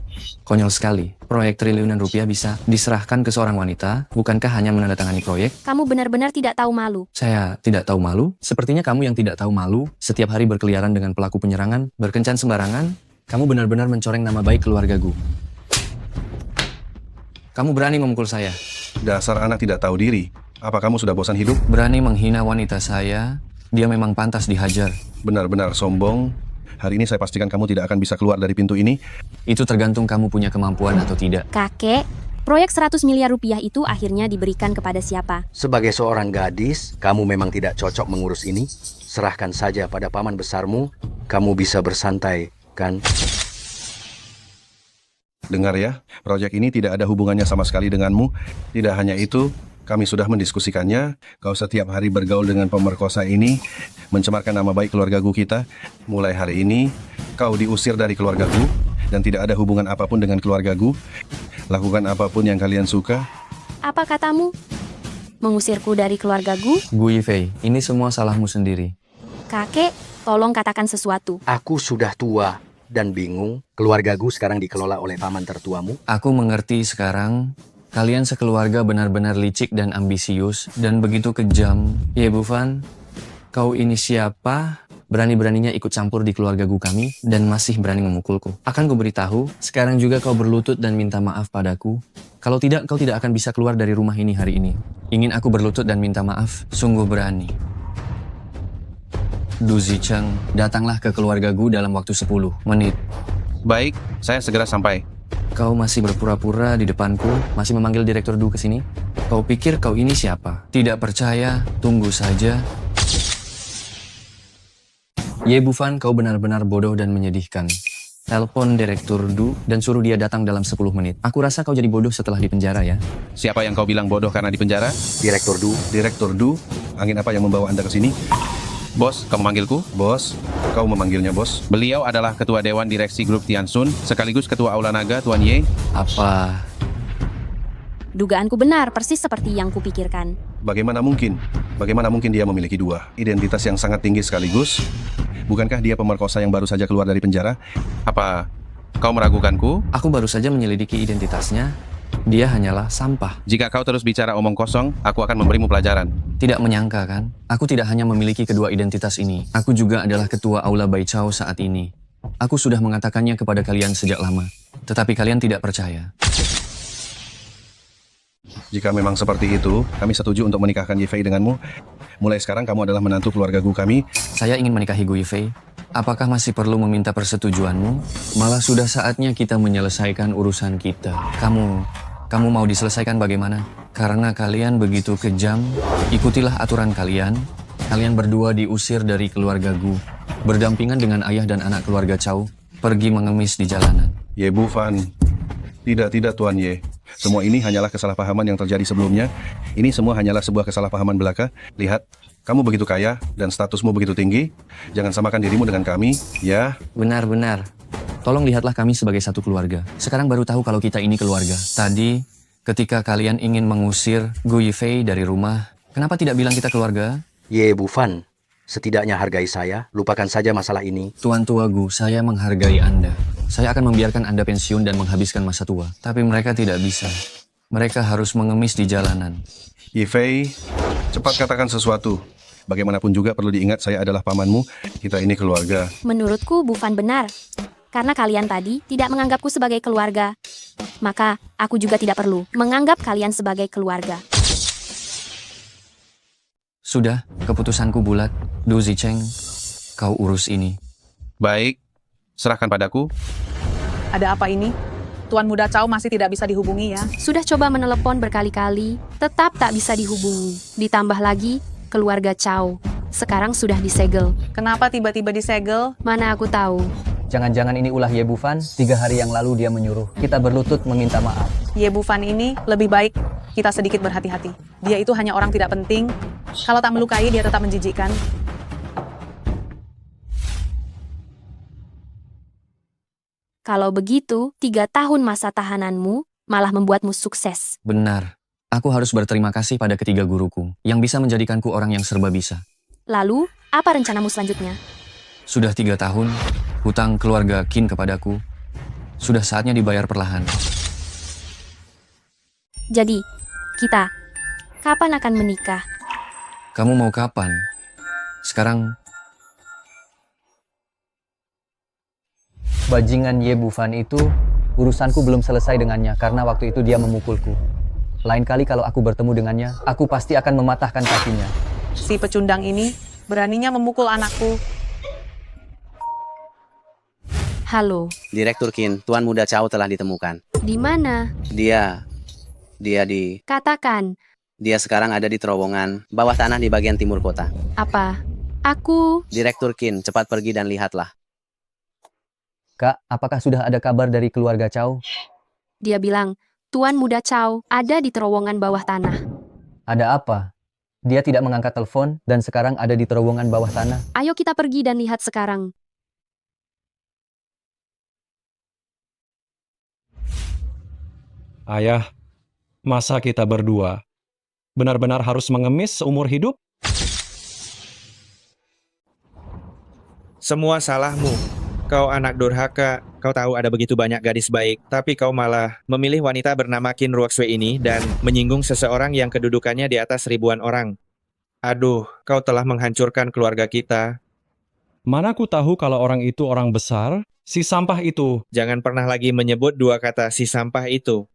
konyol sekali. Proyek triliunan rupiah bisa diserahkan ke seorang wanita, bukankah hanya menandatangani proyek? Kamu benar-benar tidak tahu malu. Saya tidak tahu malu? Sepertinya kamu yang tidak tahu malu, setiap hari berkeliaran dengan pelaku penyerangan, berkencan sembarangan. Kamu benar-benar mencoreng nama baik keluarga Gu. Kamu berani memukul saya. Dasar anak tidak tahu diri. Apa kamu sudah bosan hidup? Berani menghina wanita saya, dia memang pantas dihajar. Benar-benar sombong. Hari ini saya pastikan kamu tidak akan bisa keluar dari pintu ini. Itu tergantung kamu punya kemampuan atau tidak. Kakek, proyek 100 miliar rupiah itu akhirnya diberikan kepada siapa? Sebagai seorang gadis, kamu memang tidak cocok mengurus ini. Serahkan saja pada paman besarmu. Kamu bisa bersantai, kan? Dengar ya, proyek ini tidak ada hubungannya sama sekali denganmu. Tidak hanya itu, kami sudah mendiskusikannya. Kau setiap hari bergaul dengan pemerkosa ini, mencemarkan nama baik keluarga Gu kita. Mulai hari ini, kau diusir dari keluarga Gu, dan tidak ada hubungan apapun dengan keluarga Gu. Lakukan apapun yang kalian suka. Apa katamu? Mengusirku dari keluarga Gu? Gu Yifei, ini semua salahmu sendiri. Kakek, tolong katakan sesuatu. Aku sudah tua dan bingung. Keluarga Gu sekarang dikelola oleh paman tertuamu. Aku mengerti sekarang. Kalian sekeluarga benar-benar licik dan ambisius dan begitu kejam. Ye Bu Fan, kau ini siapa? Berani-beraninya ikut campur di keluarga Gu kami dan masih berani memukulku. Akan ku beritahu, sekarang juga kau berlutut dan minta maaf padaku. Kalau tidak, kau tidak akan bisa keluar dari rumah ini hari ini. Ingin aku berlutut dan minta maaf? Sungguh berani. Du Zicheng, datanglah ke keluarga Gu dalam waktu 10 menit. Baik, saya segera sampai. Kau masih berpura-pura di depanku, masih memanggil Direktur Du ke sini? Kau pikir kau ini siapa? Tidak percaya? Tunggu saja. Ye Bu Fan, kau benar-benar bodoh dan menyedihkan. Telepon Direktur Du dan suruh dia datang dalam 10 menit. Aku rasa kau jadi bodoh setelah di penjara ya. Siapa yang kau bilang bodoh karena di penjara? Direktur Du. Direktur Du, angin apa yang membawa Anda ke sini? Bos, kamu manggilku? Bos, kau memanggilnya bos? Beliau adalah Ketua Dewan Direksi Grup Tiansun, sekaligus Ketua Aula Naga, Tuan Ye. Apa? Dugaanku benar, persis seperti yang kupikirkan. Bagaimana mungkin? Bagaimana mungkin dia memiliki dua identitas yang sangat tinggi sekaligus? Bukankah dia pemerkosa yang baru saja keluar dari penjara? Apa kau meragukanku? Aku baru saja menyelidiki identitasnya. Dia hanyalah sampah. Jika kau terus bicara omong kosong, aku akan memberimu pelajaran. Tidak menyangka kan? Aku tidak hanya memiliki kedua identitas ini. Aku juga adalah ketua Aula Baichao saat ini. Aku sudah mengatakannya kepada kalian sejak lama. Tetapi kalian tidak percaya. Jika memang seperti itu, kami setuju untuk menikahkan Yifei denganmu. Mulai sekarang kamu adalah menantu keluarga Gu kami. Saya ingin menikahi Gu Yifei. Apakah masih perlu meminta persetujuanmu? Malah sudah saatnya kita menyelesaikan urusan kita. Kamu mau diselesaikan bagaimana? Karena kalian begitu kejam, ikutilah aturan kalian. Kalian berdua diusir dari keluarga Gu. Berdampingan dengan ayah dan anak keluarga Chow. Pergi mengemis di jalanan. Ye Bu Fan. Tidak Tuan Ye. Semua ini hanyalah kesalahpahaman yang terjadi sebelumnya. Ini semua hanyalah sebuah kesalahpahaman belaka. Lihat, kamu begitu kaya dan statusmu begitu tinggi. Jangan samakan dirimu dengan kami, ya. Benar. Tolong lihatlah kami sebagai satu keluarga. Sekarang baru tahu kalau kita ini keluarga. Tadi, ketika kalian ingin mengusir Gu Yifei dari rumah, kenapa tidak bilang kita keluarga? Ye Bu Fan, setidaknya hargai saya, lupakan saja masalah ini. Tuan Tua Gu, saya menghargai Anda. Saya akan membiarkan Anda pensiun dan menghabiskan masa tua. Tapi mereka tidak bisa. Mereka harus mengemis di jalanan. Yifei, cepat katakan sesuatu. Bagaimanapun juga perlu diingat saya adalah pamanmu. Kita ini keluarga. Menurutku, Bu Fan benar. Karena kalian tadi tidak menganggapku sebagai keluarga. Maka, aku juga tidak perlu menganggap kalian sebagai keluarga. Sudah, keputusanku bulat. Du Zicheng, kau urus ini. Baik, serahkan padaku. Ada apa ini? Tuan Muda Chow masih tidak bisa dihubungi ya? Sudah coba menelepon berkali-kali, tetap tak bisa dihubungi. Ditambah lagi, keluarga Chow sekarang sudah disegel. Kenapa tiba-tiba disegel? Mana aku tahu. Jangan-jangan ini ulah Ye Bu Fan. 3 hari yang lalu dia menyuruh kita berlutut meminta maaf. Ye Bu Fan ini lebih baik kita sedikit berhati-hati. Dia itu hanya orang tidak penting. Kalau tak melukai, dia tetap menjijikkan. Kalau begitu, 3 tahun masa tahananmu malah membuatmu sukses. Benar. Aku harus berterima kasih pada ketiga guruku yang bisa menjadikanku orang yang serba bisa. Lalu, apa rencanamu selanjutnya? Sudah 3 tahun, hutang keluarga Qin kepadaku. Sudah saatnya dibayar perlahan. Jadi, kita kapan akan menikah? Kamu mau kapan? Sekarang, Bajingan Ye Bu Fan itu, urusanku belum selesai dengannya karena waktu itu dia memukulku. Lain kali kalau aku bertemu dengannya, aku pasti akan mematahkan kakinya. Si pecundang ini beraninya memukul anakku. Halo. Direktur Qin, Tuan Muda Chow telah ditemukan. Di mana? Dia Katakan. Dia sekarang ada di terowongan bawah tanah di bagian timur kota. Apa? Aku... Direktur Qin, cepat pergi dan lihatlah. Kak, apakah sudah ada kabar dari keluarga Chow? Dia bilang, Tuan Muda Chow ada di terowongan bawah tanah. Ada apa? Dia tidak mengangkat telepon dan sekarang ada di terowongan bawah tanah. Ayo kita pergi dan lihat sekarang. Ayah, masa kita berdua benar-benar harus mengemis seumur hidup? Semua salahmu. Kau anak durhaka, kau tahu ada begitu banyak gadis baik, tapi kau malah memilih wanita bernama Qin Ruoxue ini dan menyinggung seseorang yang kedudukannya di atas ribuan orang. Aduh, kau telah menghancurkan keluarga kita. Mana ku tahu kalau orang itu orang besar, si sampah itu. Jangan pernah lagi menyebut 2 kata si sampah itu.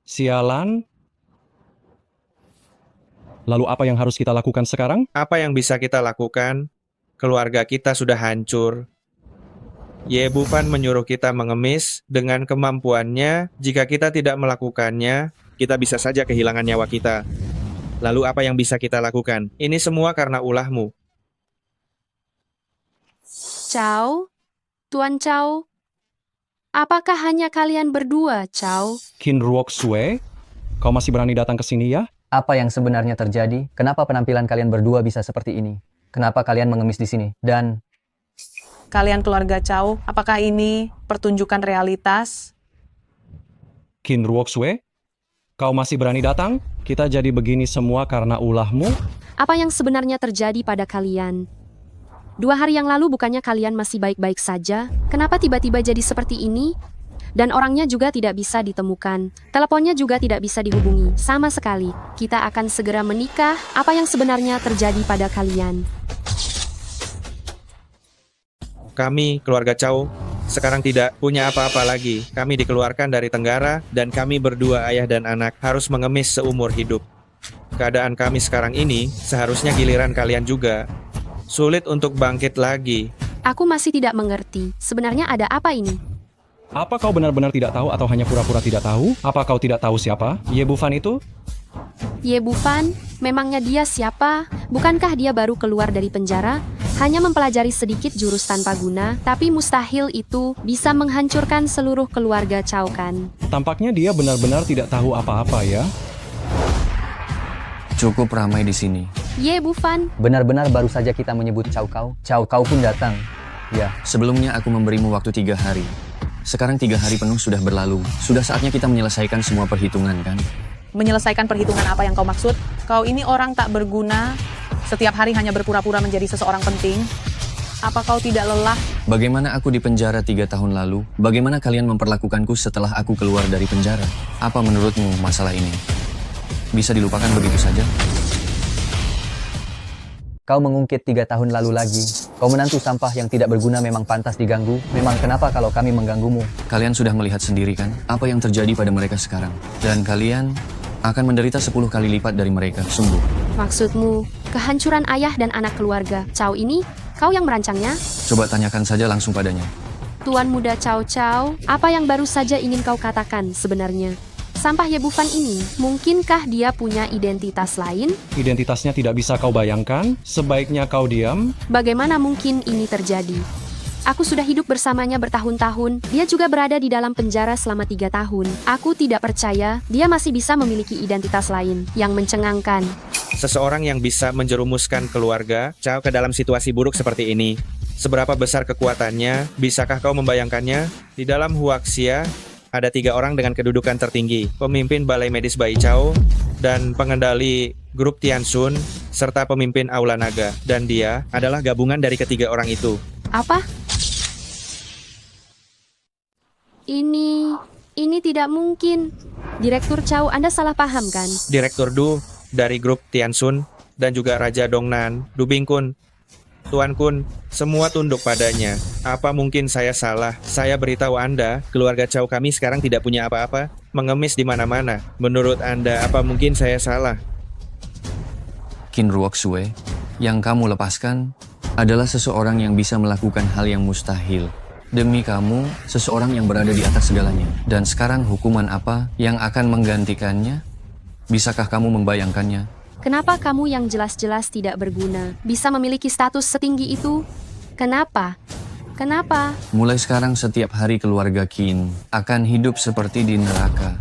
Sialan. Lalu apa yang harus kita lakukan sekarang? Apa yang bisa kita lakukan? Keluarga kita sudah hancur. Ye Bu Fan menyuruh kita mengemis dengan kemampuannya. Jika kita tidak melakukannya, kita bisa saja kehilangan nyawa kita. Lalu apa yang bisa kita lakukan? Ini semua karena ulahmu. Chow? Tuan Chow? Apakah hanya kalian berdua, Chow? Qin Ruoxue, kau masih berani datang ke sini ya? Apa yang sebenarnya terjadi? Kenapa penampilan kalian berdua bisa seperti ini? Kenapa kalian mengemis di sini? Dan Kalian keluarga Chow, apakah ini pertunjukan realitas? Qin Ruoxue, kau masih berani datang? Kita jadi begini semua karena ulahmu? Apa yang sebenarnya terjadi pada kalian? 2 hari yang lalu bukannya kalian masih baik-baik saja? Kenapa tiba-tiba jadi seperti ini? Dan orangnya juga tidak bisa ditemukan. Teleponnya juga tidak bisa dihubungi sama sekali. Kita akan segera menikah. Apa yang sebenarnya terjadi pada kalian? Kami, keluarga Chow, sekarang tidak punya apa-apa lagi. Kami dikeluarkan dari Tenggara, dan kami berdua ayah dan anak harus mengemis seumur hidup. Keadaan kami sekarang ini, seharusnya giliran kalian juga. Sulit untuk bangkit lagi. Aku masih tidak mengerti. Sebenarnya ada apa ini? Apa kau benar-benar tidak tahu atau hanya pura-pura tidak tahu? Apa kau tidak tahu siapa Ye Bufan itu? Ye Bufan, memangnya dia siapa? Bukankah dia baru keluar dari penjara? Hanya mempelajari sedikit jurus tanpa guna, tapi mustahil itu bisa menghancurkan seluruh keluarga Chow kan? Tampaknya dia benar-benar tidak tahu apa-apa ya. Cukup ramai di sini. Ye Bufan, benar-benar baru saja kita menyebut Chow Kau. Chow Kau pun datang. Ya, Sebelumnya aku memberimu waktu 3 hari. Sekarang 3 hari penuh sudah berlalu. Sudah saatnya kita menyelesaikan semua perhitungan kan? Menyelesaikan perhitungan apa yang kau maksud? Kau ini orang tak berguna, setiap hari hanya berpura-pura menjadi seseorang penting. Apa kau tidak lelah? Bagaimana aku di penjara 3 tahun lalu? Bagaimana kalian memperlakukanku setelah aku keluar dari penjara? Apa menurutmu masalah ini bisa dilupakan begitu saja? kau mengungkit 3 tahun lalu lagi. Kau menantu sampah yang tidak berguna memang pantas diganggu. Memang kenapa kalau kami mengganggumu? Kalian sudah melihat sendiri kan apa yang terjadi pada mereka sekarang. Dan kalian akan menderita 10 kali lipat dari mereka, sungguh. maksudmu kehancuran ayah dan anak keluarga Chow ini? Kau yang merancangnya? Coba tanyakan saja langsung padanya. Tuan muda Chow Chow, apa yang baru saja ingin kau katakan sebenarnya? Sampah Ye Bufan ini, mungkinkah dia punya identitas lain? Identitasnya tidak bisa kau bayangkan? Sebaiknya kau diam. Bagaimana mungkin ini terjadi? Aku sudah hidup bersamanya bertahun-tahun, dia juga berada di dalam penjara selama 3 tahun. Aku tidak percaya, dia masih bisa memiliki identitas lain, yang mencengangkan. Seseorang yang bisa menjerumuskan keluarga Chow ke dalam situasi buruk seperti ini. Seberapa besar kekuatannya? Bisakah kau membayangkannya? Di dalam Huaxia, ada 3 orang dengan kedudukan tertinggi, pemimpin Balai Medis Bayi Chow, dan pengendali grup Tianxun, serta pemimpin Aula Naga. Dan dia adalah gabungan dari ketiga orang itu. Apa? Ini tidak mungkin. Direktur Chow, Anda salah paham kan? Direktur Du dari grup Tianxun, dan juga Raja Dongnan, Du Bingkun, Tuan Kun, semua tunduk padanya. Apa mungkin saya salah? Saya beritahu Anda, keluarga Chow kami sekarang tidak punya apa-apa, mengemis di mana-mana. Menurut Anda, apa mungkin saya salah? Qin Ruoxue, yang kamu lepaskan adalah seseorang yang bisa melakukan hal yang mustahil. Demi kamu, seseorang yang berada di atas segalanya. Dan sekarang hukuman apa yang akan menggantikannya? Bisakah kamu membayangkannya? Kenapa kamu yang jelas-jelas tidak berguna bisa memiliki status setinggi itu? Kenapa? Kenapa? Mulai sekarang setiap hari keluarga Qin akan hidup seperti di neraka.